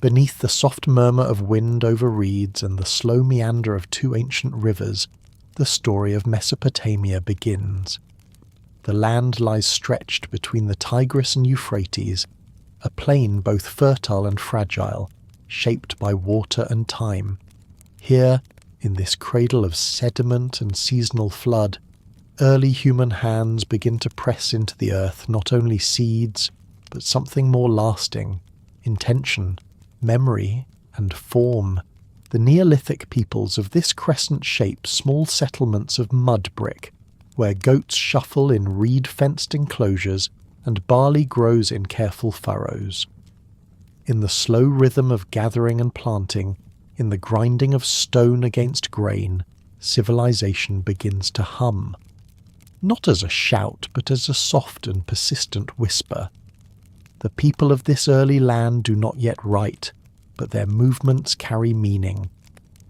Beneath the soft murmur of wind over reeds and the slow meander of two ancient rivers, the story of Mesopotamia begins. The land lies stretched between the Tigris and Euphrates, a plain both fertile and fragile, shaped by water and time. Here, in this cradle of sediment and seasonal flood, early human hands begin to press into the earth not only seeds, but something more lasting, intention, memory, and form. The Neolithic peoples of this crescent shape small settlements of mud brick, where goats shuffle in reed-fenced enclosures and barley grows in careful furrows. In the slow rhythm of gathering and planting, in the grinding of stone against grain, civilization begins to hum. Not as a shout, but as a soft and persistent whisper. The people of this early land do not yet write, but their movements carry meaning.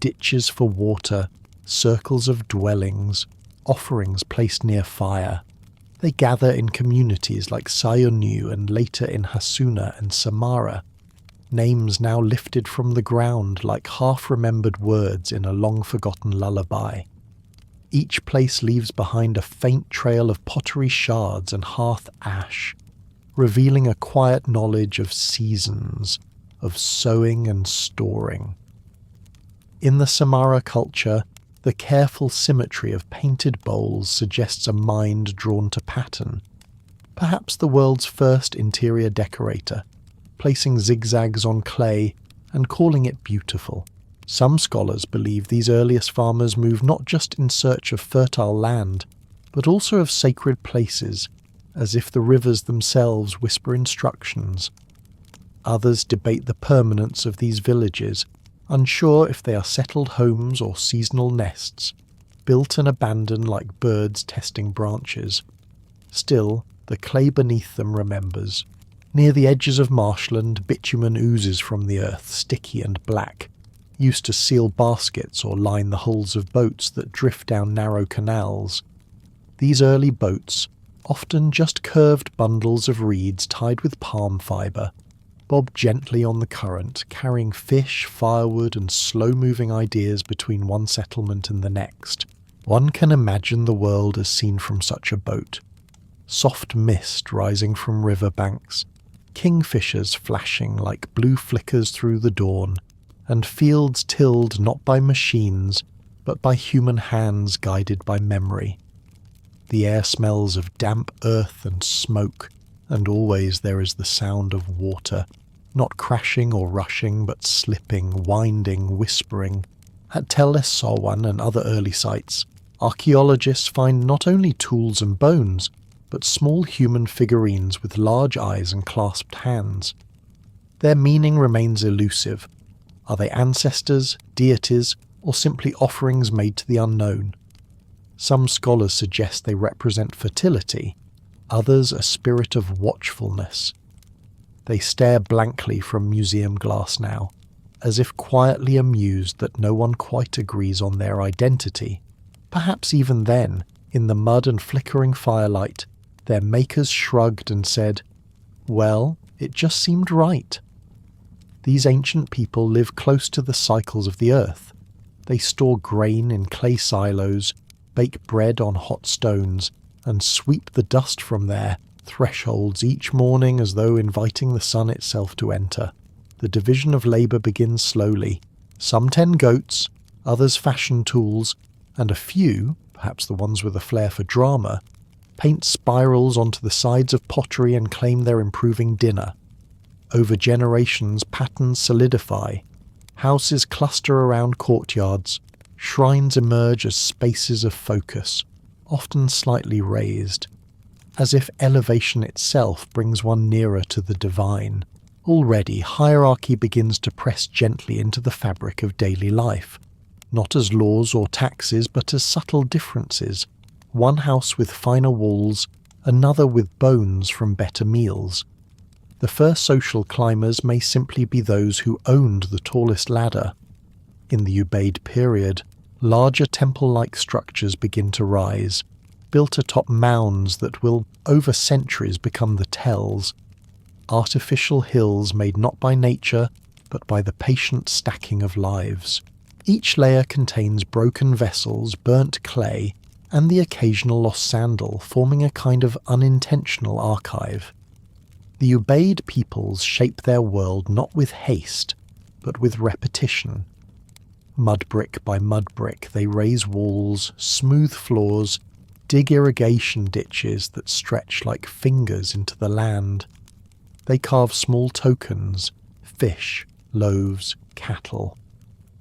Ditches for water, circles of dwellings, offerings placed near fire. They gather in communities like Sayonu and later in Hassuna and Samara, names now lifted from the ground like half-remembered words in a long-forgotten lullaby. Each place leaves behind a faint trail of pottery shards and hearth ash, revealing a quiet knowledge of seasons, of sowing and storing. In the Samara culture, the careful symmetry of painted bowls suggests a mind drawn to pattern, perhaps the world's first interior decorator, placing zigzags on clay and calling it beautiful. Some scholars believe these earliest farmers moved not just in search of fertile land, but also of sacred places, as if the rivers themselves whisper instructions. Others debate the permanence of these villages, unsure if they are settled homes or seasonal nests, built and abandoned like birds testing branches. Still, the clay beneath them remembers. Near the edges of marshland, bitumen oozes from the earth, sticky and black, used to seal baskets or line the hulls of boats that drift down narrow canals. These early boats, often just curved bundles of reeds tied with palm fibre, bob gently on the current, carrying fish, firewood and slow-moving ideas between one settlement and the next. One can imagine the world as seen from such a boat. Soft mist rising from river banks, kingfishers flashing like blue flickers through the dawn, and fields tilled not by machines, but by human hands guided by memory. The air smells of damp earth and smoke, and always there is the sound of water, not crashing or rushing, but slipping, winding, whispering. At Tel Es-Sarwan and other early sites, archaeologists find not only tools and bones, but small human figurines with large eyes and clasped hands. Their meaning remains elusive. Are they ancestors, deities, or simply offerings made to the unknown? Some scholars suggest they represent fertility, others a spirit of watchfulness. They stare blankly from museum glass now, as if quietly amused that no one quite agrees on their identity. Perhaps even then, in the mud and flickering firelight, their makers shrugged and said, "Well, it just seemed right." These ancient people live close to the cycles of the earth. They store grain in clay silos, bake bread on hot stones, and sweep the dust from their thresholds each morning as though inviting the sun itself to enter. The division of labour begins slowly. Some tend goats, others fashion tools, and a few, perhaps the ones with a flair for drama, paint spirals onto the sides of pottery and claim they're improving dinner. Over generations, patterns solidify. Houses cluster around courtyards. Shrines emerge as spaces of focus, often slightly raised, as if elevation itself brings one nearer to the divine. Already, hierarchy begins to press gently into the fabric of daily life, not as laws or taxes, but as subtle differences. One house with finer walls, another with bones from better meals. The first social climbers may simply be those who owned the tallest ladder. In the Ubaid period, larger temple-like structures begin to rise, built atop mounds that will, over centuries, become the tells. Artificial hills made not by nature, but by the patient stacking of lives. Each layer contains broken vessels, burnt clay, and the occasional lost sandal, forming a kind of unintentional archive. The Ubaid peoples shape their world not with haste, but with repetition. Mud brick by mud brick, they raise walls, smooth floors, dig irrigation ditches that stretch like fingers into the land. They carve small tokens, fish, loaves, cattle,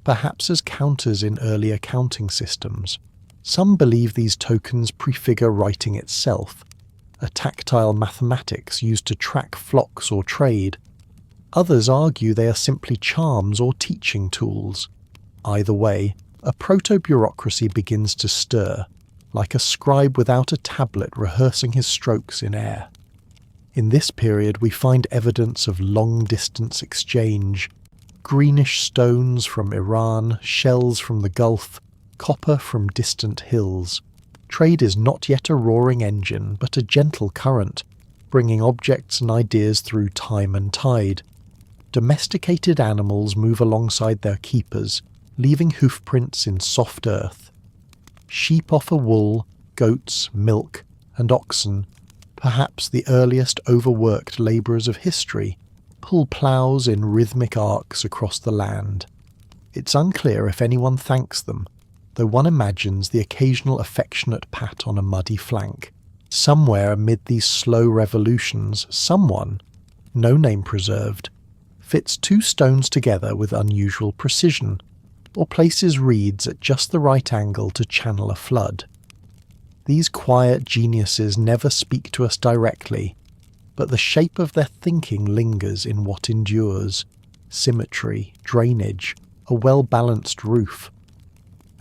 perhaps as counters in earlier counting systems. Some believe these tokens prefigure writing itself, a tactile mathematics used to track flocks or trade. Others argue they are simply charms or teaching tools. Either way, a proto-bureaucracy begins to stir, like a scribe without a tablet rehearsing his strokes in air. In this period we find evidence of long-distance exchange, greenish stones from Iran, shells from the Gulf, copper from distant hills. Trade is not yet a roaring engine, but a gentle current, bringing objects and ideas through time and tide. Domesticated animals move alongside their keepers, leaving hoofprints in soft earth. Sheep offer wool, goats, milk, and oxen, perhaps the earliest overworked labourers of history, pull ploughs in rhythmic arcs across the land. It's unclear if anyone thanks them, though one imagines the occasional affectionate pat on a muddy flank. Somewhere amid these slow revolutions, someone, no name preserved, fits two stones together with unusual precision, or places reeds at just the right angle to channel a flood. These quiet geniuses never speak to us directly, but the shape of their thinking lingers in what endures: symmetry, drainage, a well-balanced roof.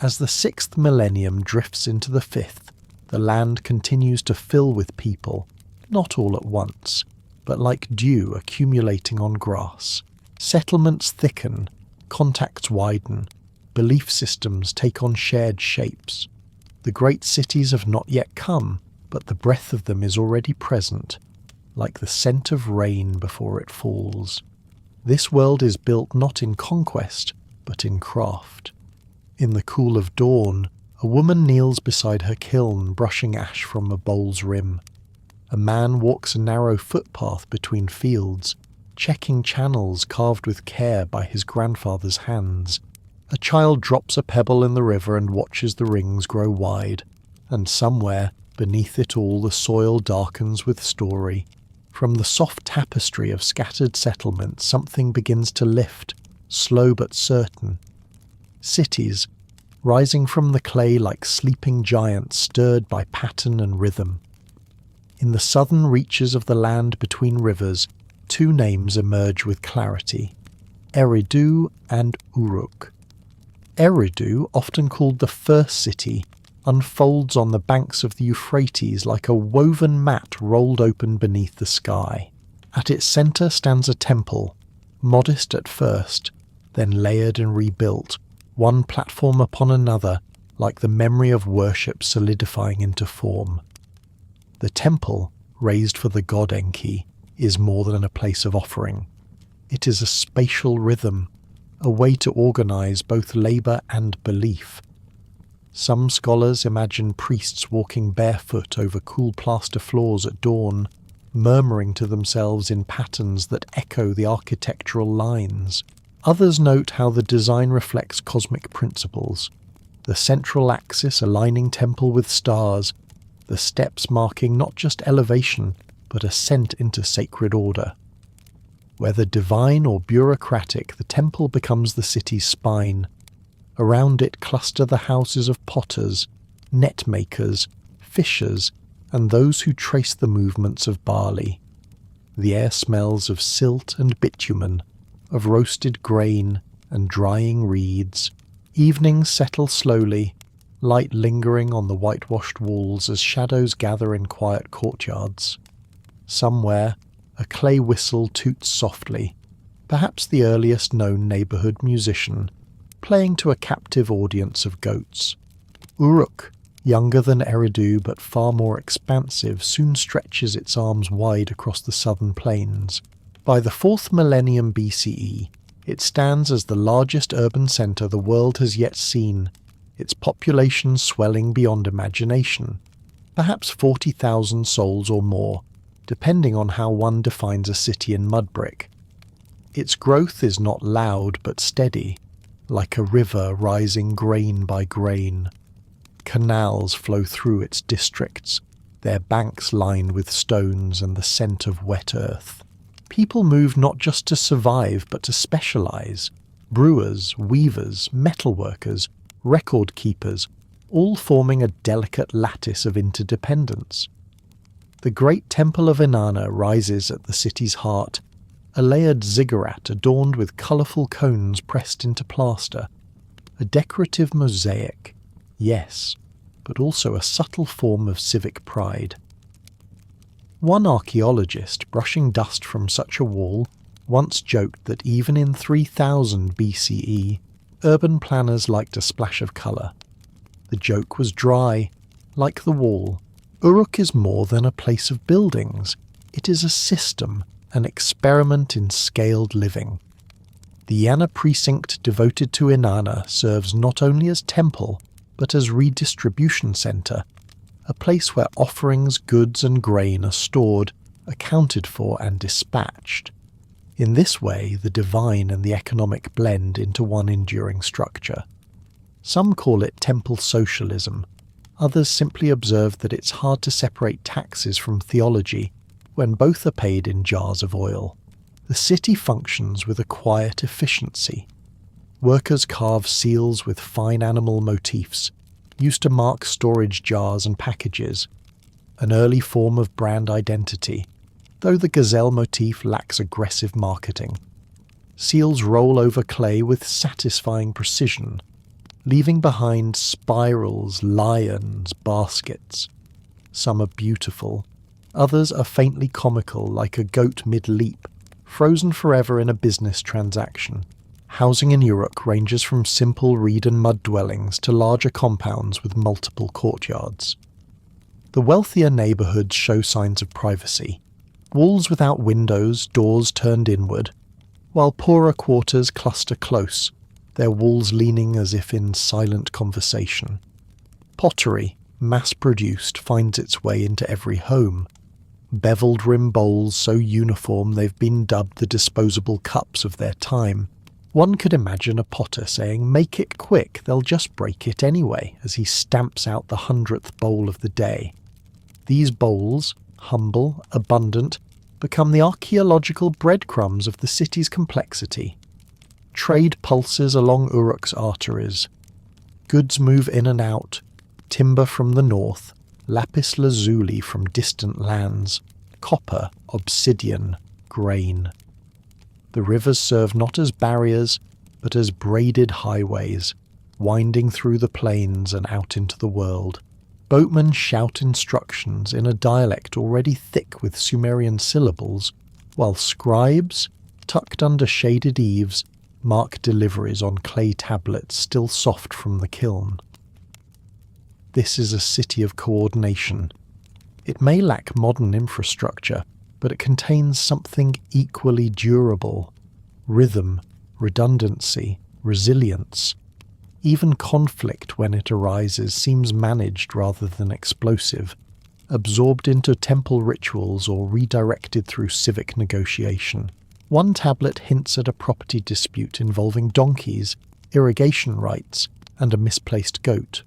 As the 6th millennium drifts into the 5th, the land continues to fill with people, not all at once, but like dew accumulating on grass. Settlements thicken, contacts widen, belief systems take on shared shapes. The great cities have not yet come, but the breath of them is already present, like the scent of rain before it falls. This world is built not in conquest, but in craft. In the cool of dawn, a woman kneels beside her kiln, brushing ash from a bowl's rim. A man walks a narrow footpath between fields, checking channels carved with care by his grandfather's hands. A child drops a pebble in the river and watches the rings grow wide, and somewhere, beneath it all, the soil darkens with story. From the soft tapestry of scattered settlements, something begins to lift, slow but certain. Cities, rising from the clay like sleeping giants stirred by pattern and rhythm. In the southern reaches of the land between rivers, two names emerge with clarity: Eridu and Uruk. Eridu, often called the first city, unfolds on the banks of the Euphrates like a woven mat rolled open beneath the sky. At its centre stands a temple, modest at first, then layered and rebuilt, one platform upon another, like the memory of worship solidifying into form. The temple, raised for the god Enki, is more than a place of offering. It is a spatial rhythm, a way to organize both labor and belief. Some scholars imagine priests walking barefoot over cool plaster floors at dawn, murmuring to themselves in patterns that echo the architectural lines. Others note how the design reflects cosmic principles, the central axis aligning temple with stars, the steps marking not just elevation, but ascent into sacred order. Whether divine or bureaucratic, the temple becomes the city's spine. Around it cluster the houses of potters, net makers, fishers, and those who trace the movements of barley. The air smells of silt and bitumen, of roasted grain and drying reeds. Evenings settle slowly, light lingering on the whitewashed walls as shadows gather in quiet courtyards. Somewhere, a clay whistle toots softly, perhaps the earliest known neighbourhood musician, playing to a captive audience of goats. Uruk, younger than Eridu but far more expansive, soon stretches its arms wide across the southern plains. By the 4th millennium BCE, It stands as the largest urban centre the world has yet seen, its population swelling beyond imagination, perhaps 40,000 souls or more, depending on how one defines a city in mud brick. Its growth is not loud but steady, like a river rising grain by grain. Canals flow through its districts, their banks lined with stones and the scent of wet earth. People move not just to survive but to specialise. Brewers, weavers, metalworkers, record keepers, all forming a delicate lattice of interdependence. The great temple of Inanna rises at the city's heart, a layered ziggurat adorned with colourful cones pressed into plaster, a decorative mosaic, yes, but also a subtle form of civic pride. One archaeologist, brushing dust from such a wall, once joked that even in 3000 BCE, urban planners liked a splash of colour. The joke was dry, like the wall. Uruk is more than a place of buildings. It is a system, an experiment in scaled living. The Yana precinct devoted to Inanna serves not only as temple, but as redistribution centre, a place where offerings, goods and grain are stored, accounted for and dispatched. In this way, the divine and the economic blend into one enduring structure. Some call it temple socialism. Others simply observe that it's hard to separate taxes from theology when both are paid in jars of oil. The city functions with a quiet efficiency. Workers carve seals with fine animal motifs, used to mark storage jars and packages, an early form of brand identity, though the gazelle motif lacks aggressive marketing. Seals roll over clay with satisfying precision, leaving behind spirals, lions, baskets. Some are beautiful, others are faintly comical, like a goat mid-leap, frozen forever in a business transaction. Housing in Uruk ranges from simple reed and mud dwellings to larger compounds with multiple courtyards. The wealthier neighbourhoods show signs of privacy. Walls without windows, doors turned inward, while poorer quarters cluster close, their walls leaning as if in silent conversation. Pottery, mass-produced, finds its way into every home. Beveled rim bowls so uniform they've been dubbed the disposable cups of their time. One could imagine a potter saying, "Make it quick, they'll just break it anyway," as he stamps out the 100th bowl of the day. These bowls, humble, abundant, become the archaeological breadcrumbs of the city's complexity. Trade pulses along Uruk's arteries. Goods move in and out, timber from the north, lapis lazuli from distant lands, copper, obsidian, grain. The rivers serve not as barriers, but as braided highways, winding through the plains and out into the world. Boatmen shout instructions in a dialect already thick with Sumerian syllables, while scribes, tucked under shaded eaves, mark deliveries on clay tablets still soft from the kiln. This is a city of coordination. It may lack modern infrastructure, but it contains something equally durable: rhythm, redundancy, resilience. Even conflict, when it arises, seems managed rather than explosive, absorbed into temple rituals or redirected through civic negotiation. One tablet hints at a property dispute involving donkeys, irrigation rights, and a misplaced goat.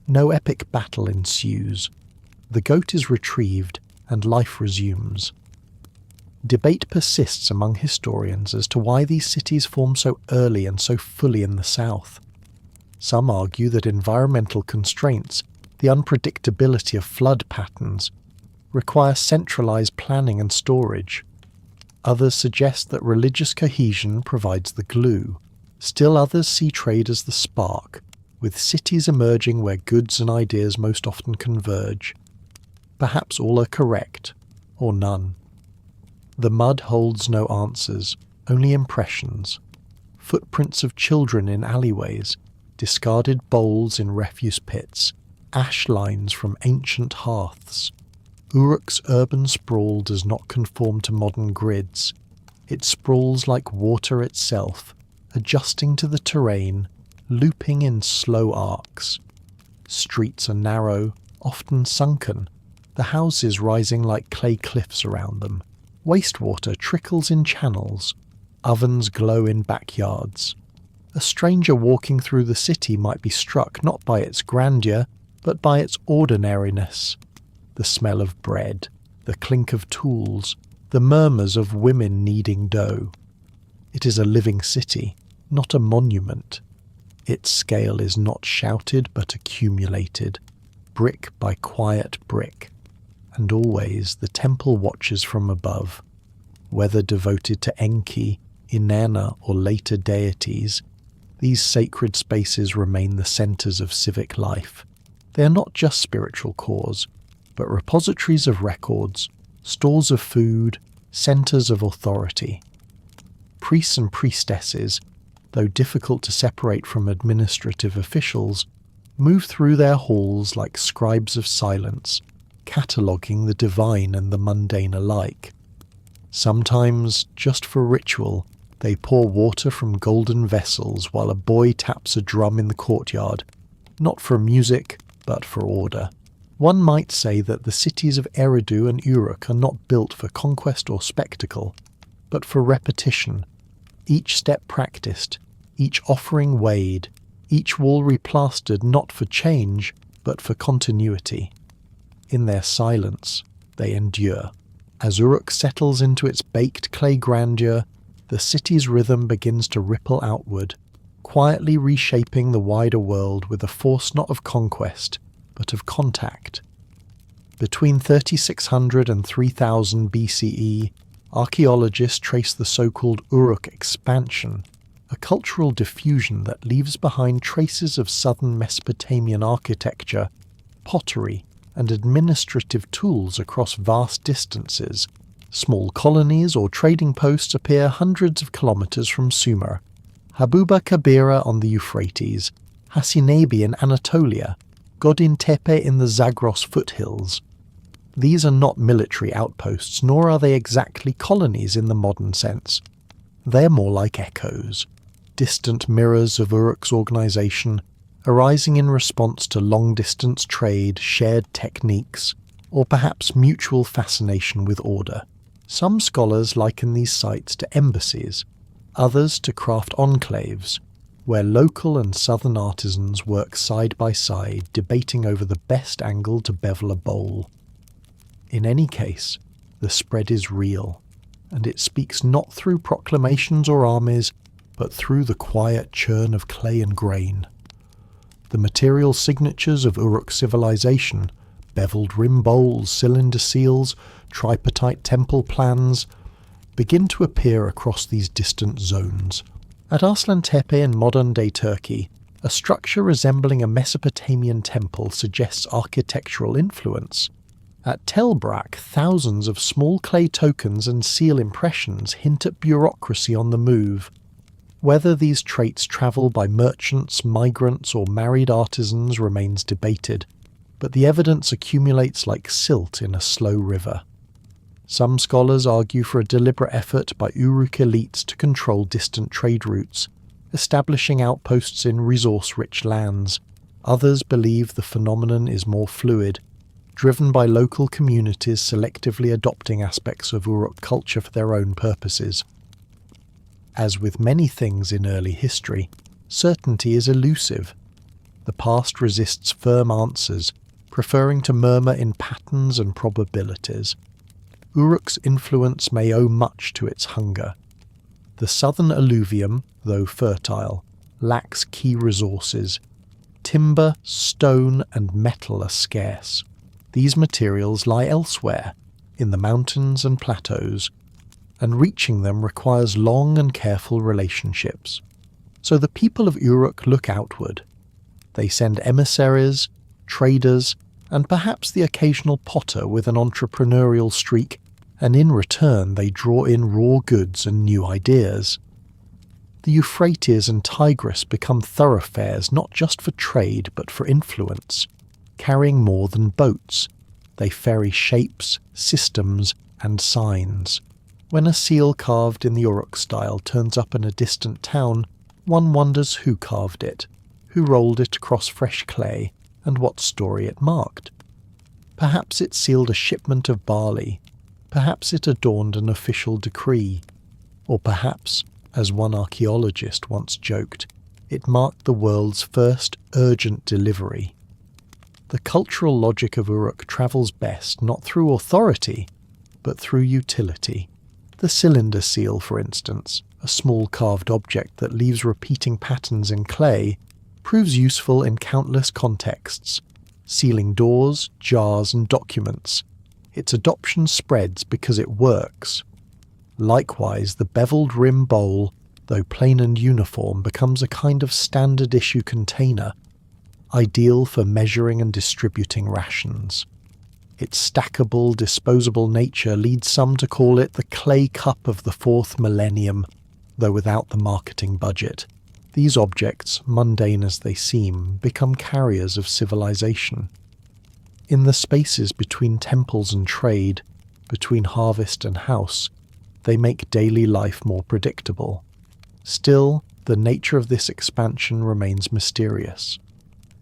No epic battle ensues. The goat is retrieved, and life resumes. Debate persists among historians as to why these cities form so early and so fully in the south. Some argue that environmental constraints, the unpredictability of flood patterns, require centralized planning and storage. Others suggest that religious cohesion provides the glue. Still others see trade as the spark, with cities emerging where goods and ideas most often converge. Perhaps all are correct, or none. The mud holds no answers, only impressions. Footprints of children in alleyways, discarded bowls in refuse pits, ash lines from ancient hearths. Uruk's urban sprawl does not conform to modern grids. It sprawls like water itself, adjusting to the terrain, looping in slow arcs. Streets are narrow, often sunken, the houses rising like clay cliffs around them. Wastewater trickles in channels, ovens glow in backyards. A stranger walking through the city might be struck not by its grandeur, but by its ordinariness. The smell of bread, the clink of tools, the murmurs of women kneading dough. It is a living city, not a monument. Its scale is not shouted but accumulated, brick by quiet brick. And always the temple watches from above. Whether devoted to Enki, Inanna, or later deities, these sacred spaces remain the centres of civic life. They are not just spiritual cores, but repositories of records, stores of food, centres of authority. Priests and priestesses, though difficult to separate from administrative officials, move through their halls like scribes of silence, cataloguing the divine and the mundane alike. Sometimes, just for ritual, they pour water from golden vessels while a boy taps a drum in the courtyard, not for music, but for order. One might say that the cities of Eridu and Uruk are not built for conquest or spectacle, but for repetition, each step practiced, each offering weighed, each wall replastered not for change, but for continuity. In their silence, they endure. As Uruk settles into its baked clay grandeur, the city's rhythm begins to ripple outward, quietly reshaping the wider world with a force not of conquest, but of contact. Between 3600 and 3000 BCE, archaeologists trace the so-called Uruk expansion, a cultural diffusion that leaves behind traces of southern Mesopotamian architecture, pottery, and administrative tools across vast distances. Small colonies or trading posts appear hundreds of kilometres from Sumer, Habuba Kabira on the Euphrates, Hasinabi in Anatolia, Godin Tepe in the Zagros foothills. These are not military outposts, nor are they exactly colonies in the modern sense. They are more like echoes, distant mirrors of Uruk's organisation, arising in response to long-distance trade, shared techniques, or perhaps mutual fascination with order. Some scholars liken these sites to embassies, others to craft enclaves, where local and southern artisans work side by side, debating over the best angle to bevel a bowl. In any case, the spread is real, and it speaks not through proclamations or armies, but through the quiet churn of clay and grain. The material signatures of Uruk civilization, beveled rim bowls, cylinder seals, tripartite temple plans, begin to appear across these distant zones. At Arslan Tepe in modern-day Turkey, a structure resembling a Mesopotamian temple suggests architectural influence. At Tel Brak, thousands of small clay tokens and seal impressions hint at bureaucracy on the move. Whether these traits travel by merchants, migrants, or married artisans remains debated, but the evidence accumulates like silt in a slow river. Some scholars argue for a deliberate effort by Uruk elites to control distant trade routes, establishing outposts in resource-rich lands. Others believe the phenomenon is more fluid, driven by local communities selectively adopting aspects of Uruk culture for their own purposes. As with many things in early history, certainty is elusive. The past resists firm answers, preferring to murmur in patterns and probabilities. Uruk's influence may owe much to its hunger. The southern alluvium, though fertile, lacks key resources. Timber, stone, and metal are scarce. These materials lie elsewhere, in the mountains and plateaus, and reaching them requires long and careful relationships. So the people of Uruk look outward. They send emissaries, traders, and perhaps the occasional potter with an entrepreneurial streak, and in return they draw in raw goods and new ideas. The Euphrates and Tigris become thoroughfares not just for trade but for influence. Carrying more than boats, they ferry shapes, systems, and signs. When a seal carved in the Uruk style turns up in a distant town, one wonders who carved it, who rolled it across fresh clay, and what story it marked. Perhaps it sealed a shipment of barley, perhaps it adorned an official decree, or perhaps, as one archaeologist once joked, it marked the world's first urgent delivery. The cultural logic of Uruk travels best not through authority, but through utility. The cylinder seal, for instance, a small carved object that leaves repeating patterns in clay, proves useful in countless contexts, sealing doors, jars, and documents. Its adoption spreads because it works. Likewise, the beveled rim bowl, though plain and uniform, becomes a kind of standard issue container, ideal for measuring and distributing rations. Its stackable, disposable nature leads some to call it the clay cup of the fourth millennium, though without the marketing budget. These objects, mundane as they seem, become carriers of civilization. In the spaces between temples and trade, between harvest and house, they make daily life more predictable. Still, the nature of this expansion remains mysterious.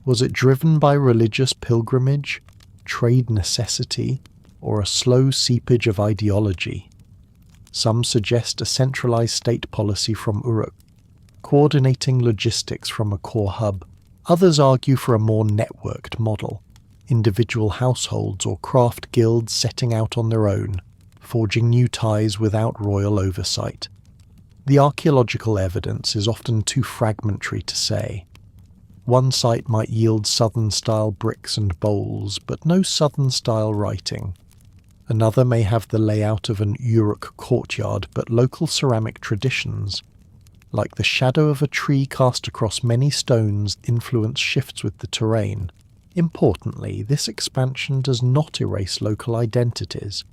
Was it driven by religious pilgrimage, trade necessity, or a slow seepage of ideology? Some suggest a centralized state policy from Uruk, coordinating logistics from a core hub. Others argue for a more networked model, individual households or craft guilds setting out on their own, forging new ties without royal oversight. The archaeological evidence is often too fragmentary to say. One site might yield southern-style bricks and bowls, but no southern-style writing. Another may have the layout of an Uruk courtyard, but local ceramic traditions, like the shadow of a tree cast across many stones, influence shifts with the terrain. Importantly, this expansion does not erase local identities.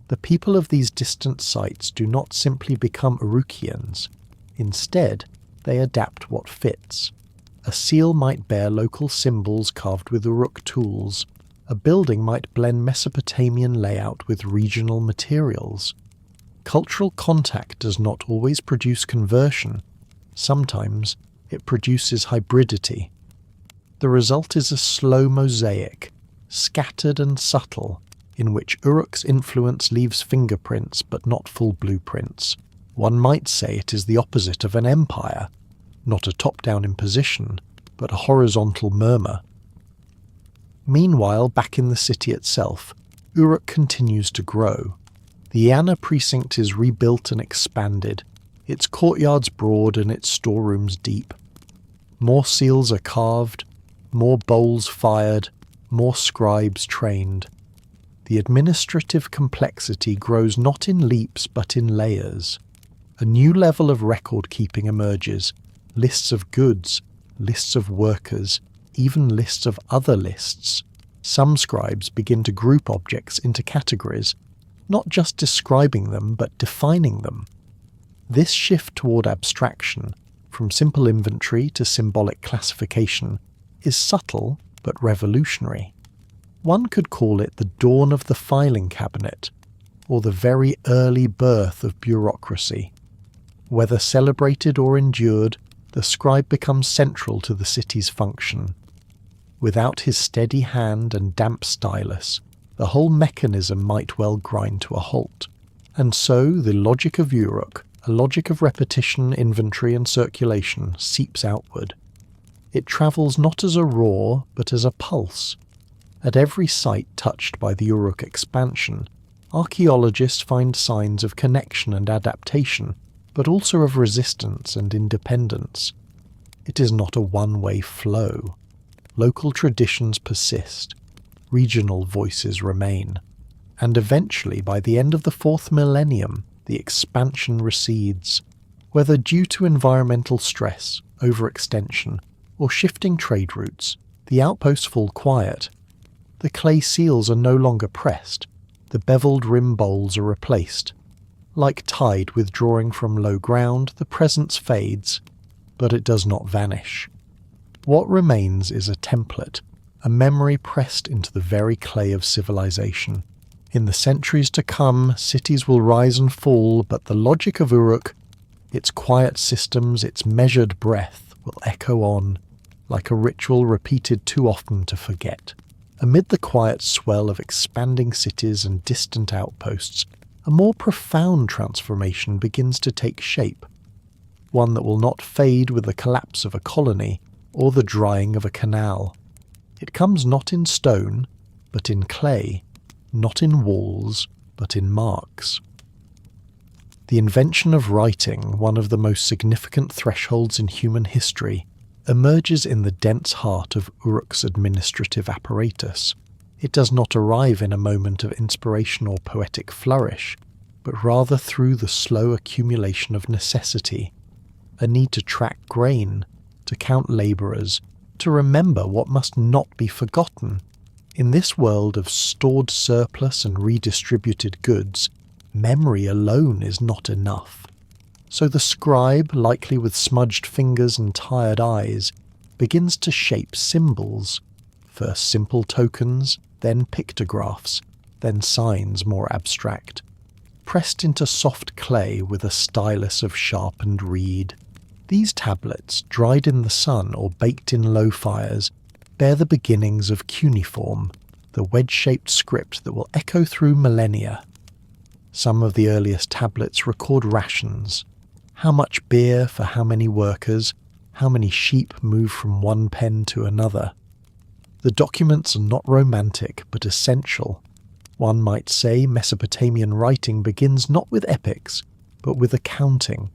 The people of these distant sites do not simply become Urukians. Instead, they adapt what fits. A seal might bear local symbols carved with Uruk tools. A building might blend Mesopotamian layout with regional materials. Cultural contact does not always produce conversion. Sometimes it produces hybridity. The result is a slow mosaic, scattered and subtle, in which Uruk's influence leaves fingerprints but not full blueprints. One might say it is the opposite of an empire, not a top-down imposition, but a horizontal murmur. Meanwhile, back in the city itself, Uruk continues to grow. The Iana precinct is rebuilt and expanded, its courtyards broad and its storerooms deep. More seals are carved, more bowls fired, more scribes trained. The administrative complexity grows not in leaps but in layers. A new level of record-keeping emerges, lists of goods, lists of workers, even lists of other lists. Some scribes begin to group objects into categories, not just describing them but defining them. This shift toward abstraction, from simple inventory to symbolic classification, is subtle but revolutionary. One could call it the dawn of the filing cabinet, or the very early birth of bureaucracy. Whether celebrated or endured, the scribe becomes central to the city's function. Without his steady hand and damp stylus, the whole mechanism might well grind to a halt. And so the logic of Uruk, a logic of repetition, inventory and circulation, seeps outward. It travels not as a roar, but as a pulse. At every site touched by the Uruk expansion, archaeologists find signs of connection and adaptation, but also of resistance and independence. It is not a one-way flow. Local traditions persist, regional voices remain, and eventually, by the end of the fourth millennium, the expansion recedes. Whether due to environmental stress, overextension, or shifting trade routes, the outposts fall quiet. The clay seals are no longer pressed, the beveled rim bowls are replaced. Like tide withdrawing from low ground, the presence fades, but it does not vanish. What remains is a template, a memory pressed into the very clay of civilization. In the centuries to come, cities will rise and fall, but the logic of Uruk, its quiet systems, its measured breath, will echo on, like a ritual repeated too often to forget. Amid the quiet swell of expanding cities and distant outposts, a more profound transformation begins to take shape, one that will not fade with the collapse of a colony or the drying of a canal. It comes not in stone, but in clay, not in walls, but in marks. The invention of writing, one of the most significant thresholds in human history, emerges in the dense heart of Uruk's administrative apparatus. It does not arrive in a moment of inspiration or poetic flourish, but rather through the slow accumulation of necessity, a need to track grain, to count labourers, to remember what must not be forgotten. In this world of stored surplus and redistributed goods, memory alone is not enough. So the scribe, likely with smudged fingers and tired eyes, begins to shape symbols, first simple tokens, then pictographs, then signs more abstract, pressed into soft clay with a stylus of sharpened reed. These tablets, dried in the sun or baked in low fires, bear the beginnings of cuneiform, the wedge-shaped script that will echo through millennia. Some of the earliest tablets record rations, how much beer for how many workers, how many sheep move from one pen to another. The documents are not romantic but essential. One might say Mesopotamian writing begins not with epics, but with accounting,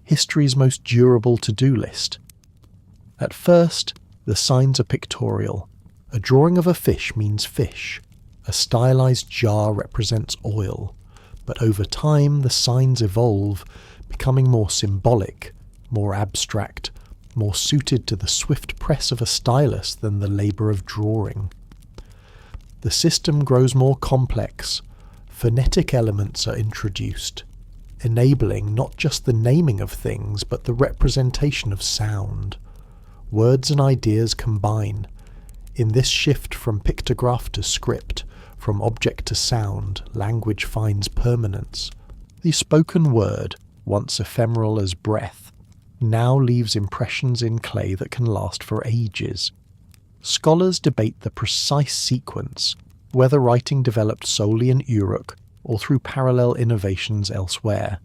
history's most durable to-do list. At first, the signs are pictorial. A drawing of a fish means fish. A stylized jar represents oil. But over time, the signs evolve, becoming more symbolic, more abstract, more suited to the swift press of a stylus than the labour of drawing. The system grows more complex. Phonetic elements are introduced, enabling not just the naming of things, but the representation of sound. Words and ideas combine. In this shift from pictograph to script, from object to sound, language finds permanence. The spoken word, once ephemeral as breath, now leaves impressions in clay that can last for ages. Scholars debate the precise sequence, whether writing developed solely in Uruk or through parallel innovations elsewhere.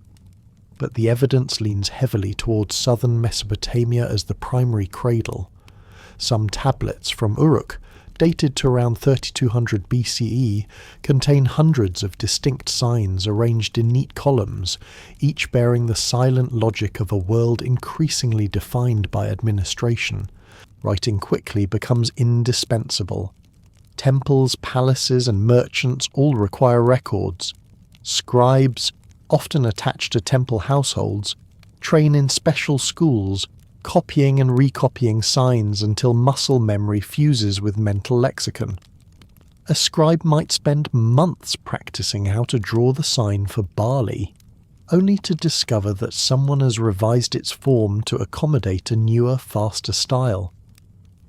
But the evidence leans heavily towards southern Mesopotamia as the primary cradle. Some tablets from Uruk, dated to around 3200 BCE, contain hundreds of distinct signs arranged in neat columns, each bearing the silent logic of a world increasingly defined by administration. Writing quickly becomes indispensable. Temples, palaces, and merchants all require records. Scribes, often attached to temple households, train in special schools, copying and recopying signs until muscle memory fuses with mental lexicon. A scribe might spend months practicing how to draw the sign for barley, only to discover that someone has revised its form to accommodate a newer, faster style.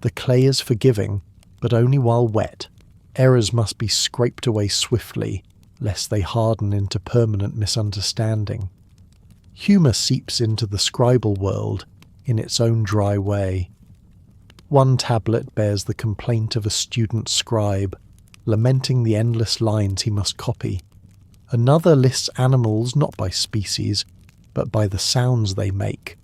The clay is forgiving, but only while wet. Errors must be scraped away swiftly, lest they harden into permanent misunderstanding. Humour seeps into the scribal world in its own dry way. One tablet bears the complaint of a student scribe, lamenting the endless lines he must copy. Another lists animals not by species, but by the sounds they make,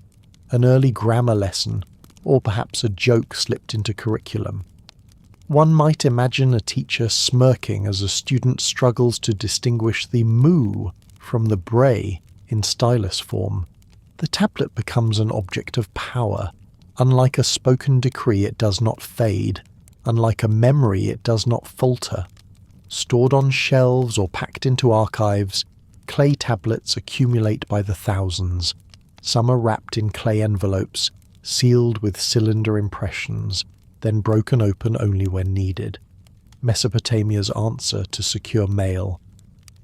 an early grammar lesson, or perhaps a joke slipped into curriculum. One might imagine a teacher smirking as a student struggles to distinguish the moo from the bray in stylus form. The tablet becomes an object of power. Unlike a spoken decree, it does not fade. Unlike a memory, it does not falter. Stored on shelves or packed into archives, clay tablets accumulate by the thousands. Some are wrapped in clay envelopes, sealed with cylinder impressions, then broken open only when needed. Mesopotamia's answer to secure mail.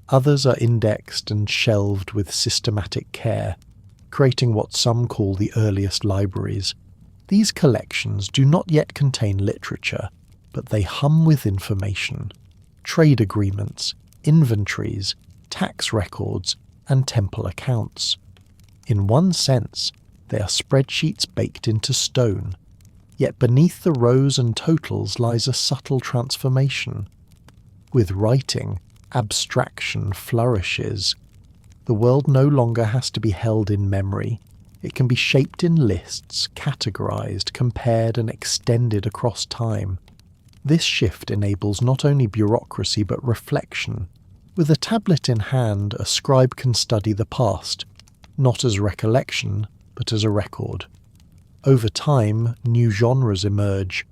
Others are indexed and shelved with systematic care, creating what some call the earliest libraries. These collections do not yet contain literature, but they hum with information. Trade agreements, inventories, tax records, and temple accounts. In one sense, they are spreadsheets baked into stone, yet beneath the rows and totals lies a subtle transformation. With writing, abstraction flourishes. The world no longer has to be held in memory. It can be shaped in lists, categorized, compared, and extended across time. This shift enables not only bureaucracy but reflection. With a tablet in hand, a scribe can study the past, not as recollection, but as a record. Over time, new genres emerge.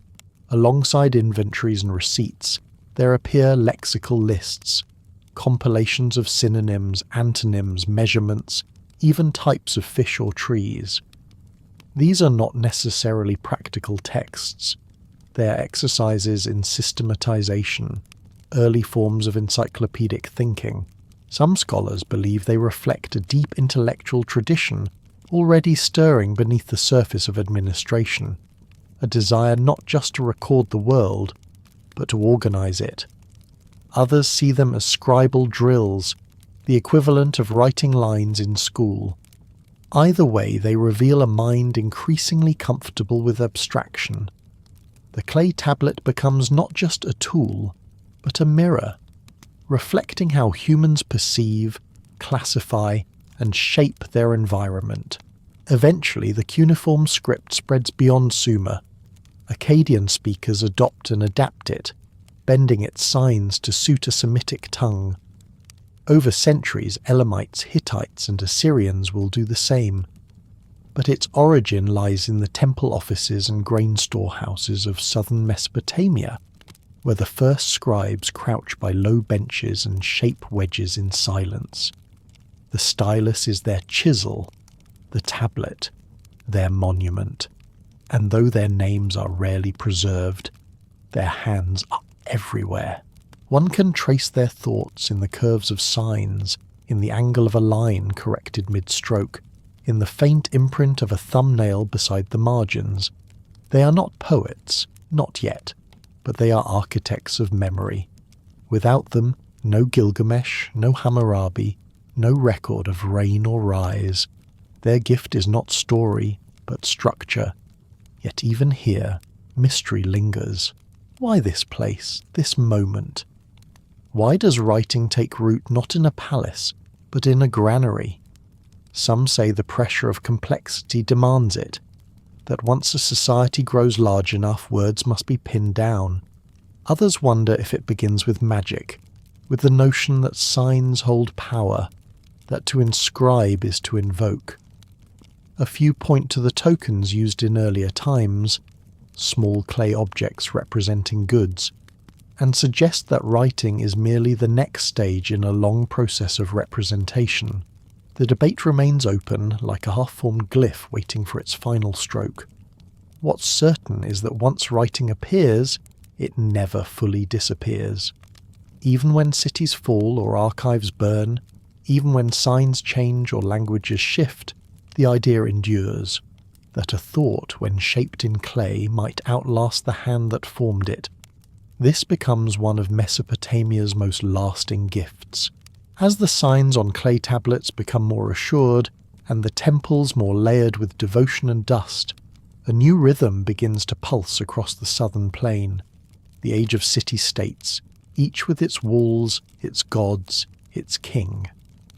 Alongside inventories and receipts, there appear lexical lists, compilations of synonyms, antonyms, measurements, even types of fish or trees. These are not necessarily practical texts. They are exercises in systematization, early forms of encyclopedic thinking. Some scholars believe they reflect a deep intellectual tradition already stirring beneath the surface of administration, a desire not just to record the world, but to organize it. Others see them as scribal drills, the equivalent of writing lines in school. Either way, they reveal a mind increasingly comfortable with abstraction. The clay tablet becomes not just a tool, but a mirror, reflecting how humans perceive, classify, and shape their environment. Eventually, the cuneiform script spreads beyond Sumer. Akkadian speakers adopt and adapt it, bending its signs to suit a Semitic tongue. Over centuries, Elamites, Hittites, and Assyrians will do the same. But its origin lies in the temple offices and grain storehouses of southern Mesopotamia, where the first scribes crouch by low benches and shape wedges in silence. The stylus is their chisel, the tablet, their monument, and though their names are rarely preserved, their hands are everywhere. One can trace their thoughts in the curves of signs, in the angle of a line corrected mid-stroke, in the faint imprint of a thumbnail beside the margins. They are not poets, not yet, but they are architects of memory. Without them, no Gilgamesh, no Hammurabi, no record of rain or rise. Their gift is not story, but structure. Yet even here, mystery lingers. Why this place, this moment? Why does writing take root not in a palace, but in a granary? Some say the pressure of complexity demands it, that once a society grows large enough, words must be pinned down. Others wonder if it begins with magic, with the notion that signs hold power, that to inscribe is to invoke. A few point to the tokens used in earlier times, small clay objects representing goods, and suggest that writing is merely the next stage in a long process of representation. The debate remains open, like a half-formed glyph waiting for its final stroke. What's certain is that once writing appears, it never fully disappears. Even when cities fall or archives burn, even when signs change or languages shift, the idea endures, that a thought, when shaped in clay, might outlast the hand that formed it. This becomes one of Mesopotamia's most lasting gifts. As the signs on clay tablets become more assured, and the temples more layered with devotion and dust, a new rhythm begins to pulse across the southern plain, the age of city-states, each with its walls, its gods, its king.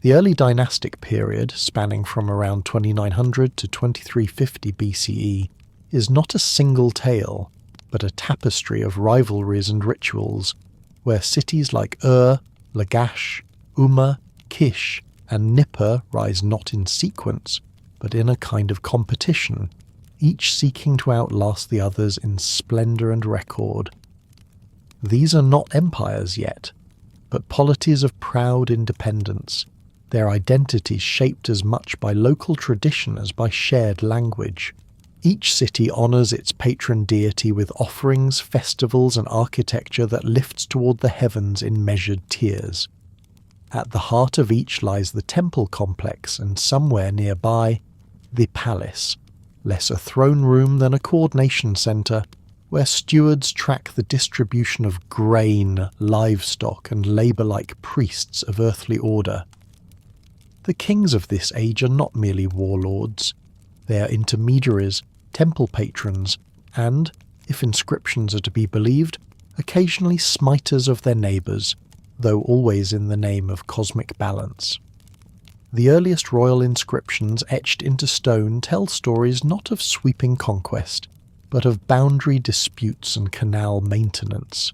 The early dynastic period, spanning from around 2900 to 2350 BCE, is not a single tale, but a tapestry of rivalries and rituals, where cities like Ur, Lagash, Umma, Kish, and Nippur rise not in sequence, but in a kind of competition, each seeking to outlast the others in splendour and record. These are not empires yet, but polities of proud independence, their identities shaped as much by local tradition as by shared language. Each city honours its patron deity with offerings, festivals, and architecture that lifts toward the heavens in measured tiers. At the heart of each lies the temple complex, and somewhere nearby, the palace, less a throne room than a coordination centre, where stewards track the distribution of grain, livestock, and labour-like priests of earthly order. The kings of this age are not merely warlords. They are intermediaries, temple patrons, and, if inscriptions are to be believed, occasionally smiters of their neighbours, though always in the name of cosmic balance. The earliest royal inscriptions etched into stone tell stories not of sweeping conquest, but of boundary disputes and canal maintenance.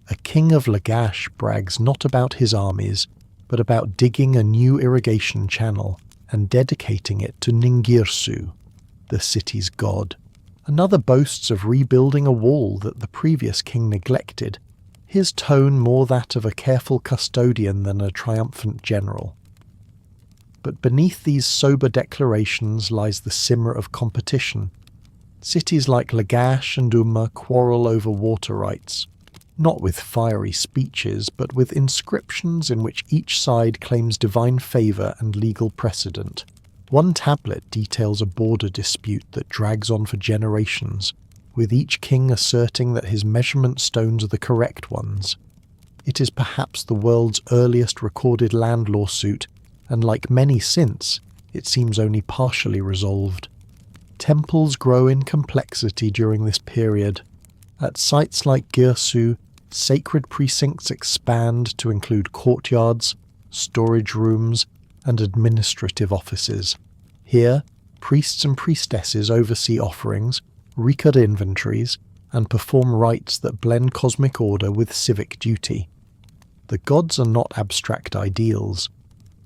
A king of Lagash brags not about his armies, but about digging a new irrigation channel and dedicating it to Ningirsu, the city's god. Another boasts of rebuilding a wall that the previous king neglected, his tone more that of a careful custodian than a triumphant general. But beneath these sober declarations lies the simmer of competition. Cities like Lagash and Umma quarrel over water rights, not with fiery speeches, but with inscriptions in which each side claims divine favour and legal precedent. One tablet details a border dispute that drags on for generations, with each king asserting that his measurement stones are the correct ones. It is perhaps the world's earliest recorded land lawsuit, and like many since, it seems only partially resolved. Temples grow in complexity during this period. At sites like Girsu, sacred precincts expand to include courtyards, storage rooms, and administrative offices. Here, priests and priestesses oversee offerings, record inventories, and perform rites that blend cosmic order with civic duty. The gods are not abstract ideals.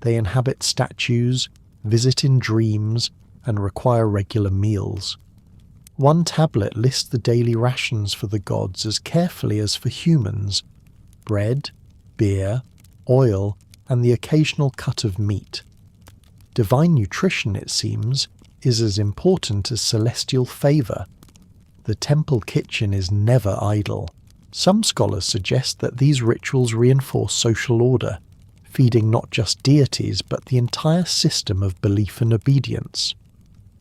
They inhabit statues, visit in dreams, and require regular meals. One tablet lists the daily rations for the gods as carefully as for humans: bread, beer, oil, and the occasional cut of meat. Divine nutrition, it seems, is as important as celestial favour. The temple kitchen is never idle. Some scholars suggest that these rituals reinforce social order, feeding not just deities but the entire system of belief and obedience.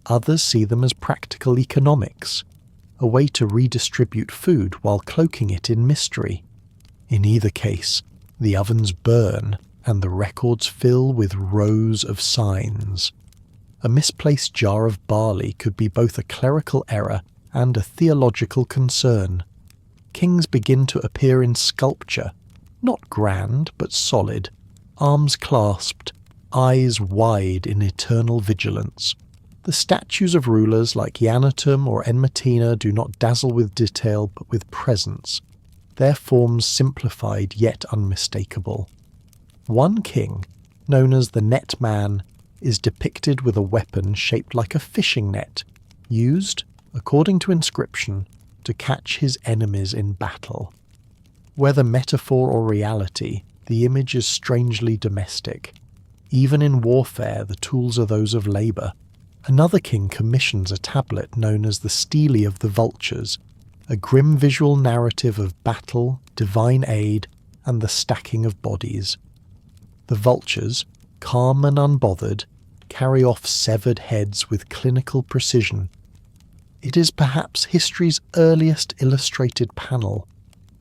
Others see them as practical economics, a way to redistribute food while cloaking it in mystery. In either case, the ovens burn and the records fill with rows of signs. A misplaced jar of barley could be both a clerical error and a theological concern. Kings begin to appear in sculpture, not grand but solid, arms clasped, eyes wide in eternal vigilance. The statues of rulers like Yanatum or Enmetina do not dazzle with detail but with presence, their forms simplified yet unmistakable. One king, known as the Net Man, is depicted with a weapon shaped like a fishing net, used, according to inscription, to catch his enemies in battle. Whether metaphor or reality, the image is strangely domestic. Even in warfare, the tools are those of labour. Another king commissions a tablet known as the Stele of the Vultures, a grim visual narrative of battle, divine aid, and the stacking of bodies. The vultures, calm and unbothered, carry off severed heads with clinical precision. It is perhaps history's earliest illustrated panel,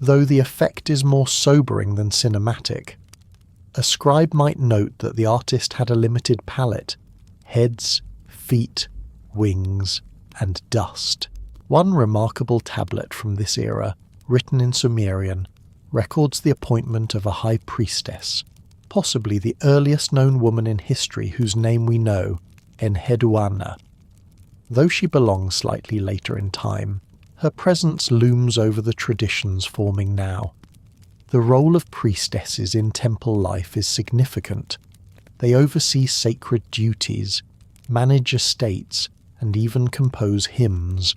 though the effect is more sobering than cinematic. A scribe might note that the artist had a limited palette: heads, feet, wings, and dust. One remarkable tablet from this era, written in Sumerian, records the appointment of a high priestess, possibly the earliest known woman in history whose name we know, Enheduanna. Though she belongs slightly later in time, her presence looms over the traditions forming now. The role of priestesses in temple life is significant. They oversee sacred duties, manage estates, and even compose hymns.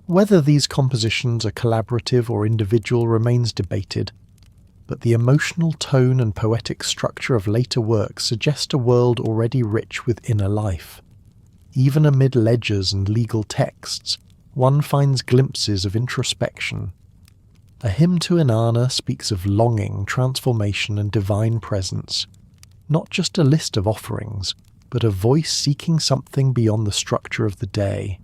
Whether these compositions are collaborative or individual remains debated, but the emotional tone and poetic structure of later works suggest a world already rich with inner life. Even amid ledgers and legal texts, one finds glimpses of introspection. A hymn to Inanna speaks of longing, transformation, and divine presence, not just a list of offerings, but a voice seeking something beyond the structure of the day.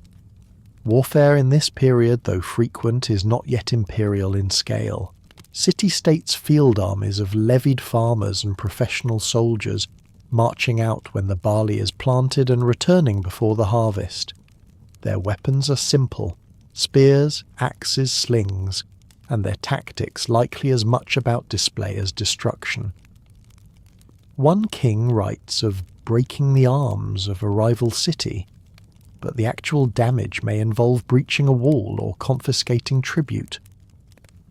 Warfare in this period, though frequent, is not yet imperial in scale. City-states' field armies of levied farmers and professional soldiers marching out when the barley is planted and returning before the harvest. Their weapons are simple: spears, axes, slings, and their tactics likely as much about display as destruction. One king writes of breaking the arms of a rival city, but the actual damage may involve breaching a wall or confiscating tribute.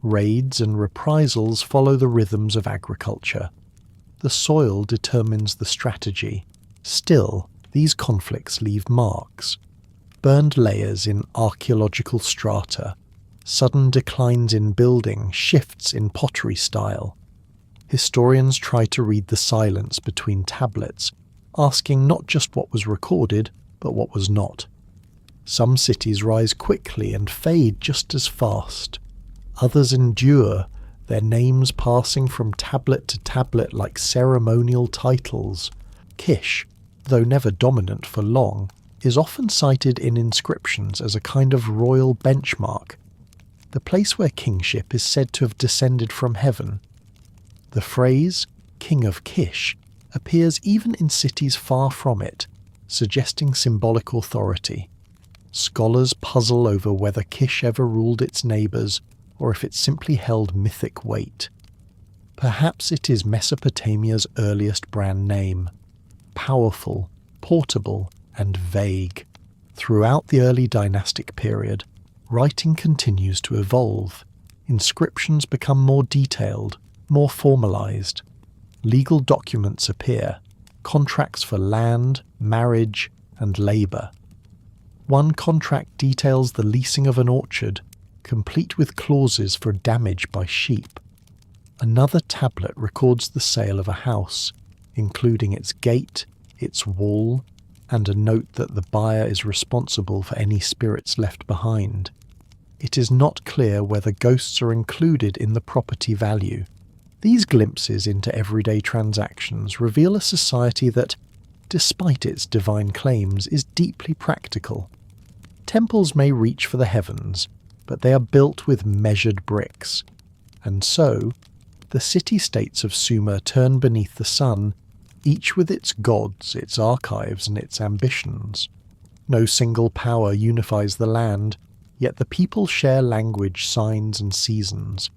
Raids and reprisals follow the rhythms of agriculture. The soil determines the strategy. Still, these conflicts leave marks. Burned layers in archaeological strata, sudden declines in building, shifts in pottery style. Historians try to read the silence between tablets, asking not just what was recorded, but what was not. Some cities rise quickly and fade just as fast. Others endure, their names passing from tablet to tablet like ceremonial titles. Kish, though never dominant for long, is often cited in inscriptions as a kind of royal benchmark, the place where kingship is said to have descended from heaven. The phrase, King of Kish, appears even in cities far from it, suggesting symbolic authority. Scholars puzzle over whether Kish ever ruled its neighbours, or if it simply held mythic weight. Perhaps it is Mesopotamia's earliest brand name, powerful, portable, and vague. Throughout the early dynastic period, writing continues to evolve. Inscriptions become more detailed, more formalized. Legal documents appear, contracts for land, marriage, and labor. One contract details the leasing of an orchard, complete with clauses for damage by sheep. Another tablet records the sale of a house, including its gate, its wall, and a note that the buyer is responsible for any spirits left behind. It is not clear whether ghosts are included in the property value. These glimpses into everyday transactions reveal a society that, despite its divine claims, is deeply practical. Temples may reach for the heavens, but they are built with measured bricks. And so, the city-states of Sumer turn beneath the sun, each with its gods, its archives, and its ambitions. No single power unifies the land, yet the people share language, signs, and seasons.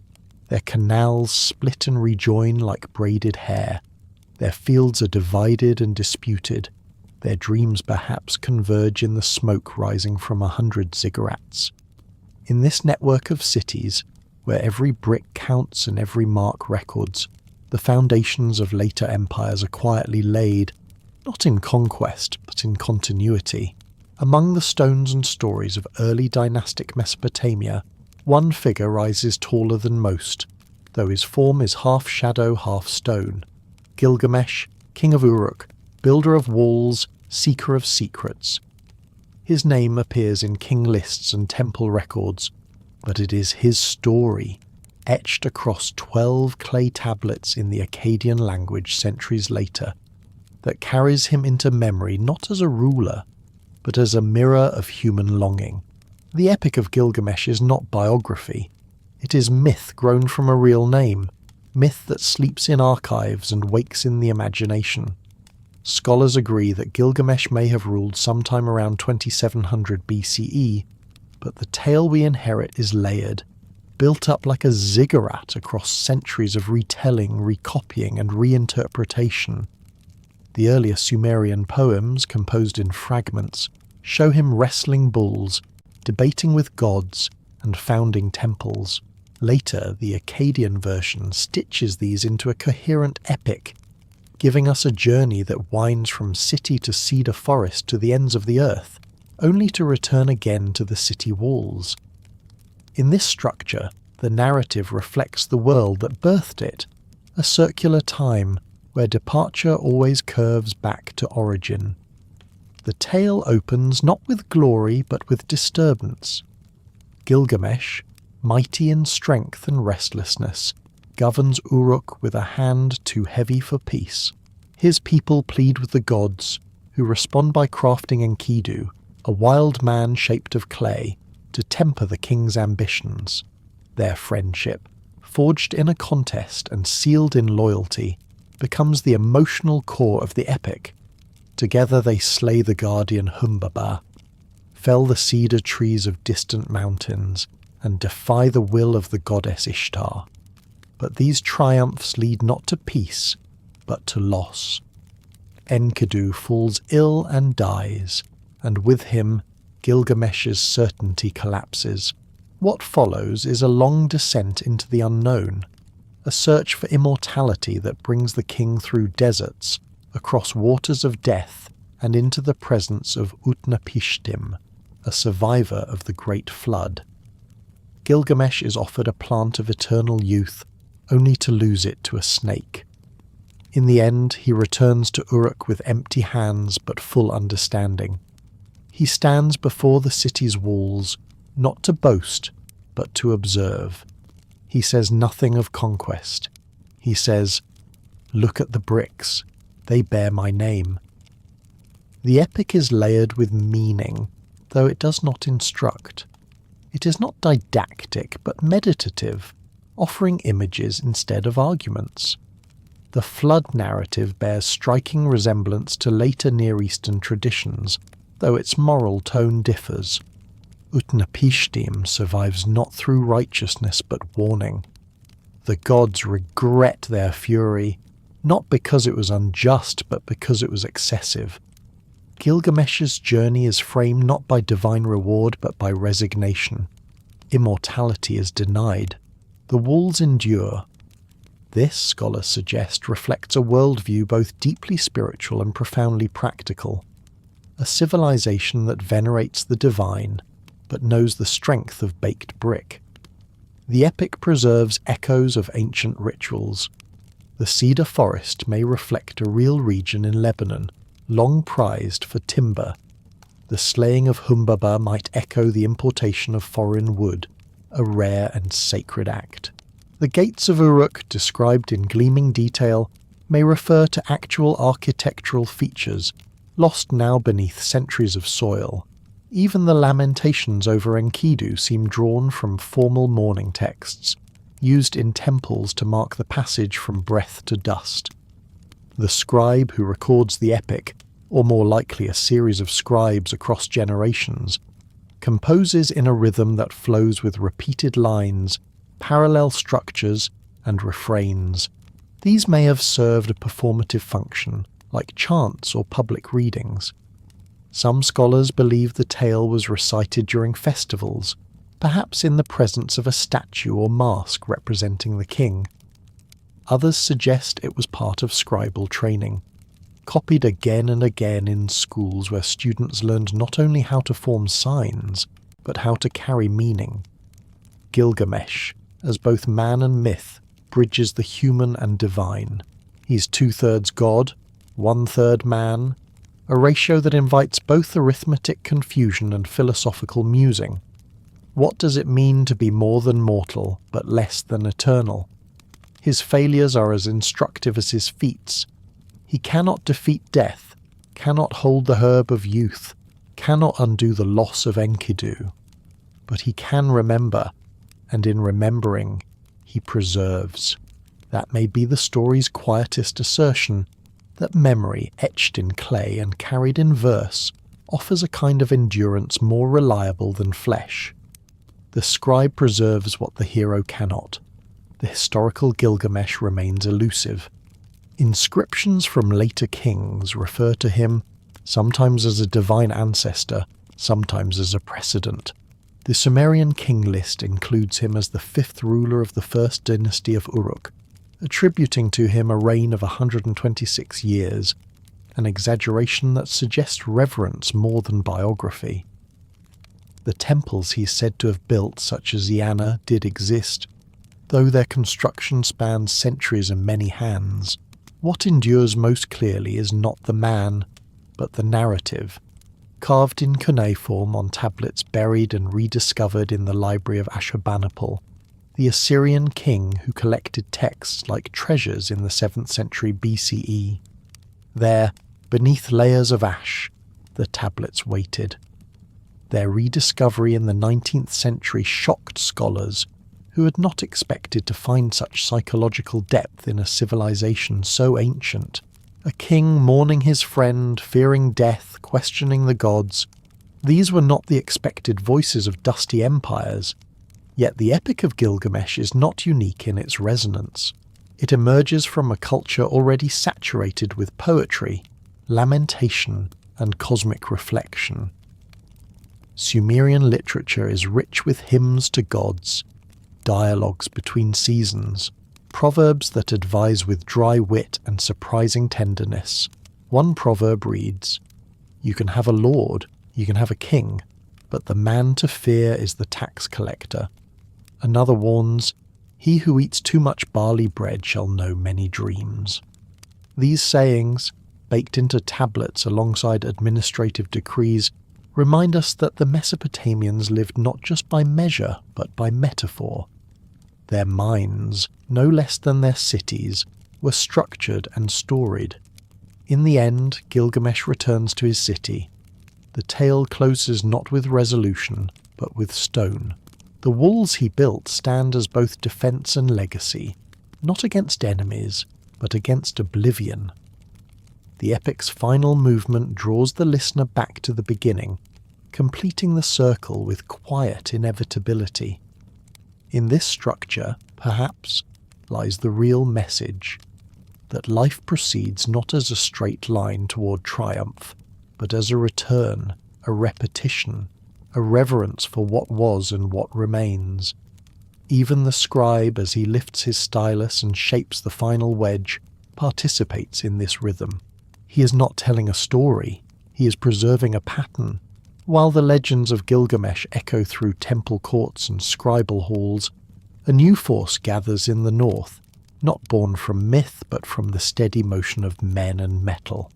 Their canals split and rejoin like braided hair. Their fields are divided and disputed. Their dreams perhaps converge in the smoke rising from 100 ziggurats. In this network of cities, where every brick counts and every mark records, the foundations of later empires are quietly laid, not in conquest, but in continuity. Among the stones and stories of early dynastic Mesopotamia, one figure rises taller than most, though his form is half shadow, half stone. Gilgamesh, king of Uruk, builder of walls, seeker of secrets. His name appears in king lists and temple records, but it is his story, etched across 12 clay tablets in the Akkadian language centuries later, that carries him into memory not as a ruler, but as a mirror of human longing. The Epic of Gilgamesh is not biography. It is myth grown from a real name, myth that sleeps in archives and wakes in the imagination. Scholars agree that Gilgamesh may have ruled sometime around 2700 BCE, but the tale we inherit is layered, built up like a ziggurat across centuries of retelling, recopying, and reinterpretation. The earlier Sumerian poems, composed in fragments, show him wrestling bulls, debating with gods, and founding temples. Later, the Akkadian version stitches these into a coherent epic, giving us a journey that winds from city to cedar forest to the ends of the earth, only to return again to the city walls. In this structure, the narrative reflects the world that birthed it, a circular time where departure always curves back to origin. The tale opens not with glory but with disturbance. Gilgamesh, mighty in strength and restlessness, governs Uruk with a hand too heavy for peace. His people plead with the gods, who respond by crafting Enkidu, a wild man shaped of clay, to temper the king's ambitions. Their friendship, forged in a contest and sealed in loyalty, becomes the emotional core of the epic. Together they slay the guardian Humbaba, fell the cedar trees of distant mountains, and defy the will of the goddess Ishtar. But these triumphs lead not to peace, but to loss. Enkidu falls ill and dies, and with him Gilgamesh's certainty collapses. What follows is a long descent into the unknown, a search for immortality that brings the king through deserts, across waters of death, and into the presence of Utnapishtim, a survivor of the Great Flood. Gilgamesh is offered a plant of eternal youth, only to lose it to a snake. In the end, he returns to Uruk with empty hands but full understanding. He stands before the city's walls, not to boast, but to observe. He says nothing of conquest. He says, "Look at the bricks. They bear my name." The epic is layered with meaning, though it does not instruct. It is not didactic, but meditative, offering images instead of arguments. The flood narrative bears striking resemblance to later Near Eastern traditions, though its moral tone differs. Utnapishtim survives not through righteousness but warning. The gods regret their fury, not because it was unjust but because it was excessive. Gilgamesh's journey is framed not by divine reward but by resignation. Immortality is denied. The walls endure. This, scholars suggest, reflects a worldview both deeply spiritual and profoundly practical. A civilization that venerates the divine, but knows the strength of baked brick. The epic preserves echoes of ancient rituals. The cedar forest may reflect a real region in Lebanon, long prized for timber. The slaying of Humbaba might echo the importation of foreign wood, a rare and sacred act. The gates of Uruk, described in gleaming detail, may refer to actual architectural features, lost now beneath centuries of soil. Even the lamentations over Enkidu seem drawn from formal mourning texts, used in temples to mark the passage from breath to dust. The scribe who records the epic, or more likely a series of scribes across generations, composes in a rhythm that flows with repeated lines, parallel structures, and refrains. These may have served a performative function, like chants or public readings. Some scholars believe the tale was recited during festivals, perhaps in the presence of a statue or mask representing the king. Others suggest it was part of scribal training, copied again and again in schools where students learned not only how to form signs, but how to carry meaning. Gilgamesh, as both man and myth, bridges the human and divine. He's 2/3 god, 1/3 man, a ratio that invites both arithmetic confusion and philosophical musing. What does it mean to be more than mortal, but less than eternal? His failures are as instructive as his feats. He cannot defeat death, cannot hold the herb of youth, cannot undo the loss of Enkidu. But he can remember, and in remembering, he preserves. That may be the story's quietest assertion, that memory, etched in clay and carried in verse, offers a kind of endurance more reliable than flesh. The scribe preserves what the hero cannot. The historical Gilgamesh remains elusive. Inscriptions from later kings refer to him sometimes as a divine ancestor, sometimes as a precedent. The Sumerian king list includes him as the 5th ruler of the first dynasty of Uruk, attributing to him a reign of 126 years, an exaggeration that suggests reverence more than biography. The temples he's said to have built, such as Iana, did exist, though their construction spans centuries and many hands. What endures most clearly is not the man, but the narrative, carved in cuneiform on tablets buried and rediscovered in the library of Ashurbanipal, the Assyrian king who collected texts like treasures in the 7th century BCE. There, beneath layers of ash, the tablets waited. Their rediscovery in the 19th century shocked scholars who had not expected to find such psychological depth in a civilization so ancient. A king mourning his friend, fearing death, questioning the gods. These were not the expected voices of dusty empires. Yet the Epic of Gilgamesh is not unique in its resonance. It emerges from a culture already saturated with poetry, lamentation, and cosmic reflection. Sumerian literature is rich with hymns to gods, dialogues between seasons, proverbs that advise with dry wit and surprising tenderness. One proverb reads, "You can have a lord, you can have a king, but the man to fear is the tax collector." Another warns, "He who eats too much barley bread shall know many dreams." These sayings, baked into tablets alongside administrative decrees, remind us that the Mesopotamians lived not just by measure, but by metaphor. Their minds, no less than their cities, were structured and storied. In the end, Gilgamesh returns to his city. The tale closes not with resolution, but with stone. The walls he built stand as both defense and legacy, not against enemies, but against oblivion. The epic's final movement draws the listener back to the beginning, completing the circle with quiet inevitability. In this structure, perhaps, lies the real message, that life proceeds not as a straight line toward triumph, but as a return, a repetition, a reverence for what was and what remains. Even the scribe, as he lifts his stylus and shapes the final wedge, participates in this rhythm. He is not telling a story, he is preserving a pattern. While the legends of Gilgamesh echo through temple courts and scribal halls, a new force gathers in the north, not born from myth but from the steady motion of men and metal.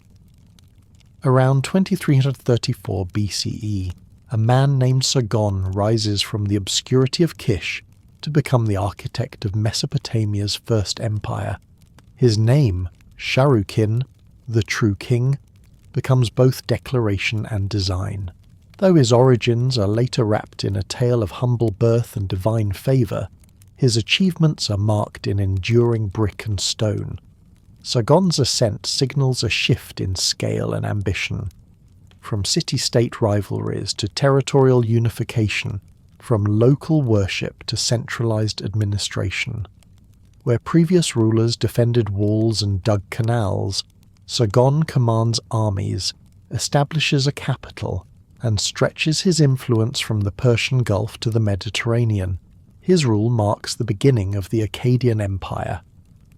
Around 2334 BCE, a man named Sargon rises from the obscurity of Kish to become the architect of Mesopotamia's first empire. His name, Sharukin, the true king, becomes both declaration and design. Though his origins are later wrapped in a tale of humble birth and divine favour, his achievements are marked in enduring brick and stone. Sargon's ascent signals a shift in scale and ambition. From city-state rivalries to territorial unification, from local worship to centralized administration. Where previous rulers defended walls and dug canals, Sargon commands armies, establishes a capital, and stretches his influence from the Persian Gulf to the Mediterranean. His rule marks the beginning of the Akkadian Empire,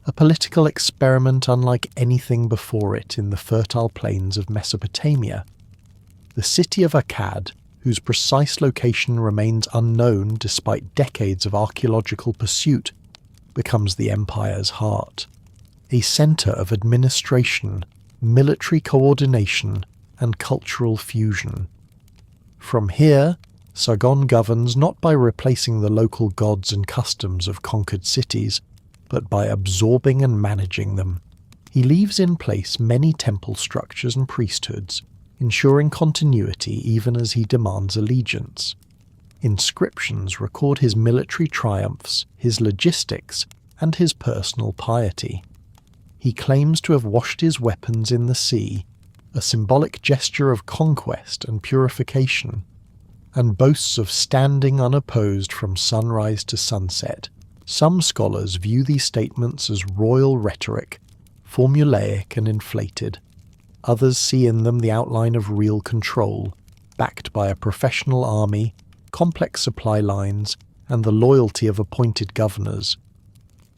a political experiment unlike anything before it in the fertile plains of Mesopotamia. The city of Akkad, whose precise location remains unknown despite decades of archaeological pursuit, becomes the empire's heart, a centre of administration, military coordination, and cultural fusion. From here, Sargon governs not by replacing the local gods and customs of conquered cities, but by absorbing and managing them. He leaves in place many temple structures and priesthoods, ensuring continuity even as he demands allegiance. Inscriptions record his military triumphs, his logistics, and his personal piety. He claims to have washed his weapons in the sea, a symbolic gesture of conquest and purification, and boasts of standing unopposed from sunrise to sunset. Some scholars view these statements as royal rhetoric, formulaic and inflated. Others see in them the outline of real control, backed by a professional army, complex supply lines, and the loyalty of appointed governors.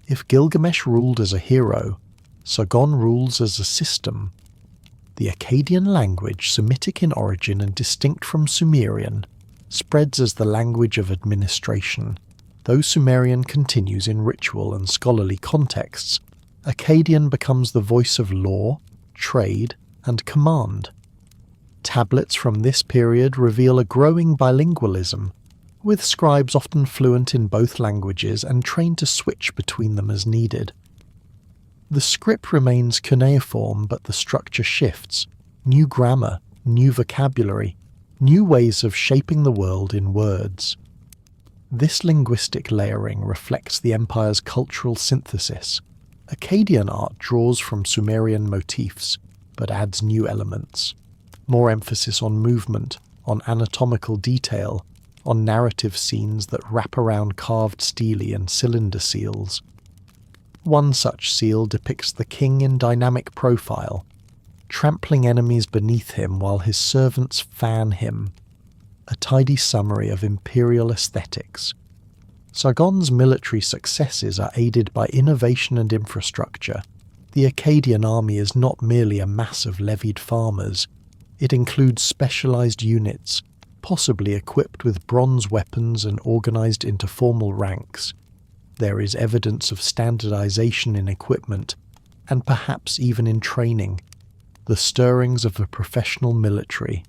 If Gilgamesh ruled as a hero, Sargon rules as a system. The Akkadian language, Semitic in origin and distinct from Sumerian, spreads as the language of administration. Though Sumerian continues in ritual and scholarly contexts, Akkadian becomes the voice of law, trade, and command. Tablets from this period reveal a growing bilingualism, with scribes often fluent in both languages and trained to switch between them as needed. The script remains cuneiform, but the structure shifts. New grammar, new vocabulary, new ways of shaping the world in words. This linguistic layering reflects the empire's cultural synthesis. Akkadian art draws from Sumerian motifs, but adds new elements. More emphasis on movement, on anatomical detail, on narrative scenes that wrap around carved stelae and cylinder seals. One such seal depicts the king in dynamic profile, trampling enemies beneath him while his servants fan him. A tidy summary of imperial aesthetics. Sargon's military successes are aided by innovation and infrastructure. The Akkadian army is not merely a mass of levied farmers. It includes specialized units, possibly equipped with bronze weapons and organized into formal ranks. There is evidence of standardization in equipment, and perhaps even in training, the stirrings of a professional military.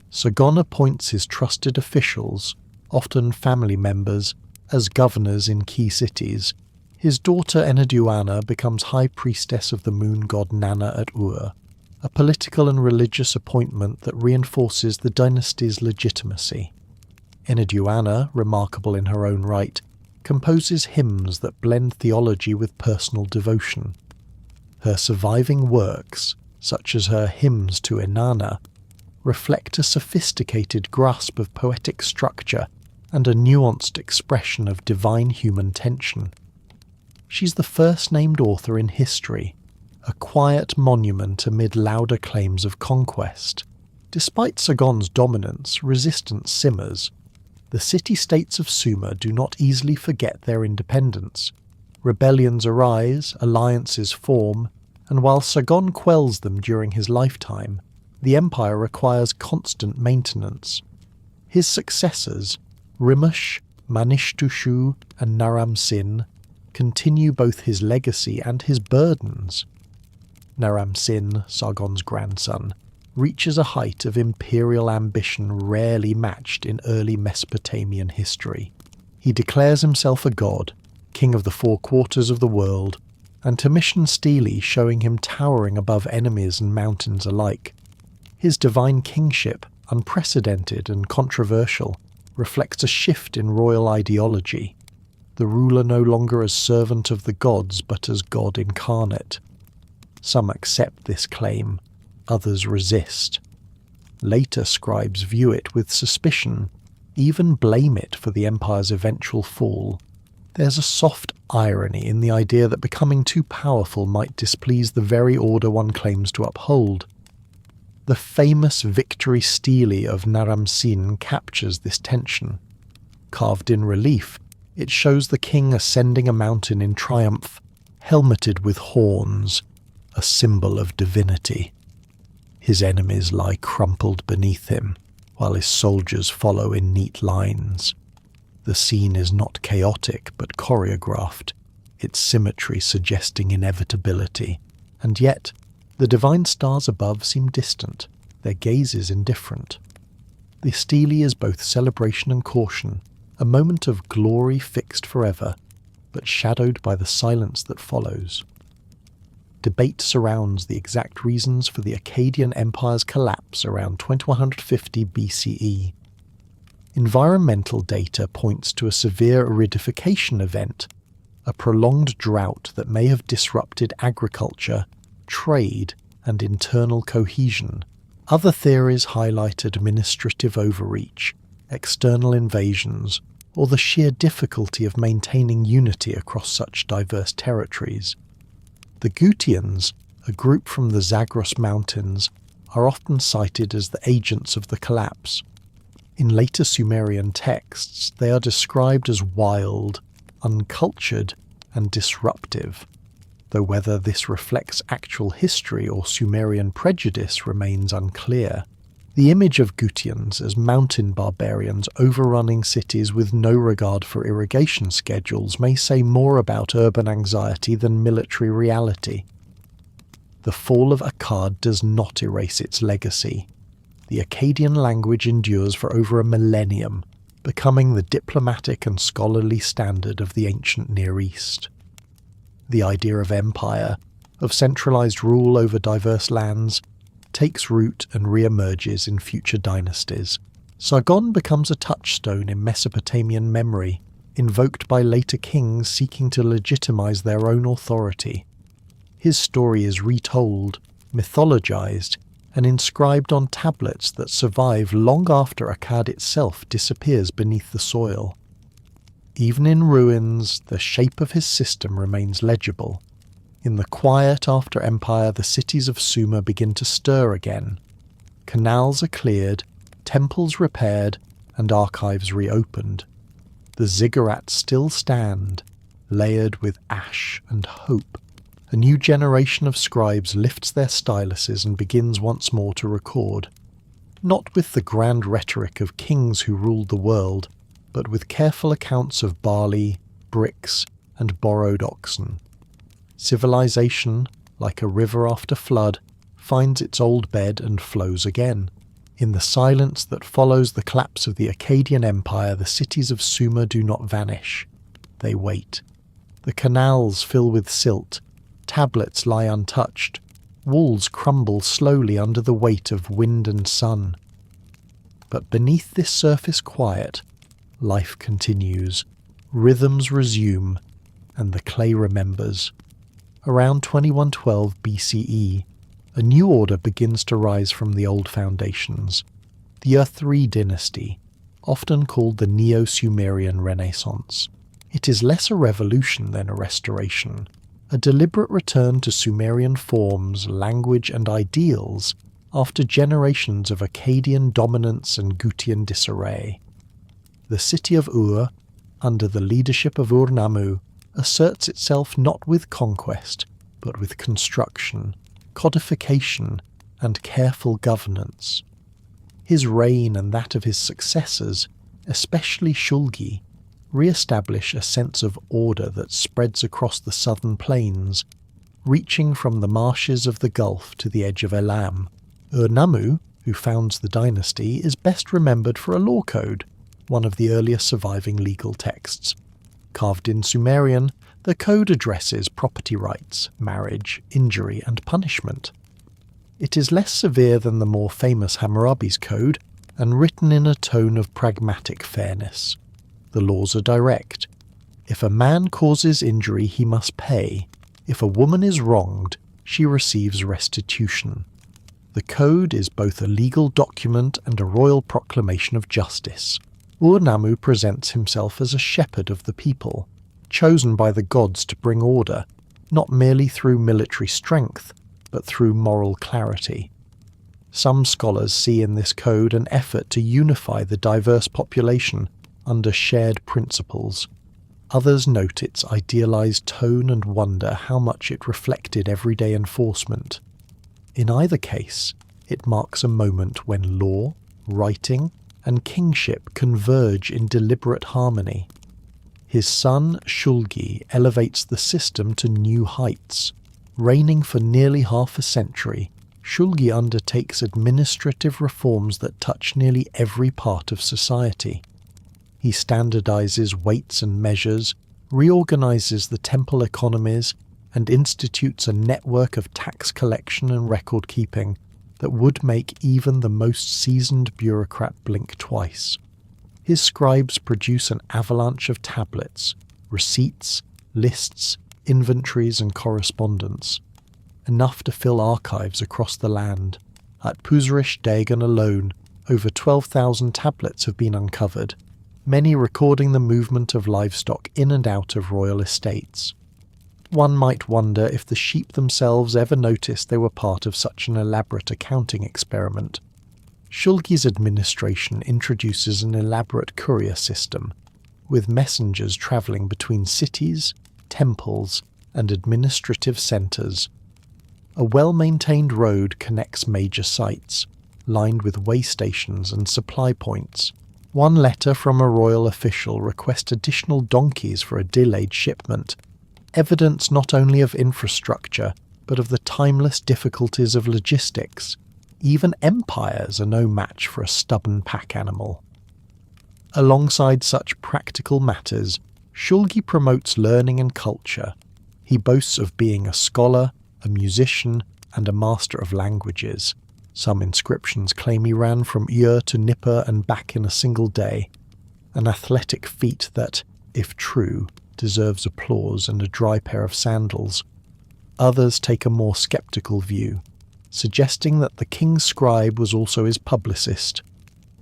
Sargon appoints his trusted officials, often family members, as governors in key cities. His daughter Enheduanna becomes high priestess of the moon god Nanna at Ur, a political and religious appointment that reinforces the dynasty's legitimacy. Enheduanna, remarkable in her own right, composes hymns that blend theology with personal devotion. Her surviving works, such as her hymns to Inanna, reflect a sophisticated grasp of poetic structure and a nuanced expression of divine human tension. She's the first named author in history, a quiet monument amid louder claims of conquest. Despite Sargon's dominance, resistance simmers. The city-states of Sumer do not easily forget their independence. Rebellions arise, alliances form, and while Sargon quells them during his lifetime, the empire requires constant maintenance. His successors, Rimush, Manishtushu, and Naram-Sin, continue both his legacy and his burdens. Naram-Sin, Sargon's grandson, reaches a height of imperial ambition rarely matched in early Mesopotamian history. He declares himself a god, king of the four quarters of the world, and commissions stelae showing him towering above enemies and mountains alike. His divine kingship, unprecedented and controversial, reflects a shift in royal ideology, the ruler no longer as servant of the gods but as God incarnate. Some accept this claim, others resist. Later scribes view it with suspicion, even blame it for the empire's eventual fall. There's a soft irony in the idea that becoming too powerful might displease the very order one claims to uphold. The famous victory stele of Naram-Sin captures this tension. Carved in relief, it shows the king ascending a mountain in triumph, helmeted with horns, a symbol of divinity. His enemies lie crumpled beneath him, while his soldiers follow in neat lines. The scene is not chaotic but choreographed, its symmetry suggesting inevitability, and yet the divine stars above seem distant, their gaze is indifferent. The stele is both celebration and caution, a moment of glory fixed forever, but shadowed by the silence that follows. Debate surrounds the exact reasons for the Akkadian Empire's collapse around 2150 BCE. Environmental data points to a severe aridification event, a prolonged drought that may have disrupted agriculture, trade, and internal cohesion. Other theories highlight administrative overreach, external invasions, or the sheer difficulty of maintaining unity across such diverse territories. The Gutians, a group from the Zagros Mountains, are often cited as the agents of the collapse. In later Sumerian texts, they are described as wild, uncultured, and disruptive, though whether this reflects actual history or Sumerian prejudice remains unclear. The image of Gutians as mountain barbarians overrunning cities with no regard for irrigation schedules may say more about urban anxiety than military reality. The fall of Akkad does not erase its legacy. The Akkadian language endures for over a millennium, becoming the diplomatic and scholarly standard of the ancient Near East. The idea of empire, of centralized rule over diverse lands, takes root and re-emerges in future dynasties. Sargon becomes a touchstone in Mesopotamian memory, invoked by later kings seeking to legitimize their own authority. His story is retold, mythologized, and inscribed on tablets that survive long after Akkad itself disappears beneath the soil. Even in ruins, the shape of his system remains legible. In the quiet after Empire, the cities of Sumer begin to stir again. Canals are cleared, temples repaired, and archives reopened. The ziggurats still stand, layered with ash and hope. A new generation of scribes lifts their styluses and begins once more to record, not with the grand rhetoric of kings who ruled the world, but with careful accounts of barley, bricks, and borrowed oxen. Civilization, like a river after flood, finds its old bed and flows again. In the silence that follows the collapse of the Akkadian Empire, the cities of Sumer do not vanish. They wait. The canals fill with silt, tablets lie untouched, walls crumble slowly under the weight of wind and sun. But beneath this surface quiet, life continues, rhythms resume, and the clay remembers. Around 2112 BCE, a new order begins to rise from the old foundations. The Ur-3 dynasty, often called the Neo-Sumerian Renaissance. It is less a revolution than a restoration, a deliberate return to Sumerian forms, language, and ideals after generations of Akkadian dominance and Gutian disarray. The city of Ur, under the leadership of Ur-Nammu, asserts itself not with conquest, but with construction, codification, and careful governance. His reign and that of his successors, especially Shulgi, re-establish a sense of order that spreads across the southern plains, reaching from the marshes of the Gulf to the edge of Elam. Ur-Nammu, who founds the dynasty, is best remembered for a law code, one of the earliest surviving legal texts. Carved in Sumerian, the code addresses property rights, marriage, injury, and punishment. It is less severe than the more famous Hammurabi's code, and written in a tone of pragmatic fairness. The laws are direct. If a man causes injury, he must pay. If a woman is wronged, she receives restitution. The code is both a legal document and a royal proclamation of justice. Ur-Nammu presents himself as a shepherd of the people, chosen by the gods to bring order, not merely through military strength, but through moral clarity. Some scholars see in this code an effort to unify the diverse population under shared principles. Others note its idealized tone and wonder how much it reflected everyday enforcement. In either case, it marks a moment when law, writing, and kingship converge in deliberate harmony. His son Shulgi elevates the system to new heights. Reigning for nearly half a century, Shulgi undertakes administrative reforms that touch nearly every part of society. He standardizes weights and measures, reorganizes the temple economies, and institutes a network of tax collection and record keeping that would make even the most seasoned bureaucrat blink twice. His scribes produce an avalanche of tablets, receipts, lists, inventories, and correspondence, enough to fill archives across the land. At Puzurish Dagon alone, over 12,000 tablets have been uncovered, many recording the movement of livestock in and out of royal estates. One might wonder if the sheep themselves ever noticed they were part of such an elaborate accounting experiment. Shulgi's administration introduces an elaborate courier system, with messengers travelling between cities, temples, and administrative centres. A well-maintained road connects major sites, lined with way stations and supply points. One letter from a royal official requests additional donkeys for a delayed shipment, evidence not only of infrastructure, but of the timeless difficulties of logistics. Even empires are no match for a stubborn pack animal. Alongside such practical matters, Shulgi promotes learning and culture. He boasts of being a scholar, a musician, and a master of languages. Some inscriptions claim he ran from Ur to Nippur and back in a single day, an athletic feat that, if true, deserves applause and a dry pair of sandals. Others take a more sceptical view, suggesting that the king's scribe was also his publicist.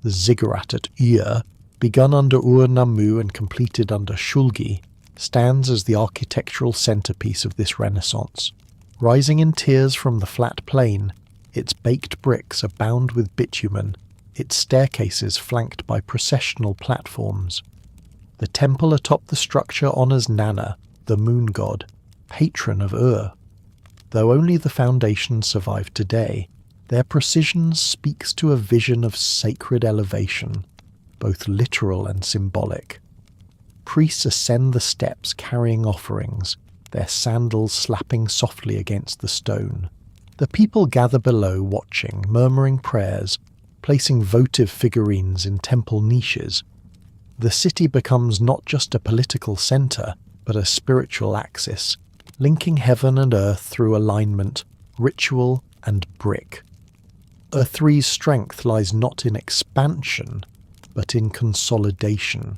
The ziggurat at Ur, begun under Ur-Nammu and completed under Shulgi, stands as the architectural centerpiece of this Renaissance. Rising in tiers from the flat plain, its baked bricks are bound with bitumen, its staircases flanked by processional platforms. The temple atop the structure honours Nana, the moon god, patron of Ur. Though only the foundations survive today, their precision speaks to a vision of sacred elevation, both literal and symbolic. Priests ascend the steps carrying offerings, their sandals slapping softly against the stone. The people gather below watching, murmuring prayers, placing votive figurines in temple niches. The city becomes not just a political centre, but a spiritual axis, linking heaven and earth through alignment, ritual, and brick. Ur-3's strength lies not in expansion, but in consolidation.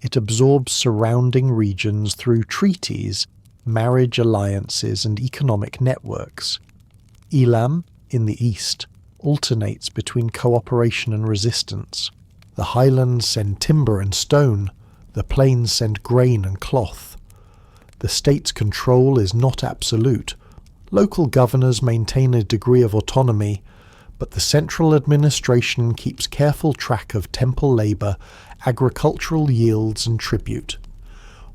It absorbs surrounding regions through treaties, marriage alliances, and economic networks. Elam, in the east, alternates between cooperation and resistance. The highlands send timber and stone, the plains send grain and cloth. The state's control is not absolute. Local governors maintain a degree of autonomy, but the central administration keeps careful track of temple labour, agricultural yields and tribute.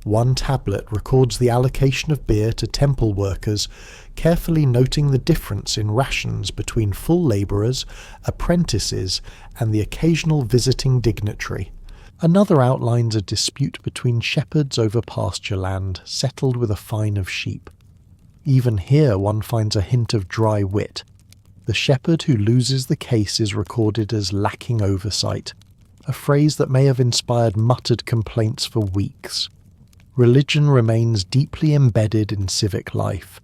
One tablet records the allocation of beer to temple workers, carefully noting the difference in rations between full labourers, apprentices, and the occasional visiting dignitary. Another outlines a dispute between shepherds over pasture land, settled with a fine of sheep. Even here one finds a hint of dry wit. The shepherd who loses the case is recorded as lacking oversight, a phrase that may have inspired muttered complaints for weeks. Religion remains deeply embedded in civic life.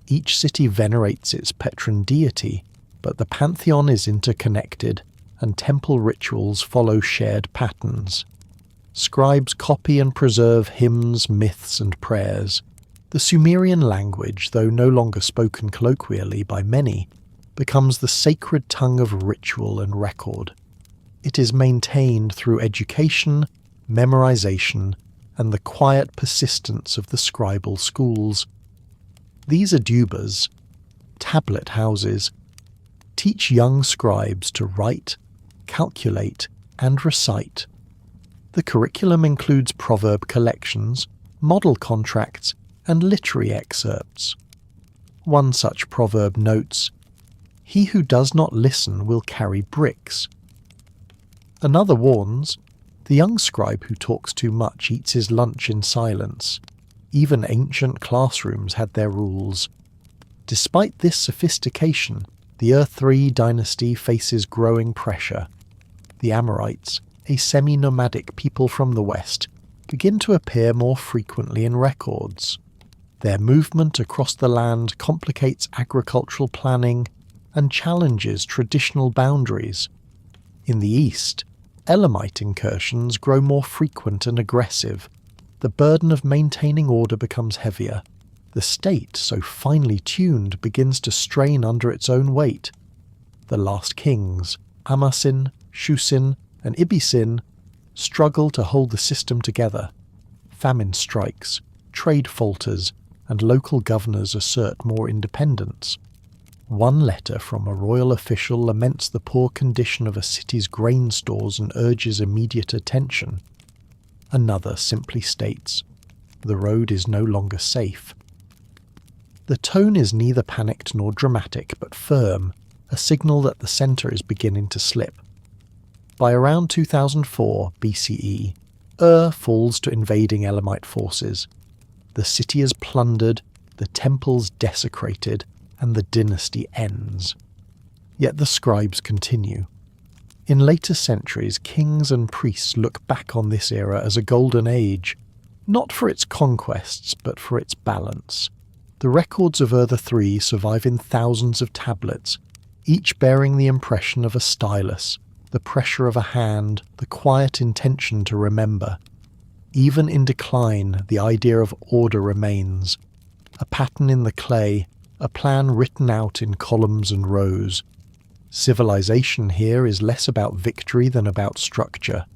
Each city venerates its patron deity, but the pantheon is interconnected, and temple rituals follow shared patterns. Scribes copy and preserve hymns, myths, and prayers. The Sumerian language, though no longer spoken colloquially by many, becomes the sacred tongue of ritual and record. It is maintained through education, memorization, and the quiet persistence of the scribal schools. These adubas, tablet houses, teach young scribes to write, calculate, and recite. The curriculum includes proverb collections, model contracts, and literary excerpts. One such proverb notes, "He who does not listen will carry bricks." Another warns, "The young scribe who talks too much eats his lunch in silence." Even ancient classrooms had their rules. Despite this sophistication, the Ur-3 dynasty faces growing pressure. The Amorites, a semi-nomadic people from the west, begin to appear more frequently in records. Their movement across the land complicates agricultural planning and challenges traditional boundaries. In the east, Elamite incursions grow more frequent and aggressive. The burden of maintaining order becomes heavier. The state, so finely tuned, begins to strain under its own weight. The last kings, Amasin, Shusin, and Ibisin, struggle to hold the system together. Famine strikes, trade falters, and local governors assert more independence. One letter from a royal official laments the poor condition of a city's grain stores and urges immediate attention. Another simply states, "The road is no longer safe." The tone is neither panicked nor dramatic, but firm, a signal that the centre is beginning to slip. By around 2004 BCE, Ur falls to invading Elamite forces. The city is plundered, the temples desecrated, and the dynasty ends. Yet the scribes continue. In later centuries, kings and priests look back on this era as a golden age, not for its conquests, but for its balance. The records of Ur-3 survive in thousands of tablets, each bearing the impression of a stylus, the pressure of a hand, the quiet intention to remember. Even in decline, the idea of order remains. A pattern in the clay, a plan written out in columns and rows. Civilization here is less about victory than about structure.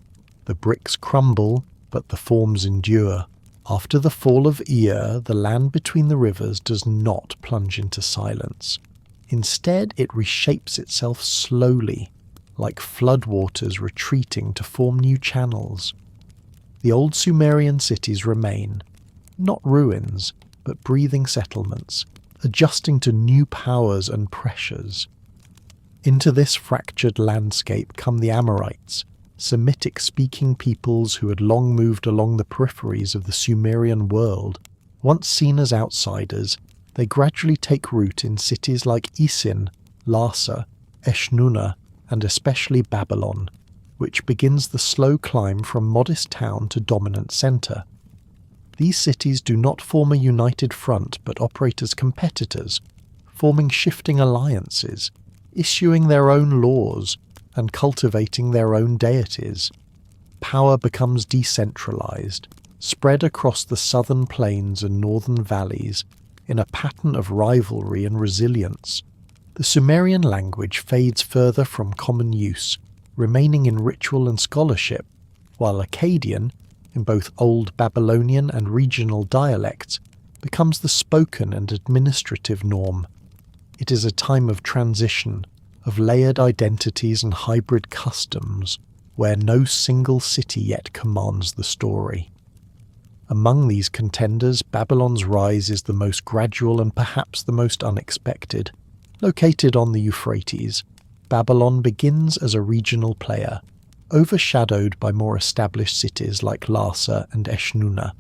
The bricks crumble, but the forms endure. After the fall of Ur, the land between the rivers does not plunge into silence. Instead, it reshapes itself slowly, like floodwaters retreating to form new channels. The old Sumerian cities remain, not ruins, but breathing settlements, adjusting to new powers and pressures. Into this fractured landscape come the Amorites, Semitic-speaking peoples who had long moved along the peripheries of the Sumerian world. Once seen as outsiders, they gradually take root in cities like Isin, Larsa, Eshnunna, and especially Babylon, which begins the slow climb from modest town to dominant centre. These cities do not form a united front but operate as competitors, forming shifting alliances, issuing their own laws, and cultivating their own deities. Power becomes decentralized, spread across the southern plains and northern valleys, in a pattern of rivalry and resilience. The Sumerian language fades further from common use, remaining in ritual and scholarship, while Akkadian, in both Old Babylonian and regional dialects, becomes the spoken and administrative norm. It is a time of transition, of layered identities and hybrid customs, where no single city yet commands the story. Among these contenders, Babylon's rise is the most gradual and perhaps the most unexpected. Located on the Euphrates, Babylon begins as a regional player, overshadowed by more established cities like Larsa and Eshnunna.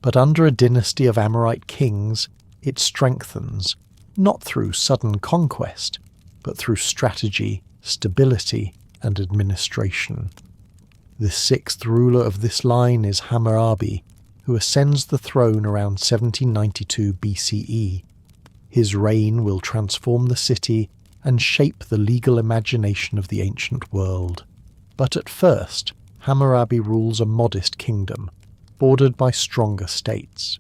But under a dynasty of Amorite kings, it strengthens, not through sudden conquest, but through strategy, stability, and administration. The sixth ruler of this line is Hammurabi, who ascends the throne around 1792 BCE. His reign will transform the city and shape the legal imagination of the ancient world. But at first, Hammurabi rules a modest kingdom, bordered by stronger states.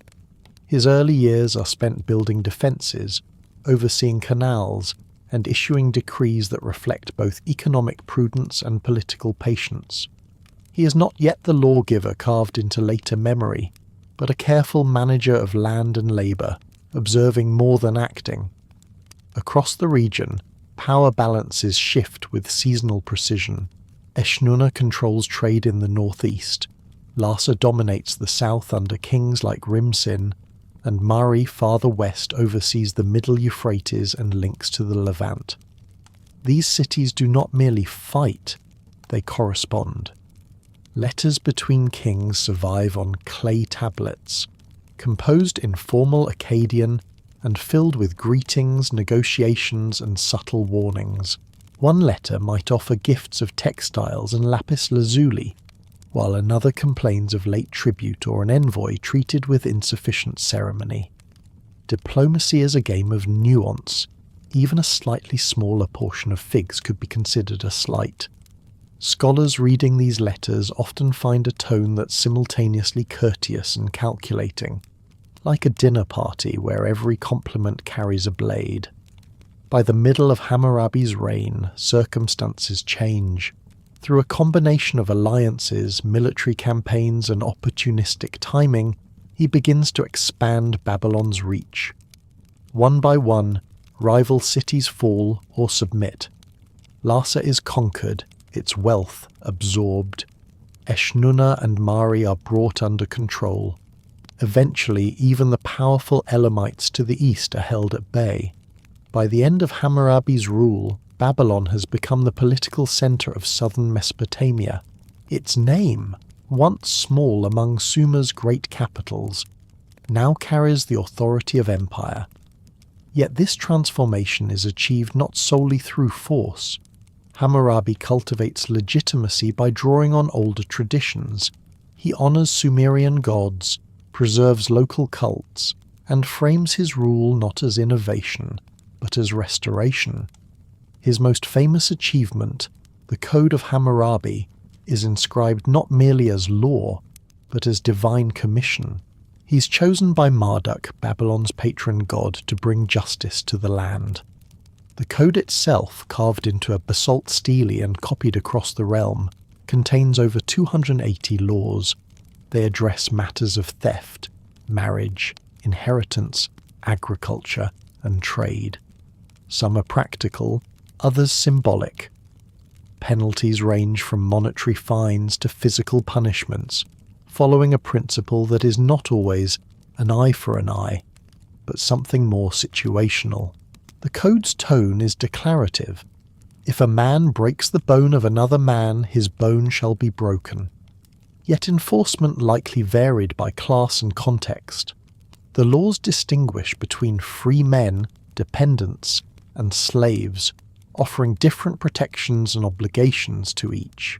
His early years are spent building defences, overseeing canals, and issuing decrees that reflect both economic prudence and political patience. He is not yet the lawgiver carved into later memory, but a careful manager of land and labour, observing more than acting. Across the region, power balances shift with seasonal precision. Eshnunna controls trade in the northeast, Larsa dominates the south under kings like Rimsin, and Mari farther west oversees the middle Euphrates and links to the Levant. These cities do not merely fight, they correspond. Letters between kings survive on clay tablets, composed in formal Akkadian and filled with greetings, negotiations, and subtle warnings. One letter might offer gifts of textiles and lapis lazuli, while another complains of late tribute or an envoy treated with insufficient ceremony. Diplomacy is a game of nuance. Even a slightly smaller portion of figs could be considered a slight. Scholars reading these letters often find a tone that's simultaneously courteous and calculating, like a dinner party where every compliment carries a blade. By the middle of Hammurabi's reign, circumstances change. Through a combination of alliances, military campaigns, and opportunistic timing, he begins to expand Babylon's reach. One by one, rival cities fall or submit. Larsa is conquered, its wealth absorbed. Eshnunna and Mari are brought under control. Eventually, even the powerful Elamites to the east are held at bay. By the end of Hammurabi's rule, Babylon has become the political centre of southern Mesopotamia. Its name, once small among Sumer's great capitals, now carries the authority of empire. Yet this transformation is achieved not solely through force. Hammurabi cultivates legitimacy by drawing on older traditions. He honours Sumerian gods, preserves local cults, and frames his rule not as innovation, but as restoration. His most famous achievement, the Code of Hammurabi, is inscribed not merely as law, but as divine commission. He's chosen by Marduk, Babylon's patron god, to bring justice to the land. The code itself, carved into a basalt stele and copied across the realm, contains over 280 laws. They address matters of theft, marriage, inheritance, agriculture, and trade. Some are practical, others symbolic. Penalties range from monetary fines to physical punishments, following a principle that is not always an eye for an eye, but something more situational. The code's tone is declarative. If a man breaks the bone of another man, his bone shall be broken. Yet enforcement likely varied by class and context. The laws distinguish between free men, dependents, and slaves, offering different protections and obligations to each.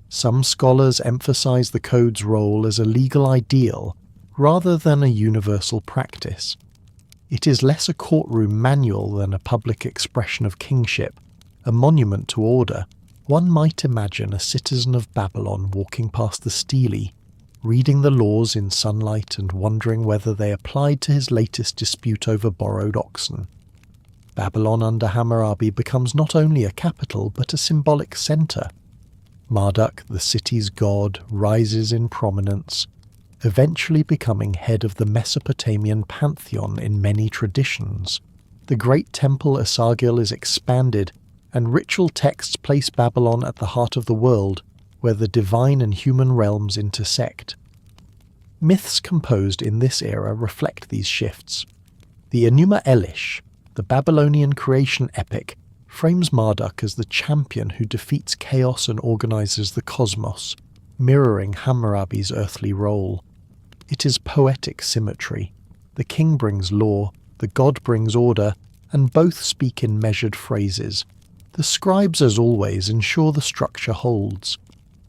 Some scholars emphasize the code's role as a legal ideal rather than a universal practice. It is less a courtroom manual than a public expression of kingship, a monument to order. One might imagine a citizen of Babylon walking past the stele, reading the laws in sunlight and wondering whether they applied to his latest dispute over borrowed oxen. Babylon under Hammurabi becomes not only a capital but a symbolic centre. Marduk, the city's god, rises in prominence, eventually becoming head of the Mesopotamian pantheon in many traditions. The great temple Asargil is expanded, and ritual texts place Babylon at the heart of the world, where the divine and human realms intersect. Myths composed in this era reflect these shifts. The Enuma Elish, the Babylonian creation epic, frames Marduk as the champion who defeats chaos and organizes the cosmos, mirroring Hammurabi's earthly role. It is poetic symmetry. The king brings law, the god brings order, and both speak in measured phrases. The scribes, as always, ensure the structure holds.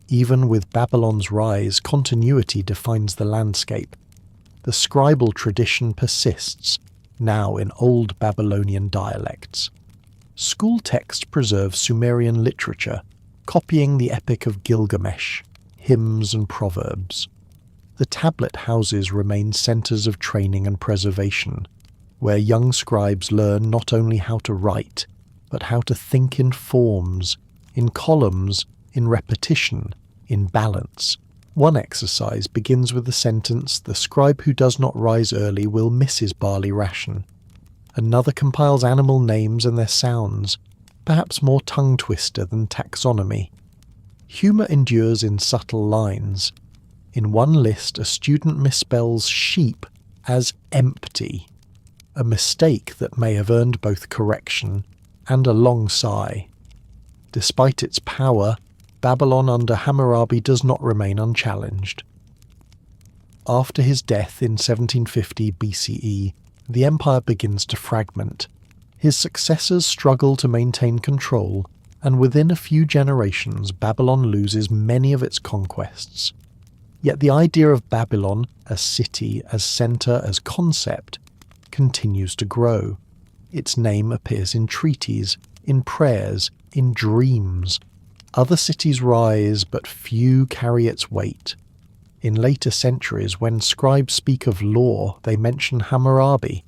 Even with Babylon's rise, continuity defines the landscape. The scribal tradition persists, now in Old Babylonian dialects. School texts preserve Sumerian literature, copying the Epic of Gilgamesh, hymns and proverbs. The tablet houses remain centres of training and preservation, where young scribes learn not only how to write, but how to think in forms, in columns, in repetition, in balance. One exercise begins with the sentence, "The scribe who does not rise early will miss his barley ration." Another compiles animal names and their sounds, perhaps more tongue-twister than taxonomy. Humour endures in subtle lines. In one list, a student misspells sheep as empty, a mistake that may have earned both correction and a long sigh. Despite its power, Babylon under Hammurabi does not remain unchallenged. After his death in 1750 BCE, the empire begins to fragment. His successors struggle to maintain control, and within a few generations Babylon loses many of its conquests. Yet the idea of Babylon as city, as centre, as concept, continues to grow. Its name appears in treaties, in prayers, in dreams. Other cities rise, but few carry its weight. In later centuries, when scribes speak of law, they mention Hammurabi.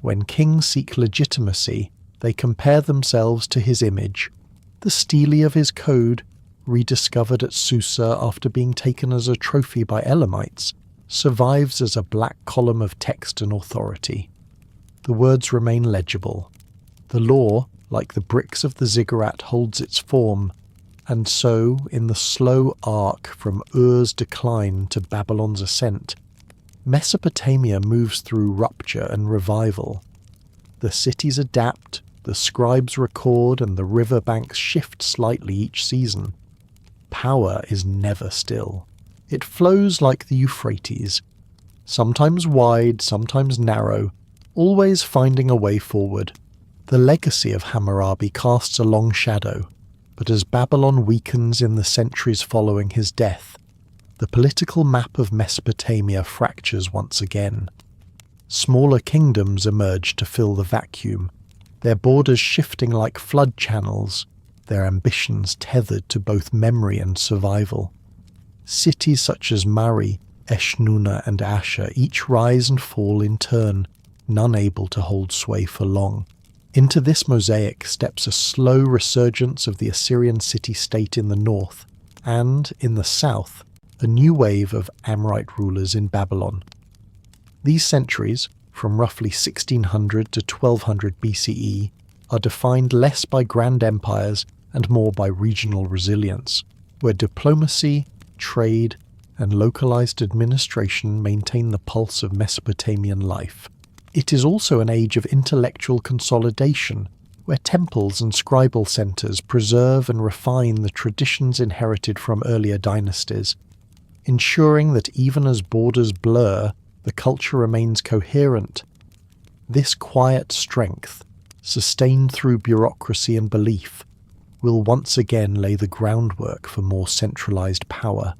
When kings seek legitimacy, they compare themselves to his image. The stele of his code, rediscovered at Susa after being taken as a trophy by Elamites, survives as a black column of text and authority. The words remain legible. The law, like the bricks of the ziggurat, holds its form, and so, in the slow arc from Ur's decline to Babylon's ascent, Mesopotamia moves through rupture and revival. The cities adapt, the scribes record, and the riverbanks shift slightly each season. Power is never still. It flows like the Euphrates, sometimes wide, sometimes narrow, always finding a way forward. The legacy of Hammurabi casts a long shadow, but as Babylon weakens in the centuries following his death, the political map of Mesopotamia fractures once again. Smaller kingdoms emerge to fill the vacuum, their borders shifting like flood channels, their ambitions tethered to both memory and survival. Cities such as Mari, Eshnuna and Asher each rise and fall in turn, none able to hold sway for long. Into this mosaic steps a slow resurgence of the Assyrian city-state in the north, and, in the south, a new wave of Amorite rulers in Babylon. These centuries, from roughly 1600 to 1200 BCE, are defined less by grand empires and more by regional resilience, where diplomacy, trade, and localized administration maintain the pulse of Mesopotamian life. It is also an age of intellectual consolidation, where temples and scribal centers preserve and refine the traditions inherited from earlier dynasties, ensuring that even as borders blur, the culture remains coherent. This quiet strength, sustained through bureaucracy and belief, will once again lay the groundwork for more centralized power.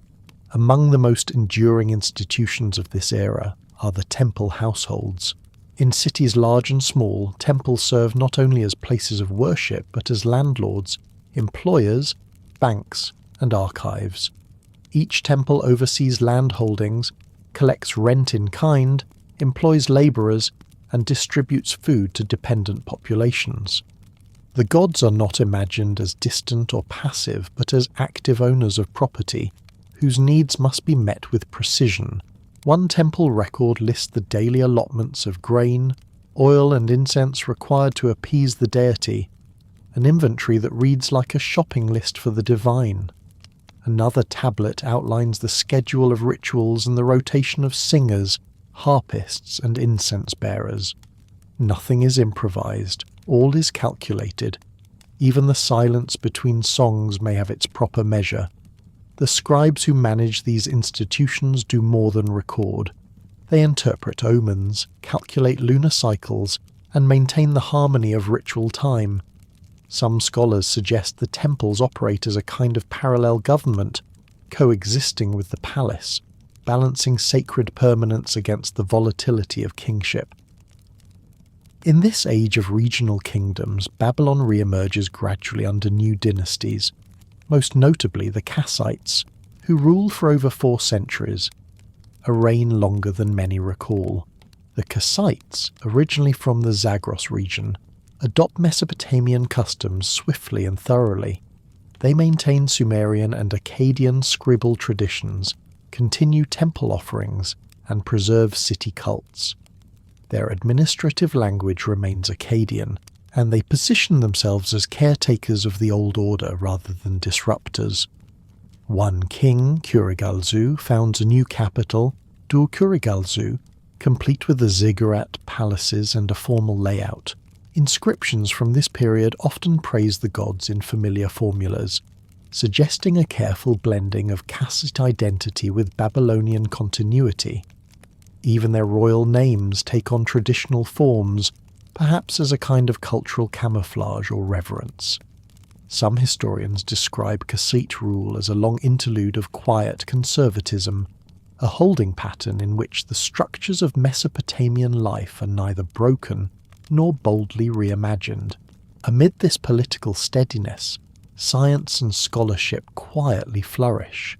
Among the most enduring institutions of this era are the temple households. In cities large and small, temples serve not only as places of worship but as landlords, employers, banks, and archives. Each temple oversees land holdings, collects rent in kind, employs laborers, and distributes food to dependent populations. The gods are not imagined as distant or passive, but as active owners of property, whose needs must be met with precision. One temple record lists the daily allotments of grain, oil and incense required to appease the deity, an inventory that reads like a shopping list for the divine. Another tablet outlines the schedule of rituals and the rotation of singers, harpists and incense bearers. Nothing is improvised, all is calculated. Even the silence between songs may have its proper measure. The scribes who manage these institutions do more than record. They interpret omens, calculate lunar cycles, and maintain the harmony of ritual time. Some scholars suggest the temples operate as a kind of parallel government, coexisting with the palace, balancing sacred permanence against the volatility of kingship. In this age of regional kingdoms, Babylon re-emerges gradually under new dynasties, most notably the Kassites, who rule for over 4 centuries, a reign longer than many recall. The Kassites, originally from the Zagros region, adopt Mesopotamian customs swiftly and thoroughly. They maintain Sumerian and Akkadian scribal traditions, continue temple offerings, and preserve city cults. Their administrative language remains Akkadian, and they position themselves as caretakers of the old order rather than disruptors. One king, Kurigalzu, founds a new capital, Dur-Kurigalzu, complete with a ziggurat, palaces, and a formal layout. Inscriptions from this period often praise the gods in familiar formulas, suggesting a careful blending of Kassite identity with Babylonian continuity. Even their royal names take on traditional forms, perhaps as a kind of cultural camouflage or reverence. Some historians describe Kassite rule as a long interlude of quiet conservatism, a holding pattern in which the structures of Mesopotamian life are neither broken nor boldly reimagined. Amid this political steadiness, science and scholarship quietly flourish.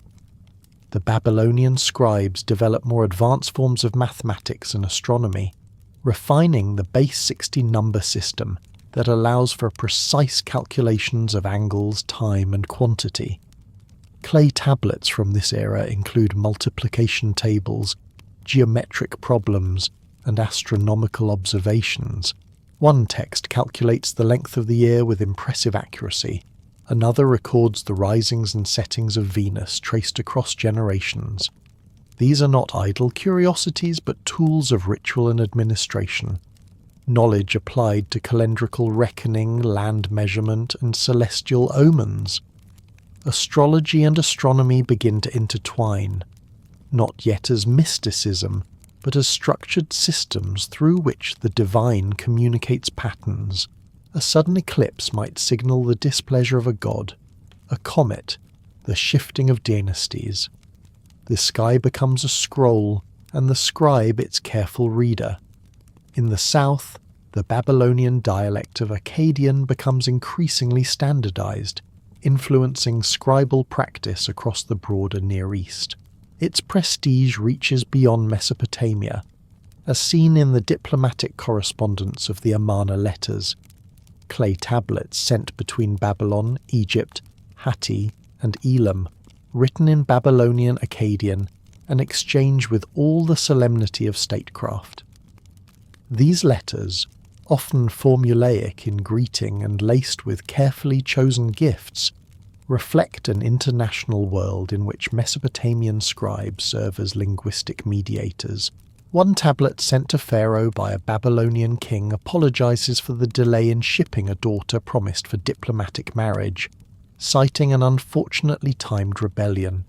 The Babylonian scribes develop more advanced forms of mathematics and astronomy, refining the base 60 number system that allows for precise calculations of angles, time, and quantity. Clay tablets from this era include multiplication tables, geometric problems, and astronomical observations. One text calculates the length of the year with impressive accuracy. Another records the risings and settings of Venus traced across generations. These are not idle curiosities, but tools of ritual and administration. Knowledge applied to calendrical reckoning, land measurement, and celestial omens. Astrology and astronomy begin to intertwine, not yet as mysticism, but as structured systems through which the divine communicates patterns. A sudden eclipse might signal the displeasure of a god, a comet, the shifting of dynasties. The sky becomes a scroll, and the scribe its careful reader. In the south, the Babylonian dialect of Akkadian becomes increasingly standardized, influencing scribal practice across the broader Near East. Its prestige reaches beyond Mesopotamia, as seen in the diplomatic correspondence of the Amarna letters, clay tablets sent between Babylon, Egypt, Hatti, and Elam, written in Babylonian Akkadian and exchanged with all the solemnity of statecraft. These letters, often formulaic in greeting and laced with carefully chosen gifts, reflect an international world in which Mesopotamian scribes serve as linguistic mediators. One tablet sent to Pharaoh by a Babylonian king apologizes for the delay in shipping a daughter promised for diplomatic marriage, citing an unfortunately timed rebellion.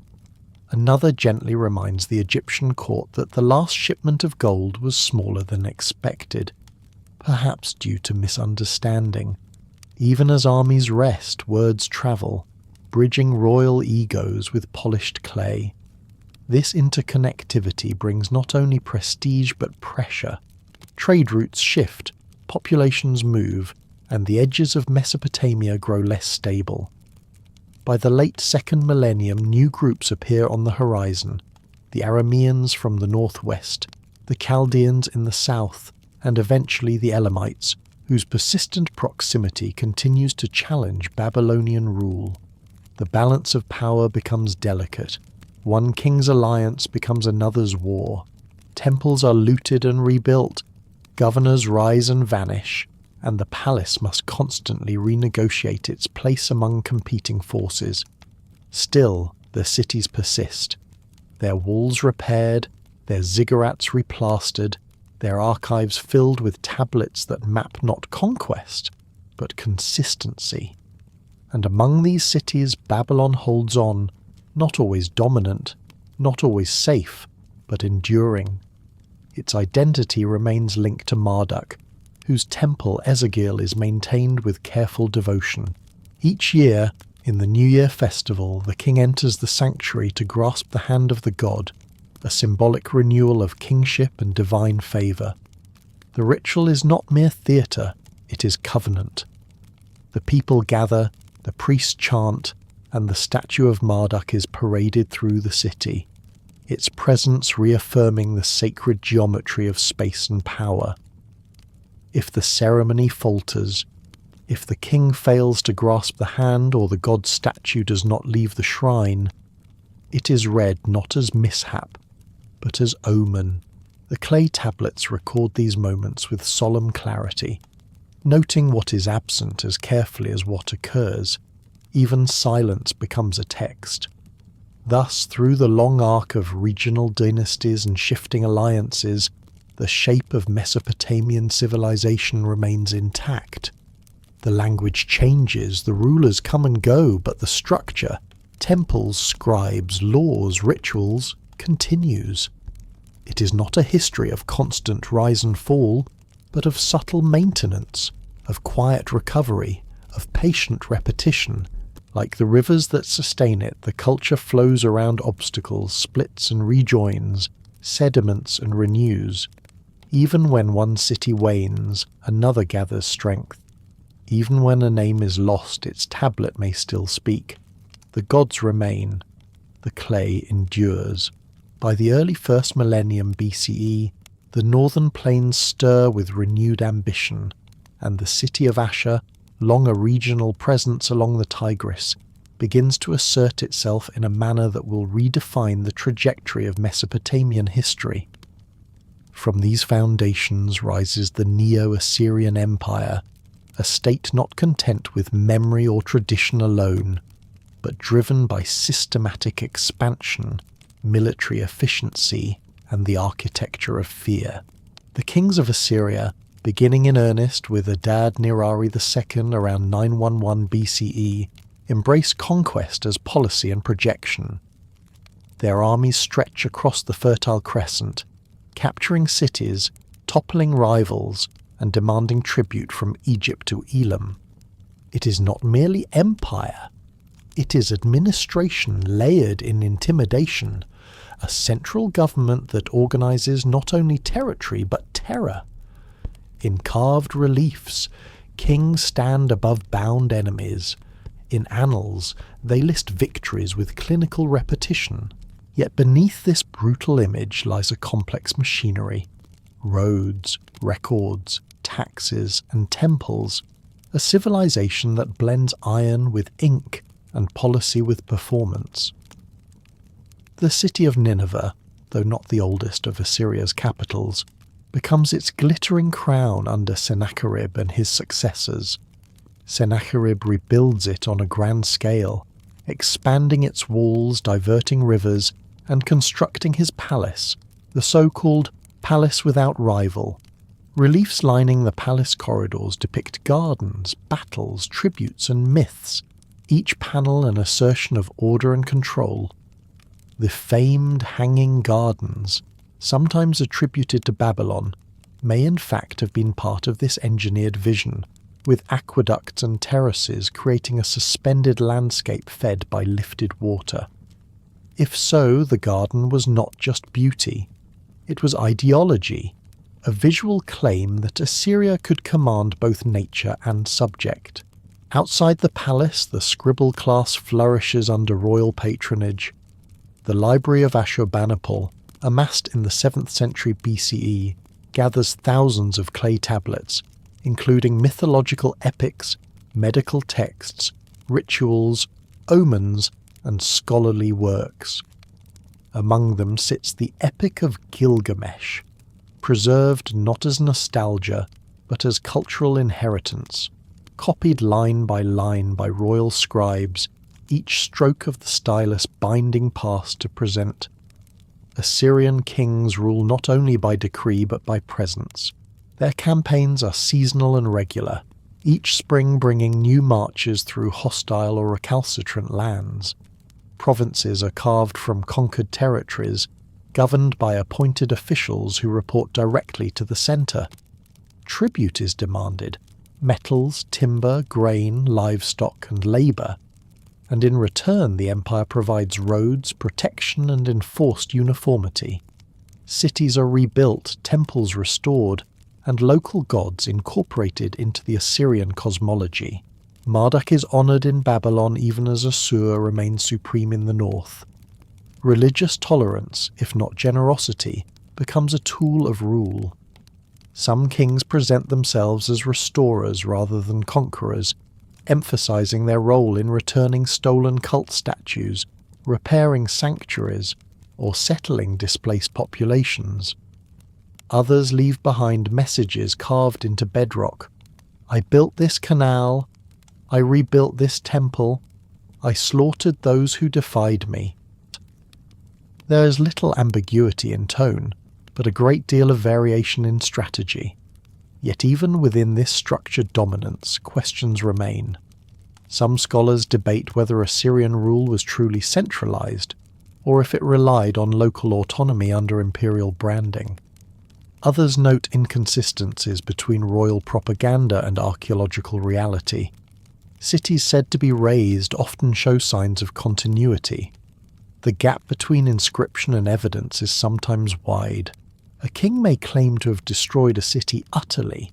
Another gently reminds the Egyptian court that the last shipment of gold was smaller than expected, perhaps due to misunderstanding. Even as armies rest, words travel, bridging royal egos with polished clay. This interconnectivity brings not only prestige but pressure. Trade routes shift, populations move, and the edges of Mesopotamia grow less stable. By the late second millennium, new groups appear on the horizon: the Arameans from the northwest, the Chaldeans in the south, and eventually the Elamites, whose persistent proximity continues to challenge Babylonian rule. The balance of power becomes delicate. One king's alliance becomes another's war. Temples are looted and rebuilt, governors rise and vanish, and the palace must constantly renegotiate its place among competing forces. Still, the cities persist. Their walls repaired, their ziggurats replastered, their archives filled with tablets that map not conquest, but consistency. And among these cities Babylon holds on, not always dominant, not always safe, but enduring. Its identity remains linked to Marduk, whose temple Ezegil is maintained with careful devotion. Each year, in the New Year festival, the king enters the sanctuary to grasp the hand of the god, a symbolic renewal of kingship and divine favour. The ritual is not mere theatre, it is covenant. The people gather, the priests chant, and the statue of Marduk is paraded through the city, its presence reaffirming the sacred geometry of space and power. If the ceremony falters, if the king fails to grasp the hand or the god's statue does not leave the shrine, it is read not as mishap, but as omen. The clay tablets record these moments with solemn clarity, noting what is absent as carefully as what occurs. Even silence becomes a text. Thus, through the long arc of regional dynasties and shifting alliances, the shape of Mesopotamian civilization remains intact. The language changes, the rulers come and go, but the structure, temples, scribes, laws, rituals, continues. It is not a history of constant rise and fall, but of subtle maintenance, of quiet recovery, of patient repetition. Like the rivers that sustain it, the culture flows around obstacles, splits and rejoins, sediments and renews. Even when one city wanes, another gathers strength. Even when a name is lost, its tablet may still speak. The gods remain. The clay endures. By the early first millennium BCE, the northern plains stir with renewed ambition, and the city of Ashur, long a regional presence along the Tigris, begins to assert itself in a manner that will redefine the trajectory of Mesopotamian history. From these foundations rises the Neo-Assyrian Empire, a state not content with memory or tradition alone, but driven by systematic expansion, military efficiency, and the architecture of fear. The kings of Assyria, beginning in earnest with Adad-nirari II around 911 BCE, embrace conquest as policy and projection. Their armies stretch across the Fertile Crescent, capturing cities, toppling rivals, and demanding tribute from Egypt to Elam. It is not merely empire, it is administration layered in intimidation, a central government that organizes not only territory but terror. In carved reliefs, kings stand above bound enemies. In annals, they list victories with clinical repetition. Yet beneath this brutal image lies a complex machinery. Roads, records, taxes, and temples. A civilization that blends iron with ink and policy with performance. The city of Nineveh, though not the oldest of Assyria's capitals, becomes its glittering crown under Sennacherib and his successors. Sennacherib rebuilds it on a grand scale, expanding its walls, diverting rivers, and constructing his palace, the so-called Palace Without Rival. Reliefs lining the palace corridors depict gardens, battles, tributes, and myths, each panel an assertion of order and control. The famed hanging gardens, sometimes attributed to Babylon, may in fact have been part of this engineered vision, with aqueducts and terraces creating a suspended landscape fed by lifted water. If so, the garden was not just beauty. It was ideology, a visual claim that Assyria could command both nature and subject. Outside the palace, the scribble class flourishes under royal patronage. The Library of Ashurbanipal, amassed in the 7th century BCE, gathers thousands of clay tablets, including mythological epics, medical texts, rituals, omens, and scholarly works. Among them sits the Epic of Gilgamesh, preserved not as nostalgia, but as cultural inheritance, copied line by royal scribes, each stroke of the stylus binding past to present. Assyrian kings rule not only by decree but by presence. Their campaigns are seasonal and regular, each spring bringing new marches through hostile or recalcitrant lands. Provinces are carved from conquered territories, governed by appointed officials who report directly to the centre. Tribute is demanded: metals, timber, grain, livestock, and labour. And in return the empire provides roads, protection, and enforced uniformity. Cities are rebuilt, temples restored, and local gods incorporated into the Assyrian cosmology. Marduk is honoured in Babylon even as Assur remains supreme in the north. Religious tolerance, if not generosity, becomes a tool of rule. Some kings present themselves as restorers rather than conquerors, emphasizing their role in returning stolen cult statues, repairing sanctuaries, or settling displaced populations. Others leave behind messages carved into bedrock. I built this canal. I rebuilt this temple. I slaughtered those who defied me. There is little ambiguity in tone, but a great deal of variation in strategy. Yet even within this structured dominance, questions remain. Some scholars debate whether Assyrian rule was truly centralized, or if it relied on local autonomy under imperial branding. Others note inconsistencies between royal propaganda and archaeological reality. Cities said to be razed often show signs of continuity. The gap between inscription and evidence is sometimes wide. A king may claim to have destroyed a city utterly,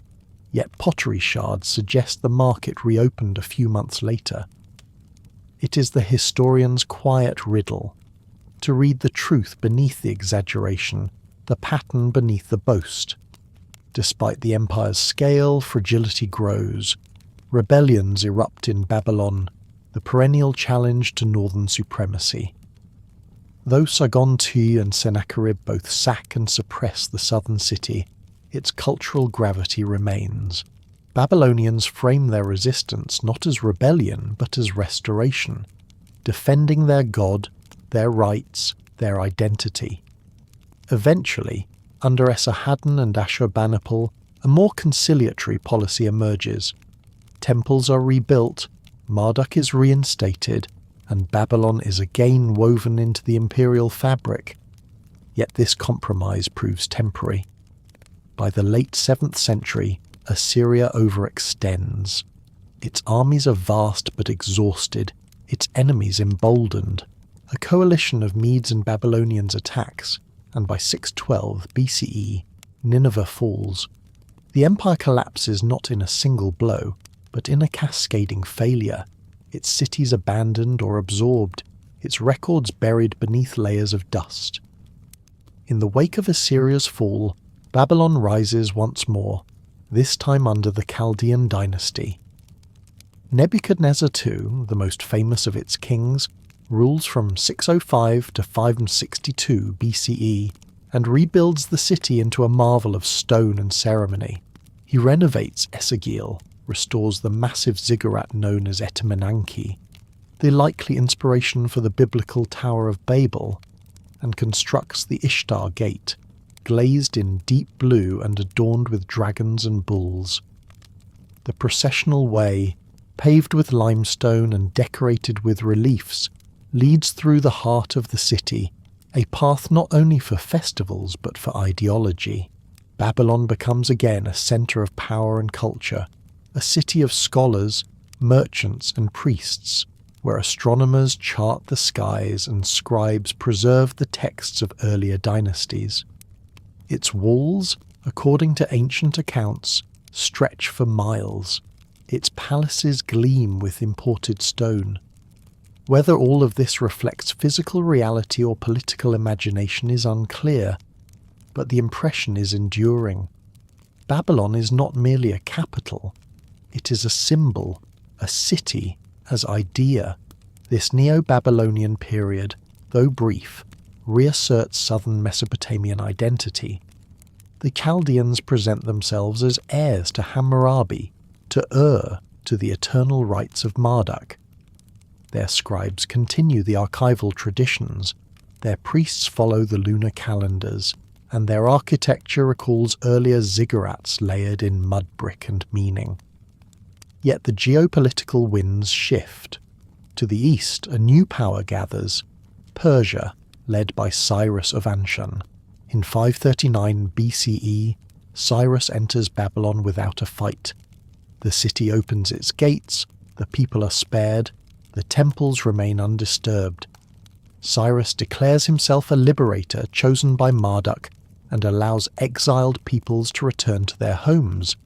yet pottery shards suggest the market reopened a few months later. It is the historian's quiet riddle, to read the truth beneath the exaggeration, the pattern beneath the boast. Despite the empire's scale, fragility grows. Rebellions erupt in Babylon, the perennial challenge to northern supremacy. Though Sargon II and Sennacherib both sack and suppress the southern city, its cultural gravity remains. Babylonians frame their resistance not as rebellion but as restoration, defending their god, their rights, their identity. Eventually, under Esarhaddon and Ashurbanipal, a more conciliatory policy emerges. Temples are rebuilt, Marduk is reinstated, and Babylon is again woven into the imperial fabric. Yet this compromise proves temporary. By the late 7th century, Assyria overextends. Its armies are vast but exhausted, its enemies emboldened. A coalition of Medes and Babylonians attacks, and by 612 BCE, Nineveh falls. The empire collapses not in a single blow, but in a cascading failure, its cities abandoned or absorbed, its records buried beneath layers of dust. In the wake of Assyria's fall, Babylon rises once more, this time under the Chaldean dynasty. Nebuchadnezzar II, the most famous of its kings, rules from 605 to 562 BCE and rebuilds the city into a marvel of stone and ceremony. He renovates Esagil, restores the massive ziggurat known as Etemenanki, the likely inspiration for the biblical Tower of Babel, and constructs the Ishtar Gate, glazed in deep blue and adorned with dragons and bulls. The processional way, paved with limestone and decorated with reliefs, leads through the heart of the city, a path not only for festivals but for ideology. Babylon becomes again a centre of power and culture, a city of scholars, merchants and priests, where astronomers chart the skies and scribes preserve the texts of earlier dynasties. Its walls, according to ancient accounts, stretch for miles. Its palaces gleam with imported stone. Whether all of this reflects physical reality or political imagination is unclear, but the impression is enduring. Babylon is not merely a capital, it is a symbol, a city as idea. This Neo-Babylonian period, though brief, reasserts southern Mesopotamian identity. The Chaldeans present themselves as heirs to Hammurabi, to Ur, to the eternal rights of Marduk. Their scribes continue the archival traditions, their priests follow the lunar calendars, and their architecture recalls earlier ziggurats layered in mud brick and meaning. Yet the geopolitical winds shift. To the east, a new power gathers, Persia, led by Cyrus of Anshan. In 539 BCE, Cyrus enters Babylon without a fight. The city opens its gates, the people are spared, the temples remain undisturbed. Cyrus declares himself a liberator chosen by Marduk and allows exiled peoples to return to their homes.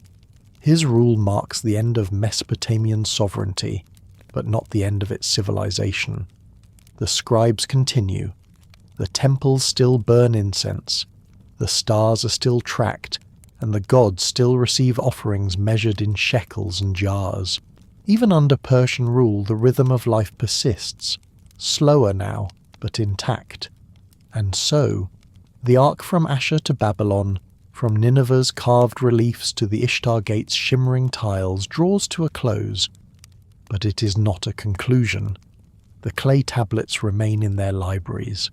His rule marks the end of Mesopotamian sovereignty, but not the end of its civilization. The scribes continue. The temples still burn incense. The stars are still tracked, and the gods still receive offerings measured in shekels and jars. Even under Persian rule, the rhythm of life persists, slower now, but intact. And so, the arc from Ashur to Babylon, from Nineveh's carved reliefs to the Ishtar Gate's shimmering tiles, draws to a close. But it is not a conclusion. The clay tablets remain in their libraries.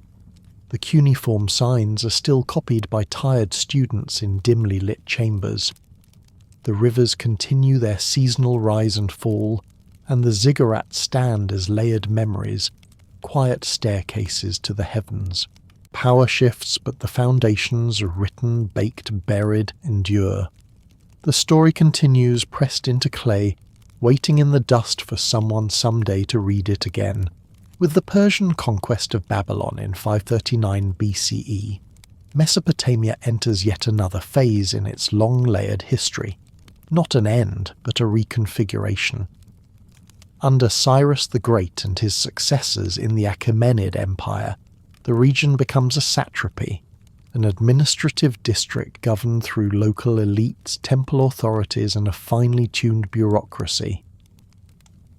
The cuneiform signs are still copied by tired students in dimly lit chambers. The rivers continue their seasonal rise and fall, and the ziggurats stand as layered memories, quiet staircases to the heavens. Power shifts, but the foundations, written, baked, buried, endure. The story continues pressed into clay, waiting in the dust for someone someday to read it again. With the Persian conquest of Babylon in 539 BCE, Mesopotamia enters yet another phase in its long-layered history. Not an end, but a reconfiguration. Under Cyrus the Great and his successors in the Achaemenid Empire, the region becomes a satrapy, an administrative district governed through local elites, temple authorities, and a finely tuned bureaucracy.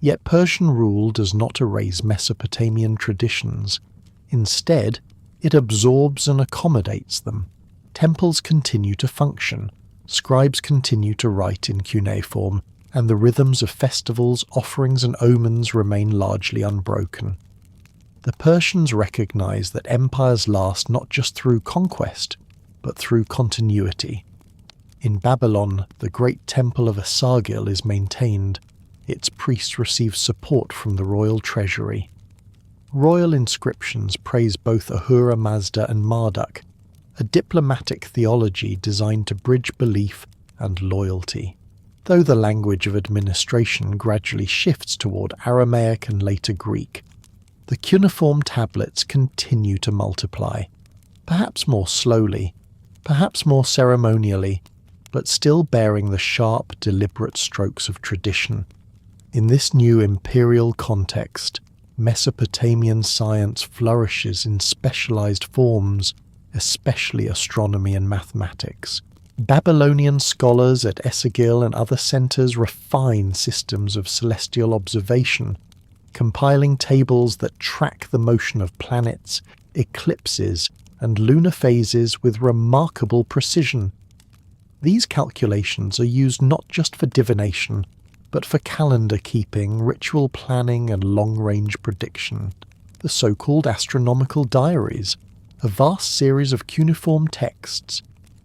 Yet Persian rule does not erase Mesopotamian traditions. Instead, it absorbs and accommodates them. Temples continue to function, scribes continue to write in cuneiform, and the rhythms of festivals, offerings, and omens remain largely unbroken. The Persians recognize that empires last not just through conquest, but through continuity. In Babylon, the great temple of Asagil is maintained. Its priests receive support from the royal treasury. Royal inscriptions praise both Ahura Mazda and Marduk, a diplomatic theology designed to bridge belief and loyalty. Though the language of administration gradually shifts toward Aramaic and later Greek, the cuneiform tablets continue to multiply, perhaps more slowly, perhaps more ceremonially, but still bearing the sharp, deliberate strokes of tradition. In this new imperial context, Mesopotamian science flourishes in specialized forms, especially astronomy and mathematics. Babylonian scholars at Esagil and other centers refine systems of celestial observation, compiling tables that track the motion of planets, eclipses, and lunar phases with remarkable precision. These calculations are used not just for divination, but for calendar keeping, ritual planning, and long-range prediction. The so-called astronomical diaries, a vast series of cuneiform texts,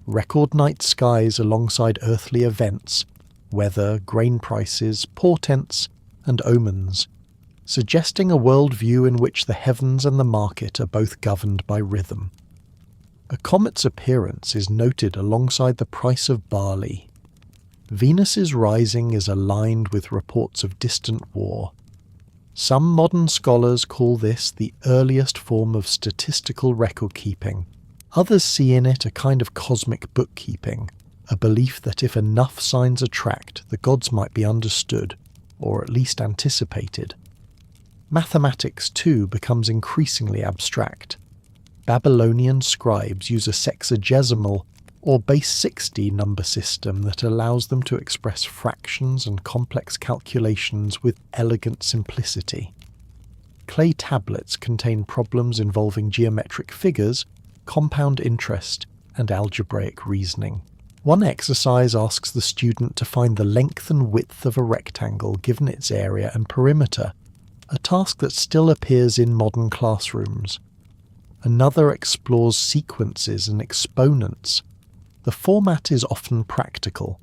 record night skies alongside earthly events, weather, grain prices, portents, and omens, suggesting a worldview in which the heavens and the market are both governed by rhythm. A comet's appearance is noted alongside the price of barley. Venus's rising is aligned with reports of distant war. Some modern scholars call this the earliest form of statistical record-keeping. Others see in it a kind of cosmic bookkeeping, a belief that if enough signs are tracked, the gods might be understood, or at least anticipated. Mathematics, too, becomes increasingly abstract. Babylonian scribes use a sexagesimal, or base 60 number system that allows them to express fractions and complex calculations with elegant simplicity. Clay tablets contain problems involving geometric figures, compound interest, and algebraic reasoning. One exercise asks the student to find the length and width of a rectangle given its area and perimeter, a task that still appears in modern classrooms. Another explores sequences and exponents. The format is often practical: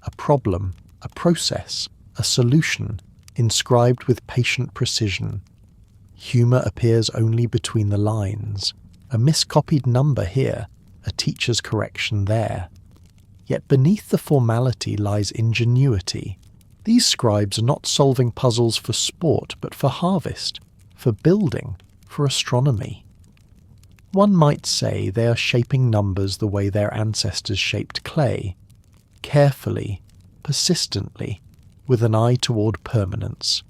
a problem, a process, a solution, inscribed with patient precision. Humour appears only between the lines. A miscopied number here, a teacher's correction there. Yet beneath the formality lies ingenuity. These scribes are not solving puzzles for sport, but for harvest, for building, for astronomy. One might say they are shaping numbers the way their ancestors shaped clay, carefully, persistently, with an eye toward permanence.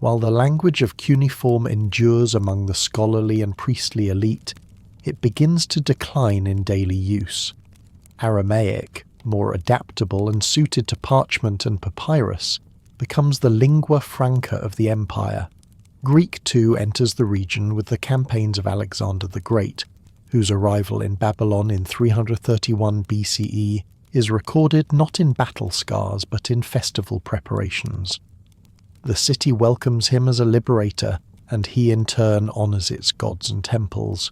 While the language of cuneiform endures among the scholarly and priestly elite, it begins to decline in daily use. Aramaic, more adaptable and suited to parchment and papyrus, becomes the lingua franca of the empire. Greek too enters the region with the campaigns of Alexander the Great, whose arrival in Babylon in 331 BCE is recorded not in battle scars but in festival preparations. The city welcomes him as a liberator, and he in turn honours its gods and temples.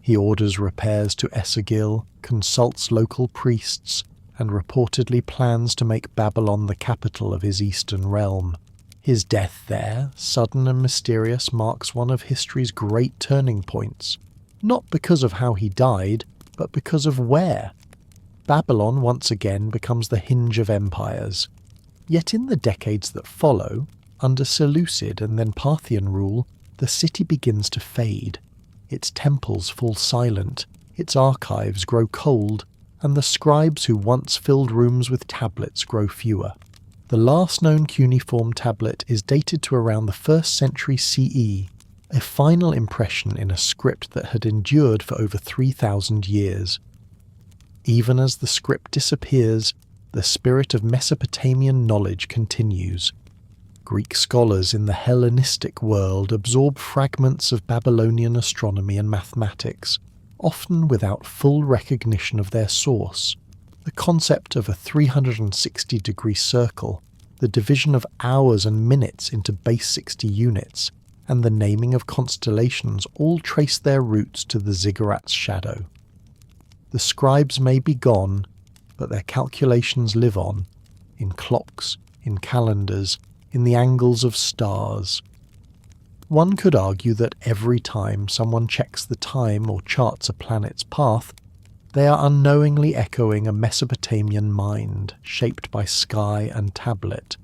He orders repairs to Esagil, consults local priests, and reportedly plans to make Babylon the capital of his eastern realm. His death there, sudden and mysterious, marks one of history's great turning points, not because of how he died, but because of where. Babylon once again becomes the hinge of empires. Yet in the decades that follow, under Seleucid and then Parthian rule, the city begins to fade. Its temples fall silent, its archives grow cold, and the scribes who once filled rooms with tablets grow fewer. The last known cuneiform tablet is dated to around the 1st century CE, a final impression in a script that had endured for over 3,000 years. Even as the script disappears, the spirit of Mesopotamian knowledge continues. Greek scholars in the Hellenistic world absorb fragments of Babylonian astronomy and mathematics, often without full recognition of their source. The concept of a 360-degree circle, the division of hours and minutes into base 60 units, and the naming of constellations all trace their roots to the ziggurat's shadow. The scribes may be gone, but their calculations live on, in clocks, in calendars, in the angles of stars. One could argue that every time someone checks the time or charts a planet's path, they are unknowingly echoing a Mesopotamian mind, shaped by sky and tablet.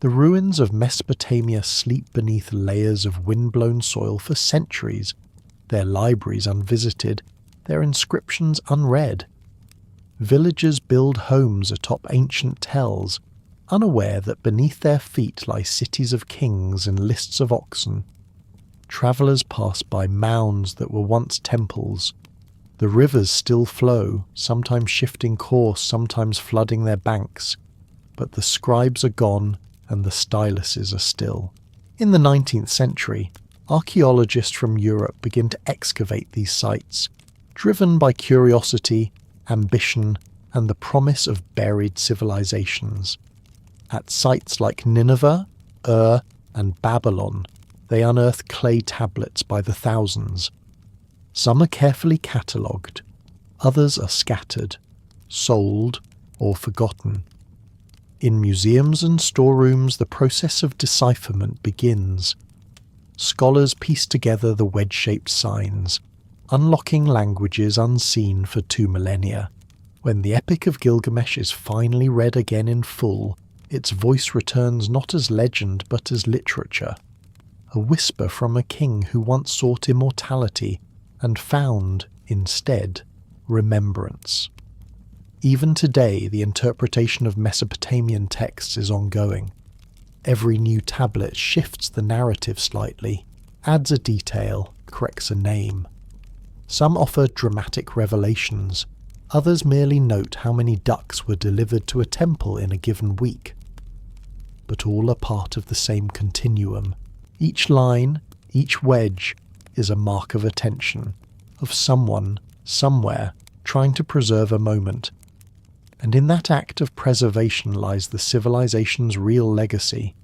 The ruins of Mesopotamia sleep beneath layers of wind-blown soil for centuries, their libraries unvisited, their inscriptions unread. villagers build homes atop ancient tells, unaware that beneath their feet lie cities of kings and lists of oxen. Travellers pass by mounds that were once temples. The rivers still flow, sometimes shifting course, sometimes flooding their banks. But the scribes are gone and the styluses are still. In the 19th century, archaeologists from Europe begin to excavate these sites, driven by curiosity, ambition, and the promise of buried civilizations. At sites like Nineveh, and Babylon, they unearth clay tablets by the thousands. Some are carefully catalogued, others are scattered, sold, or forgotten. In museums and storerooms, the process of decipherment begins. Scholars piece together the wedge-shaped signs, unlocking languages unseen for 2 millennia. When the Epic of Gilgamesh is finally read again in full, its voice returns not as legend but as literature, a whisper from a king who once sought immortality and found, instead, remembrance. Even today, the interpretation of Mesopotamian texts is ongoing. Every new tablet shifts the narrative slightly, adds a detail, corrects a name. Some offer dramatic revelations, others merely note how many ducks were delivered to a temple in a given week. But all are part of the same continuum. Each line, each wedge, is a mark of attention, of someone, somewhere, trying to preserve a moment. And in that act of preservation lies the civilization's real legacy.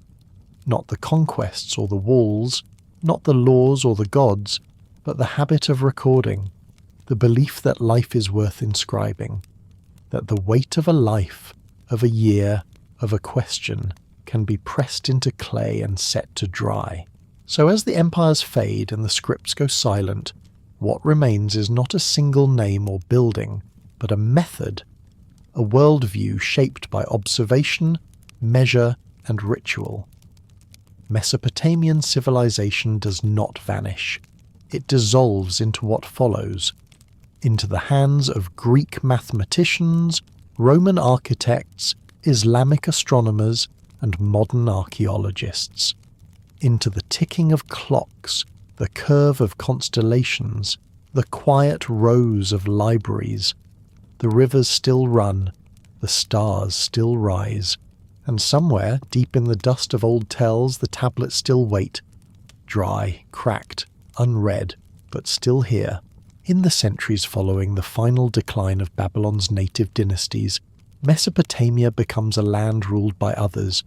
Not the conquests or the walls, not the laws or the gods, but the habit of recording, the belief that life is worth inscribing, that the weight of a life, of a year, of a question, can be pressed into clay and set to dry. So as the empires fade and the scripts go silent, what remains is not a single name or building, but a method, a worldview shaped by observation, measure, and ritual. Mesopotamian civilization does not vanish. It dissolves into what follows, into the hands of Greek mathematicians, Roman architects, Islamic astronomers, and modern archaeologists, into the ticking of clocks, the curve of constellations, the quiet rows of libraries. The rivers still run, the stars still rise, and somewhere, deep in the dust of old tells, the tablets still wait, dry, cracked, unread, but still here. In the centuries following the final decline of Babylon's native dynasties, Mesopotamia becomes a land ruled by others,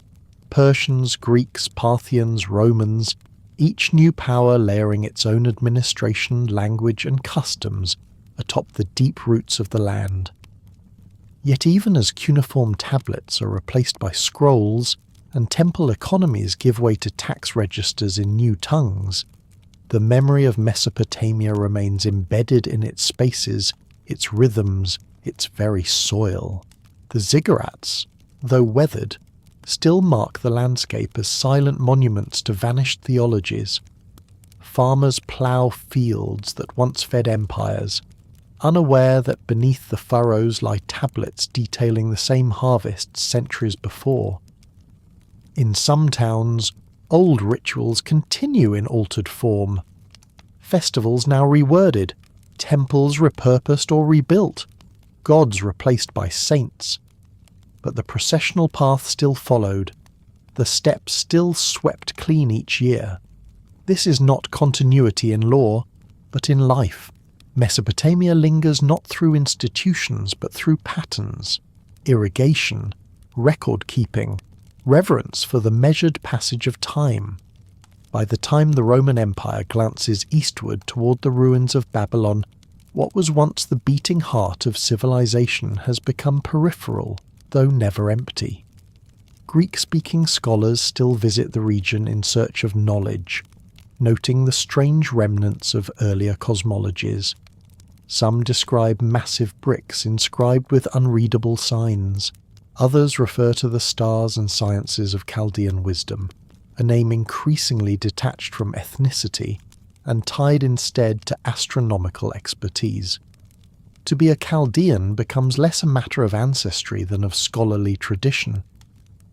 Persians, Greeks, Parthians, Romans, each new power layering its own administration, language, and customs atop the deep roots of the land. Yet even as cuneiform tablets are replaced by scrolls, and temple economies give way to tax registers in new tongues, the memory of Mesopotamia remains embedded in its spaces, its rhythms, its very soil. The ziggurats, though weathered, still mark the landscape as silent monuments to vanished theologies. Farmers plough fields that once fed empires, unaware that beneath the furrows lie tablets detailing the same harvests centuries before. In some towns, old rituals continue in altered form. Festivals now reworded, temples repurposed or rebuilt, gods replaced by saints. But the processional path still followed, the steps still swept clean each year. This is not continuity in law, but in life. Mesopotamia lingers not through institutions, but through patterns, irrigation, record-keeping, reverence for the measured passage of time. By the time the Roman Empire glances eastward toward the ruins of Babylon, what was once the beating heart of civilization has become peripheral, though never empty. Greek-speaking scholars still visit the region in search of knowledge, noting the strange remnants of earlier cosmologies. Some describe massive bricks inscribed with unreadable signs. Others refer to the stars and sciences of Chaldean wisdom, a name increasingly detached from ethnicity and tied instead to astronomical expertise. To be a Chaldean becomes less a matter of ancestry than of scholarly tradition.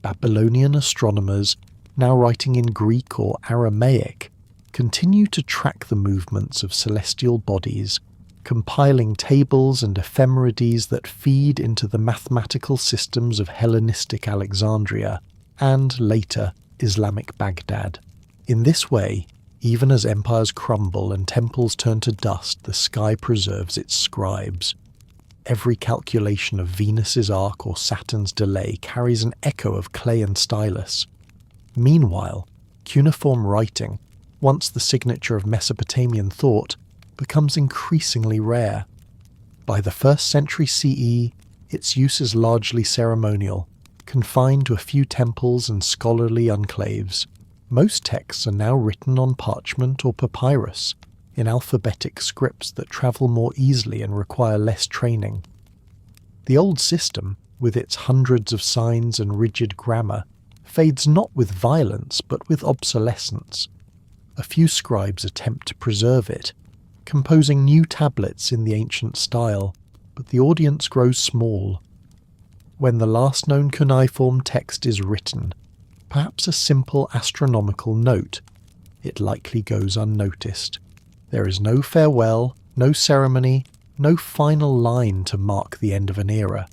Babylonian astronomers, now writing in Greek or Aramaic, continue to track the movements of celestial bodies, compiling tables and ephemerides that feed into the mathematical systems of Hellenistic Alexandria and, later, Islamic Baghdad. In this way, even as empires crumble and temples turn to dust, the sky preserves its scribes. Every calculation of Venus's arc or Saturn's delay carries an echo of clay and stylus. Meanwhile, cuneiform writing, once the signature of Mesopotamian thought, becomes increasingly rare. By the 1st century CE, its use is largely ceremonial, confined to a few temples and scholarly enclaves. Most texts are now written on parchment or papyrus, in alphabetic scripts that travel more easily and require less training. The old system, with its hundreds of signs and rigid grammar, fades not with violence but with obsolescence. A few scribes attempt to preserve it, composing new tablets in the ancient style, but the audience grows small. When the last known cuneiform text is written, perhaps a simple astronomical note, it likely goes unnoticed. There is no farewell, no ceremony, no final line to mark the end of an era.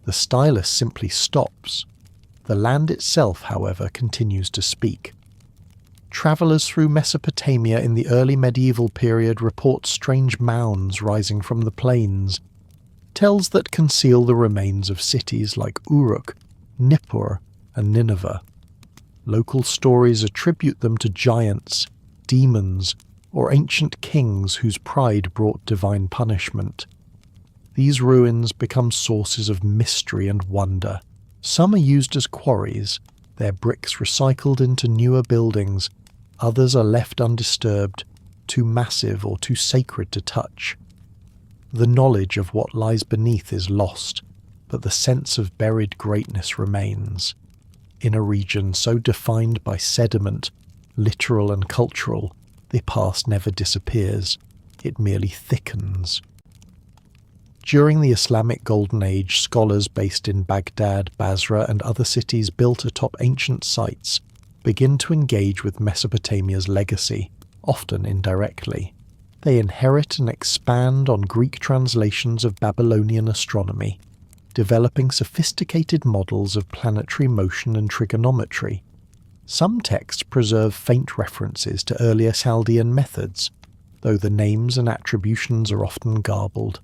The stylus simply stops. The land itself, however, continues to speak. Travellers through Mesopotamia in the early medieval period report strange mounds rising from the plains, tells that conceal the remains of cities like Uruk, Nippur, and Nineveh. Local stories attribute them to giants, demons, or ancient kings whose pride brought divine punishment. These ruins become sources of mystery and wonder. Some are used as quarries, their bricks recycled into newer buildings. Others are left undisturbed, too massive or too sacred to touch. The knowledge of what lies beneath is lost, but the sense of buried greatness remains. In a region so defined by sediment, literal and cultural, the past never disappears, it merely thickens. During the Islamic Golden Age, scholars based in Baghdad, Basra, and other cities built atop ancient sites begin to engage with Mesopotamia's legacy, often indirectly. They inherit and expand on Greek translations of Babylonian astronomy, developing sophisticated models of planetary motion and trigonometry. Some texts preserve faint references to earlier Chaldean methods, though the names and attributions are often garbled.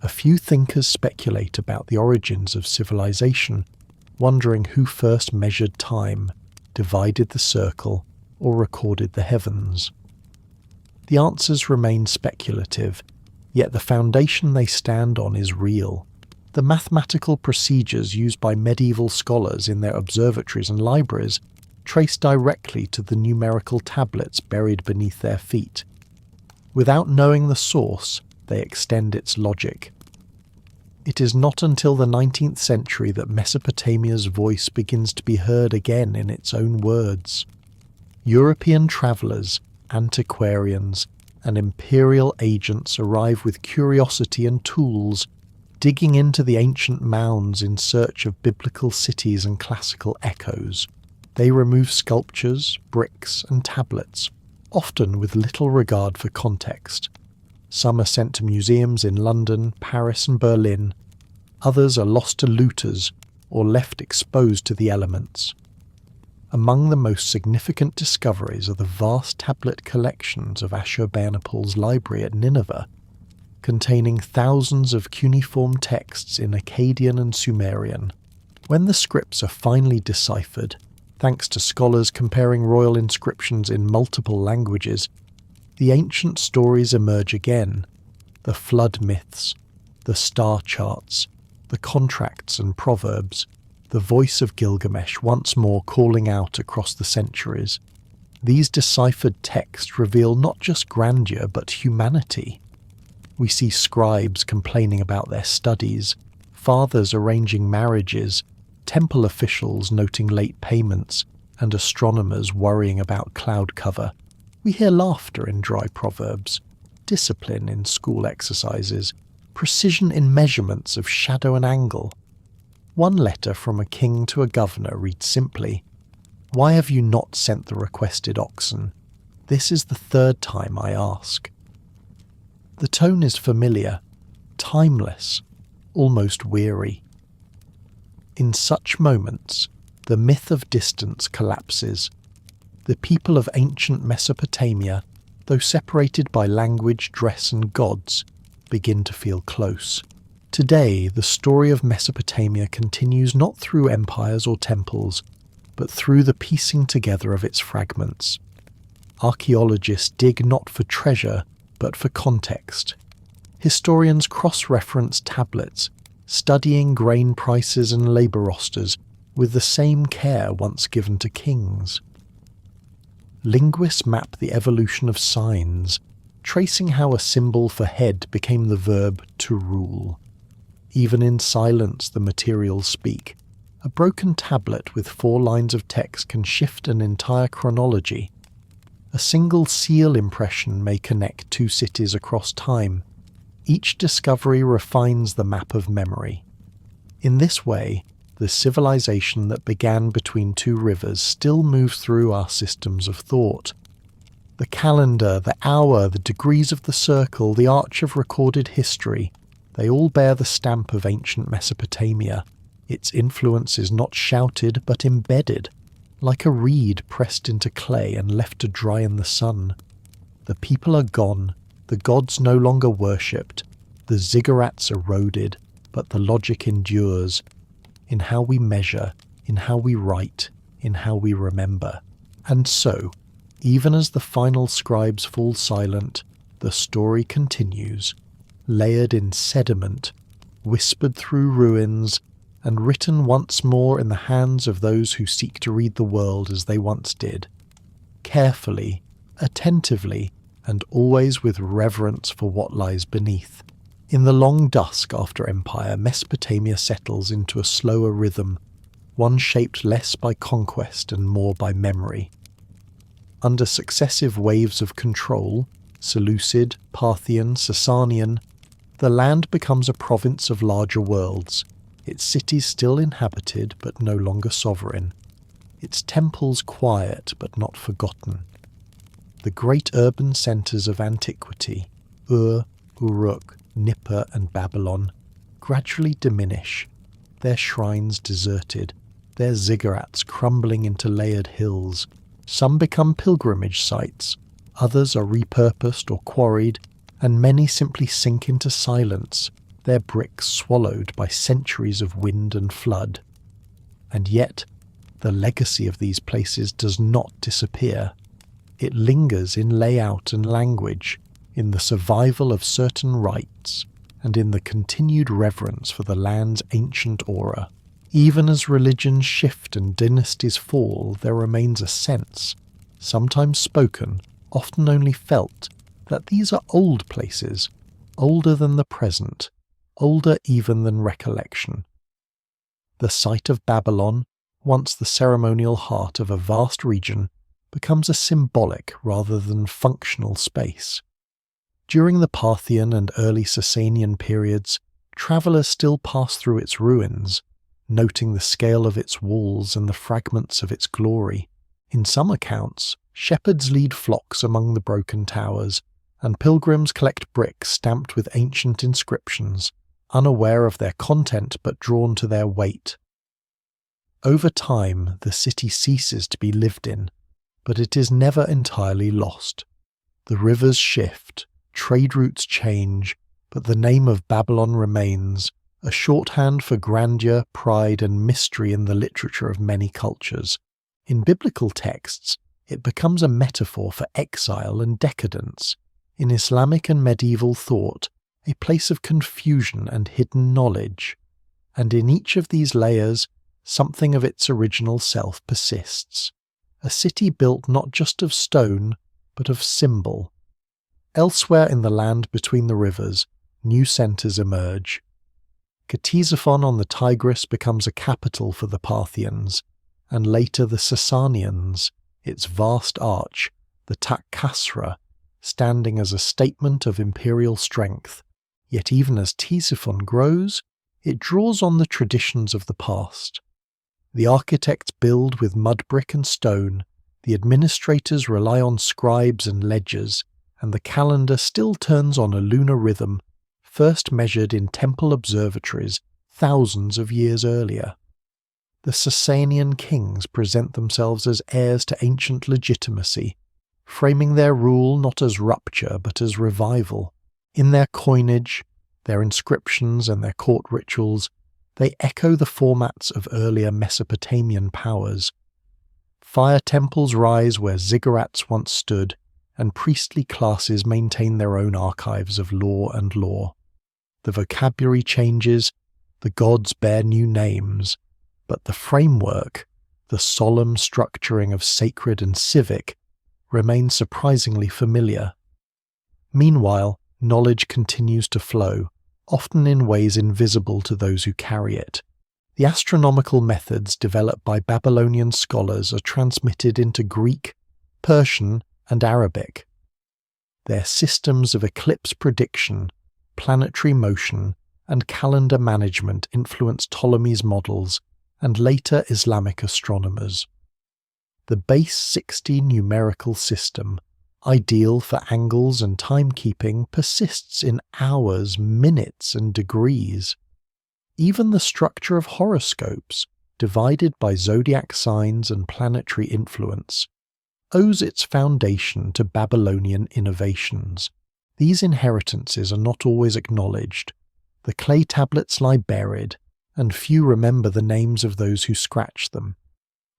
A few thinkers speculate about the origins of civilization, wondering who first measured time, divided the circle, or recorded the heavens. The answers remain speculative, yet the foundation they stand on is real. The mathematical procedures used by medieval scholars in their observatories and libraries trace directly to the numerical tablets buried beneath their feet. Without knowing the source, they extend its logic. It is not until the 19th century that Mesopotamia's voice begins to be heard again in its own words. European travellers, antiquarians, and imperial agents arrive with curiosity and tools, digging into the ancient mounds in search of biblical cities and classical echoes. They remove sculptures, bricks, and tablets, often with little regard for context. Some are sent to museums in London, Paris, and Berlin. Others are lost to looters or left exposed to the elements. Among the most significant discoveries are the vast tablet collections of Ashurbanipal's library at Nineveh, containing thousands of cuneiform texts in Akkadian and Sumerian. When the scripts are finally deciphered, thanks to scholars comparing royal inscriptions in multiple languages, the ancient stories emerge again: the flood myths, the star charts, the contracts and proverbs, the voice of Gilgamesh once more calling out across the centuries. These deciphered texts reveal not just grandeur but humanity. We see scribes complaining about their studies, fathers arranging marriages, temple officials noting late payments, and astronomers worrying about cloud cover. We hear laughter in dry proverbs, discipline in school exercises, precision in measurements of shadow and angle. One letter from a king to a governor reads simply, "Why have you not sent the requested oxen? This is the third time I ask." The tone is familiar, timeless, almost weary. In such moments, the myth of distance collapses. The people of ancient Mesopotamia, though separated by language, dress and gods, begin to feel close. Today, the story of Mesopotamia continues not through empires or temples, but through the piecing together of its fragments. Archaeologists dig not for treasure, but for context. Historians cross-reference tablets, studying grain prices and labour rosters with the same care once given to kings. Linguists map the evolution of signs, tracing how a symbol for head became the verb to rule. Even in silence the materials speak. A broken tablet with 4 lines of text can shift an entire chronology. A single seal impression may connect 2 cities across time. Each discovery refines the map of memory. In this way, the civilization that began between 2 rivers still moves through our systems of thought. The calendar, the hour, the degrees of the circle, the arch of recorded history, they all bear the stamp of ancient Mesopotamia. Its influence is not shouted but embedded, like a reed pressed into clay and left to dry in the sun. The people are gone, the gods no longer worshipped, the ziggurats eroded, but the logic endures, in how we measure, in how we write, in how we remember. And so, even as the final scribes fall silent, the story continues, layered in sediment, whispered through ruins, and written once more in the hands of those who seek to read the world as they once did, carefully, attentively, and always with reverence for what lies beneath. In the long dusk after empire, Mesopotamia settles into a slower rhythm, one shaped less by conquest and more by memory. Under successive waves of control, Seleucid, Parthian, Sasanian, the land becomes a province of larger worlds, its cities still inhabited but no longer sovereign, its temples quiet but not forgotten. The great urban centres of antiquity, Ur, Uruk, Nippur and Babylon, gradually diminish, their shrines deserted, their ziggurats crumbling into layered hills. Some become pilgrimage sites, others are repurposed or quarried, and many simply sink into silence, their bricks swallowed by centuries of wind and flood. And yet, the legacy of these places does not disappear. It lingers in layout and language, in the survival of certain rites, and in the continued reverence for the land's ancient aura. Even as religions shift and dynasties fall, there remains a sense, sometimes spoken, often only felt, that these are old places, older than the present, older even than recollection. The site of Babylon, once the ceremonial heart of a vast region, becomes a symbolic rather than functional space. During the Parthian and early Sasanian periods, travellers still pass through its ruins, noting the scale of its walls and the fragments of its glory. In some accounts, shepherds lead flocks among the broken towers, and pilgrims collect bricks stamped with ancient inscriptions, unaware of their content but drawn to their weight. Over time, the city ceases to be lived in, but it is never entirely lost. The rivers shift, trade routes change, but the name of Babylon remains, a shorthand for grandeur, pride, and mystery in the literature of many cultures. In biblical texts, it becomes a metaphor for exile and decadence. In Islamic and medieval thought, a place of confusion and hidden knowledge. And in each of these layers, something of its original self persists. A city built not just of stone, but of symbol. Elsewhere in the land between the rivers, new centres emerge. Ctesiphon on the Tigris becomes a capital for the Parthians, and later the Sasanians, its vast arch, the Tak Kasra, standing as a statement of imperial strength, Yet even as Ctesiphon grows, it draws on the traditions of the past. The architects build with mud brick and stone, the administrators rely on scribes and ledgers, and the calendar still turns on a lunar rhythm, first measured in temple observatories thousands of years earlier. The Sasanian kings present themselves as heirs to ancient legitimacy, framing their rule not as rupture but as revival. In their coinage, their inscriptions and their court rituals, they echo the formats of earlier Mesopotamian powers. Fire temples rise where ziggurats once stood, and priestly classes maintain their own archives of law and lore. The vocabulary changes, the gods bear new names, but the framework, the solemn structuring of sacred and civic, remains surprisingly familiar. Meanwhile, knowledge continues to flow, often in ways invisible to those who carry it. The astronomical methods developed by Babylonian scholars are transmitted into Greek, Persian, and Arabic. Their systems of eclipse prediction, planetary motion, and calendar management influenced Ptolemy's models and later Islamic astronomers. The base 60 numerical system, ideal for angles and timekeeping, persists in hours, minutes, and degrees. Even the structure of horoscopes, divided by zodiac signs and planetary influence, owes its foundation to Babylonian innovations. These inheritances are not always acknowledged. The clay tablets lie buried, and few remember the names of those who scratched them.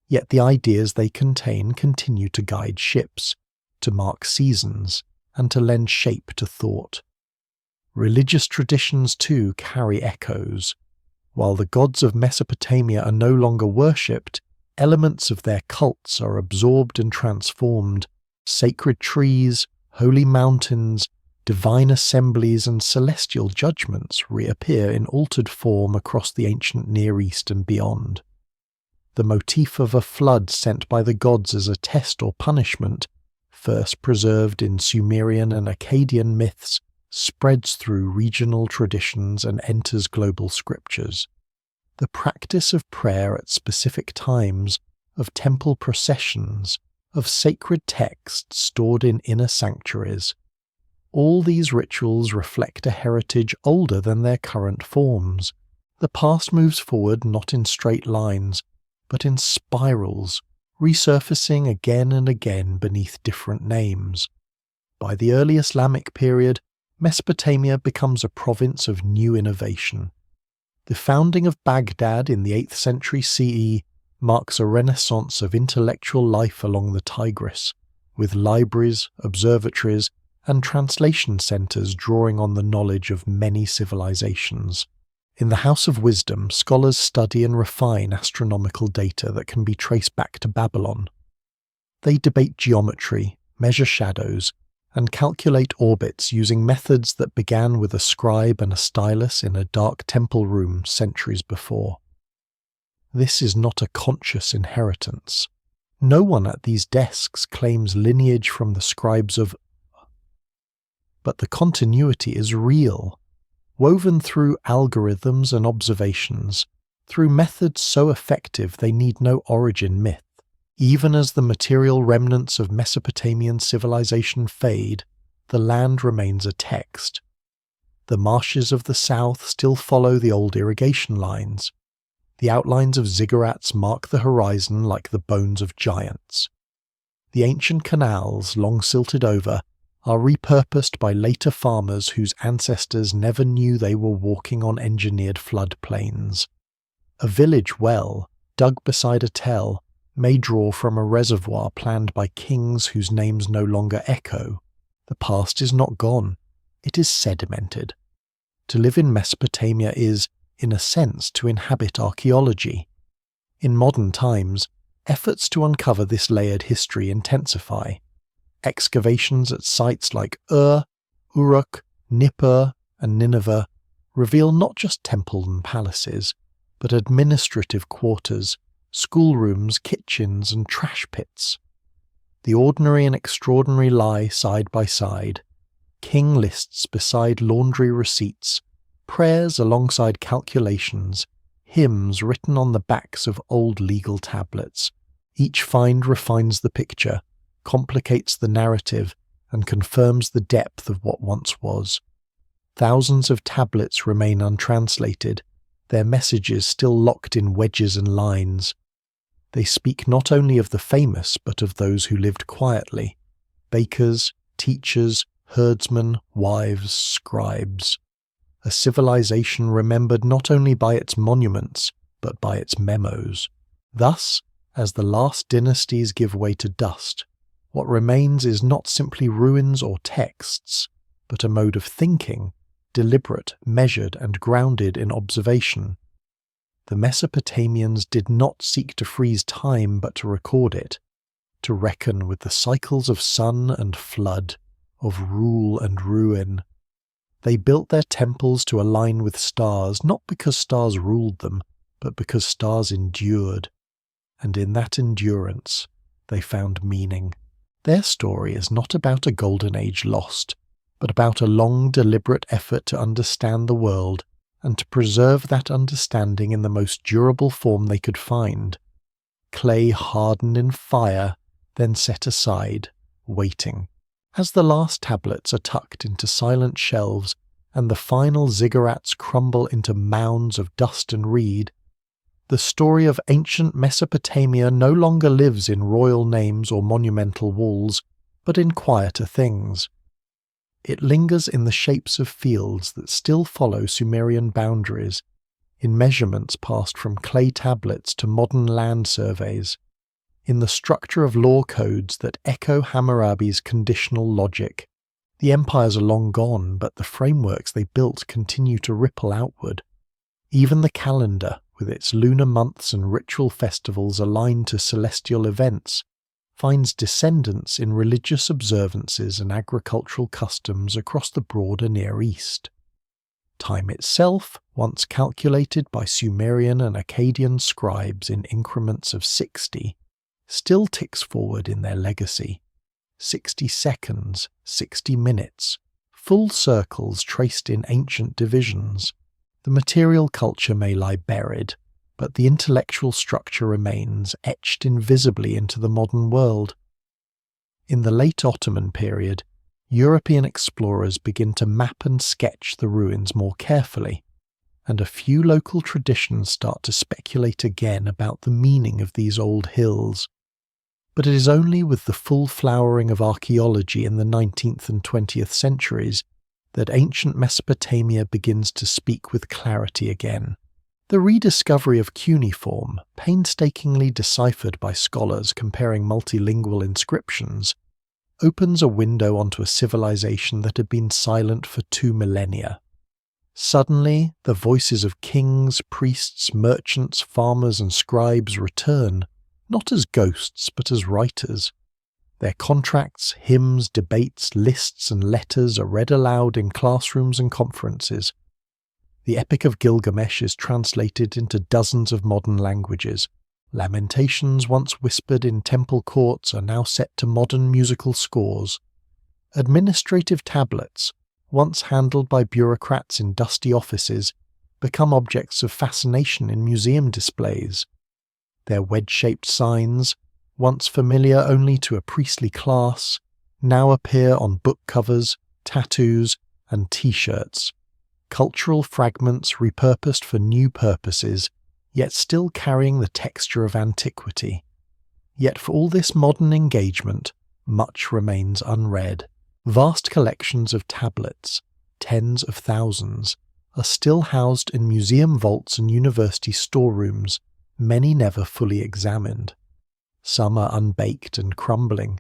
Yet the ideas they contain continue to guide ships, to mark seasons, and to lend shape to thought. Religious traditions too carry echoes. While the gods of Mesopotamia are no longer worshipped, elements of their cults are absorbed and transformed. Sacred trees, holy mountains, divine assemblies, and celestial judgments reappear in altered form across the ancient Near East and beyond. The motif of a flood sent by the gods as a test or punishment, first preserved in Sumerian and Akkadian myths, spreads through regional traditions and enters global scriptures. The practice of prayer at specific times, of temple processions, of sacred texts stored in inner sanctuaries, all these rituals reflect a heritage older than their current forms. The past moves forward not in straight lines, but in spirals, resurfacing again and again beneath different names. By the early Islamic period, Mesopotamia becomes a province of new innovation. The founding of Baghdad in the 8th century CE marks a renaissance of intellectual life along the Tigris, with libraries, observatories, and translation centres drawing on the knowledge of many civilizations. In the House of Wisdom, scholars study and refine astronomical data that can be traced back to Babylon. They debate geometry, measure shadows, and calculate orbits using methods that began with a scribe and a stylus in a dark temple room centuries before. This is not a conscious inheritance. No one at these desks claims lineage from the scribes of, but the continuity is real, woven through algorithms and observations, through methods so effective they need no origin myth. Even as the material remnants of Mesopotamian civilization fade, the land remains a text. The marshes of the south still follow the old irrigation lines. The outlines of ziggurats mark the horizon like the bones of giants. The ancient canals, long silted over, are repurposed by later farmers whose ancestors never knew they were walking on engineered floodplains. A village well, dug beside a tell, may draw from a reservoir planned by kings whose names no longer echo. The past is not gone, it is sedimented. To live in Mesopotamia is, in a sense, to inhabit archaeology. In modern times, efforts to uncover this layered history intensify. Excavations at sites like Uruk, Nippur, and Nineveh reveal not just temples and palaces, but administrative quarters, schoolrooms, kitchens, and trash pits. The ordinary and extraordinary lie side by side. king lists beside laundry receipts, prayers alongside calculations, hymns written on the backs of old legal tablets. Each find refines the picture, complicates the narrative, and confirms the depth of what once was. Thousands of tablets remain untranslated, their messages still locked in wedges and lines. They speak not only of the famous but of those who lived quietly: bakers, teachers, herdsmen, wives, scribes. A civilization remembered not only by its monuments but by its memos. Thus, as the last dynasties give way to dust, what remains is not simply ruins or texts, but a mode of thinking, deliberate, measured, and grounded in observation. The Mesopotamians did not seek to freeze time but to record it, to reckon with the cycles of sun and flood, of rule and ruin. They built their temples to align with stars, not because stars ruled them, but because stars endured. And in that endurance, they found meaning. Their story is not about a golden age lost, but about a long, deliberate effort to understand the world and to preserve that understanding in the most durable form they could find. Clay hardened in fire, then set aside, waiting. As the last tablets are tucked into silent shelves and the final ziggurats crumble into mounds of dust and reed, the story of ancient Mesopotamia no longer lives in royal names or monumental walls, but in quieter things. It lingers in the shapes of fields that still follow Sumerian boundaries, in measurements passed from clay tablets to modern land surveys, in the structure of law codes that echo Hammurabi's conditional logic. The empires are long gone, but the frameworks they built continue to ripple outward. Even the calendar, with its lunar months and ritual festivals aligned to celestial events, finds descendants in religious observances and agricultural customs across the broader Near East. Time itself, once calculated by Sumerian and Akkadian scribes in increments of 60, still ticks forward in their legacy. 60 seconds, 60 minutes, full circles traced in ancient divisions. The material culture may lie buried, but the intellectual structure remains etched invisibly into the modern world. In the late Ottoman period, European explorers begin to map and sketch the ruins more carefully, and a few local traditions start to speculate again about the meaning of these old hills. But it is only with the full flowering of archaeology in the 19th and 20th centuries that ancient Mesopotamia begins to speak with clarity again. The rediscovery of cuneiform, painstakingly deciphered by scholars comparing multilingual inscriptions, opens a window onto a civilization that had been silent for 2 millennia. Suddenly, the voices of kings, priests, merchants, farmers, and scribes return, not as ghosts but as writers. Their contracts, hymns, debates, lists, and letters are read aloud in classrooms and conferences. The Epic of Gilgamesh is translated into dozens of modern languages. Lamentations once whispered in temple courts are now set to modern musical scores. Administrative tablets, once handled by bureaucrats in dusty offices, become objects of fascination in museum displays. Their wedge-shaped signs, once familiar only to a priestly class, now appear on book covers, tattoos, and T-shirts. Cultural fragments repurposed for new purposes, yet still carrying the texture of antiquity. Yet for all this modern engagement, much remains unread. Vast collections of tablets, tens of thousands, are still housed in museum vaults and university storerooms, many never fully examined. Some are unbaked and crumbling,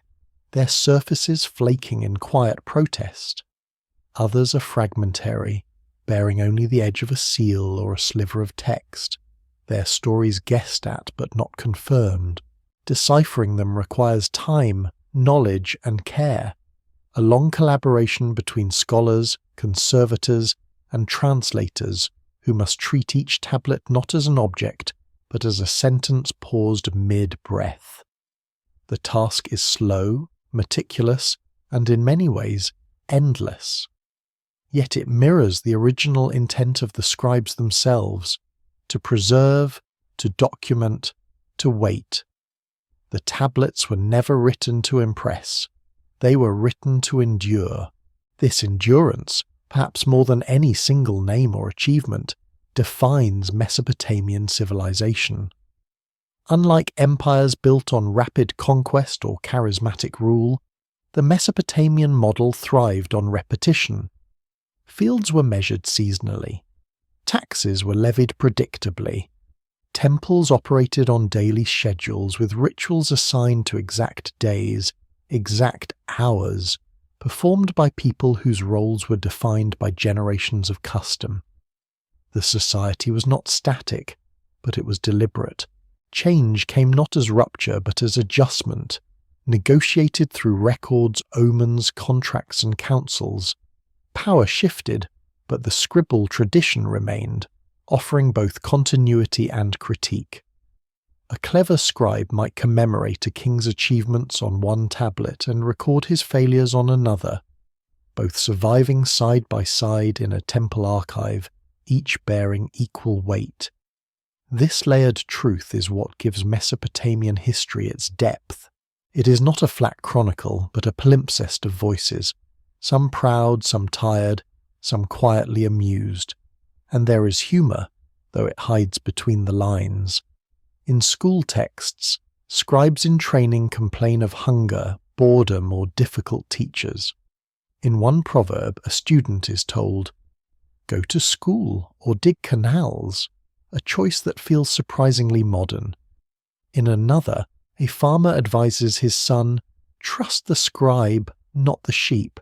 their surfaces flaking in quiet protest. Others are fragmentary, bearing only the edge of a seal or a sliver of text, their stories guessed at but not confirmed. Deciphering them requires time, knowledge, and care, a long collaboration between scholars, conservators, and translators who must treat each tablet not as an object, but as a sentence paused mid-breath. The task is slow, meticulous, and in many ways endless. Yet it mirrors the original intent of the scribes themselves, to preserve, to document, to wait. The tablets were never written to impress. They were written to endure. This endurance, perhaps more than any single name or achievement, defines Mesopotamian civilization. Unlike empires built on rapid conquest or charismatic rule, the Mesopotamian model thrived on repetition. Fields were measured seasonally. Taxes were levied predictably. Temples operated on daily schedules with rituals assigned to exact days, exact hours, performed by people whose roles were defined by generations of custom. The society was not static, but it was deliberate. Change came not as rupture but as adjustment, negotiated through records, omens, contracts and councils. Power shifted, but the scribal tradition remained, offering both continuity and critique. A clever scribe might commemorate a king's achievements on one tablet and record his failures on another, both surviving side by side in a temple archive, each bearing equal weight. This layered truth is what gives Mesopotamian history its depth. It is not a flat chronicle, but a palimpsest of voices, some proud, some tired, some quietly amused. And there is humour, though it hides between the lines. In school texts, scribes in training complain of hunger, boredom, or difficult teachers. In one proverb, a student is told, "Go to school or dig canals," a choice that feels surprisingly modern. In another, a farmer advises his son, "Trust the scribe, not the sheep."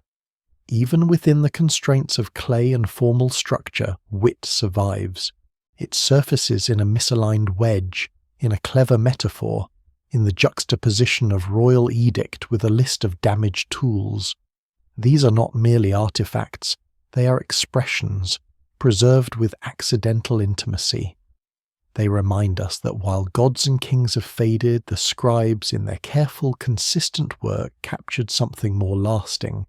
Even within the constraints of clay and formal structure, wit survives. It surfaces in a misaligned wedge, in a clever metaphor, in the juxtaposition of royal edict with a list of damaged tools. These are not merely artifacts, they are expressions, preserved with accidental intimacy. They remind us that while gods and kings have faded, the scribes, in their careful, consistent work, captured something more lasting.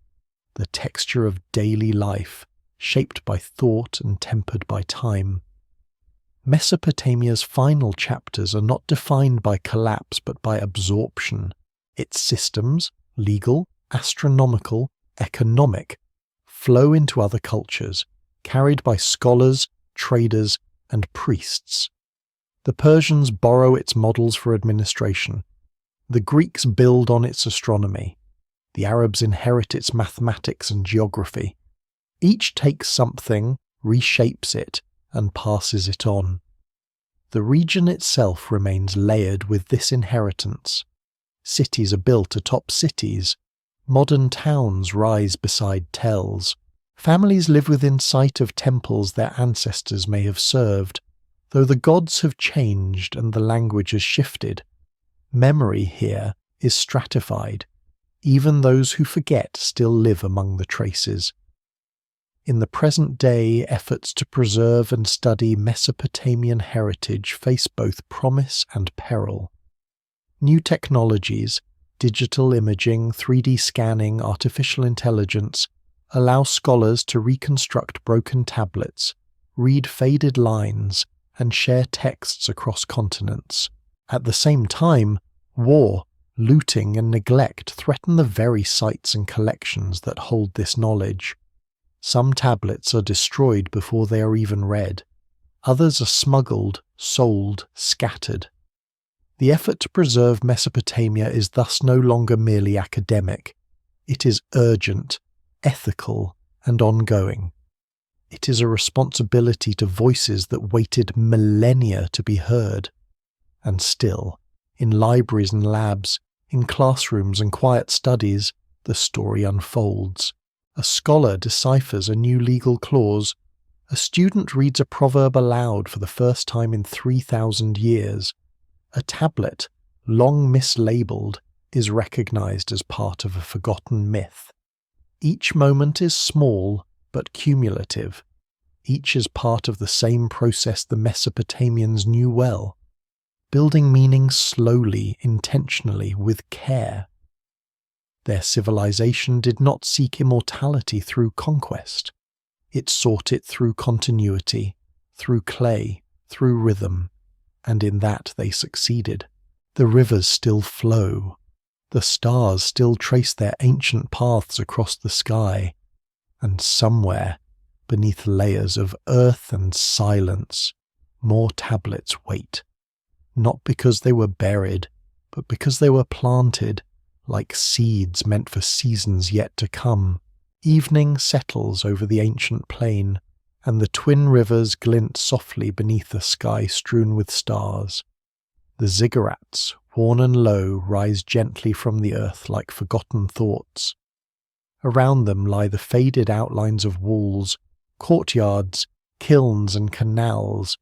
The texture of daily life, shaped by thought and tempered by time. Mesopotamia's final chapters are not defined by collapse but by absorption. Its systems, legal, astronomical, economic, flow into other cultures, carried by scholars, traders, and priests. The Persians borrow its models for administration. The Greeks build on its astronomy. The Arabs inherit its mathematics and geography. Each takes something, reshapes it, and passes it on. The region itself remains layered with this inheritance. Cities are built atop cities. Modern towns rise beside tells. Families live within sight of temples their ancestors may have served. Though the gods have changed and the language has shifted, memory here is stratified. Even those who forget still live among the traces. In the present day, efforts to preserve and study Mesopotamian heritage face both promise and peril. New technologies, digital imaging, 3D scanning, artificial intelligence, allow scholars to reconstruct broken tablets, read faded lines, and share texts across continents. At the same time, war, looting, and neglect threaten the very sites and collections that hold this knowledge. Some tablets are destroyed before they are even read. Others are smuggled, sold, scattered. The effort to preserve Mesopotamia is thus no longer merely academic. It is urgent, ethical, and ongoing. It is a responsibility to voices that waited millennia to be heard. And still, in libraries and labs, in classrooms and quiet studies, the story unfolds. A scholar deciphers a new legal clause. A student reads a proverb aloud for the first time in 3,000 years. A tablet, long mislabeled, is recognized as part of a forgotten myth. Each moment is small but cumulative. Each is part of the same process the Mesopotamians knew well, building meaning slowly, intentionally, with care. Their civilization did not seek immortality through conquest. It sought it through continuity, through clay, through rhythm, and in that they succeeded. The rivers still flow. The stars still trace their ancient paths across the sky, and somewhere, beneath layers of earth and silence, more tablets wait, not because they were buried, but because they were planted, like seeds meant for seasons yet to come. Evening settles over the ancient plain, and the twin rivers glint softly beneath a sky strewn with stars. The ziggurats, worn and low, rise gently from the earth like forgotten thoughts. Around them lie the faded outlines of walls, courtyards, kilns and canals,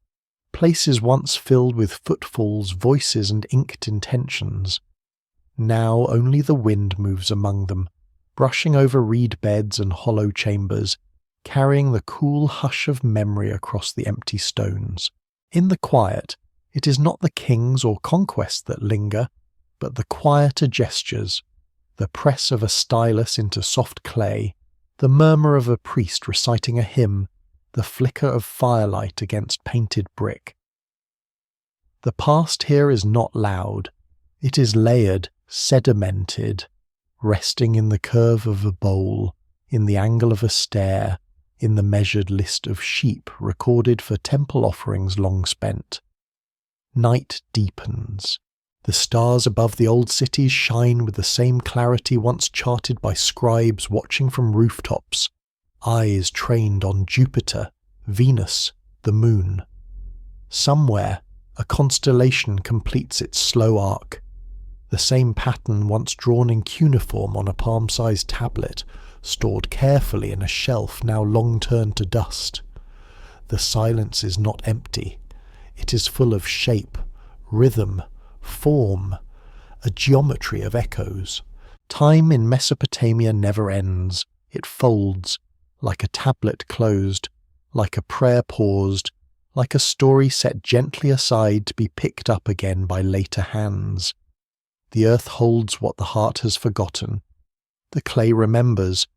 places once filled with footfalls, voices and inked intentions. Now only the wind moves among them, brushing over reed beds and hollow chambers, carrying the cool hush of memory across the empty stones. In the quiet, it is not the kings or conquests that linger, but the quieter gestures, the press of a stylus into soft clay, the murmur of a priest reciting a hymn, the flicker of firelight against painted brick. The past here is not loud. It is layered, sedimented, resting in the curve of a bowl, in the angle of a stair, in the measured list of sheep recorded for temple offerings long spent. Night deepens. The stars above the old cities shine with the same clarity once charted by scribes watching from rooftops, eyes trained on Jupiter, Venus, the moon. Somewhere, a constellation completes its slow arc. The same pattern once drawn in cuneiform on a palm-sized tablet, stored carefully in a shelf now long turned to dust. The silence is not empty. It is full of shape, rhythm, form, a geometry of echoes. Time in Mesopotamia never ends. It folds, like a tablet closed, like a prayer paused, like a story set gently aside to be picked up again by later hands. The earth holds what the heart has forgotten. The clay remembers,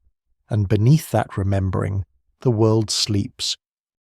and beneath that remembering, the world sleeps,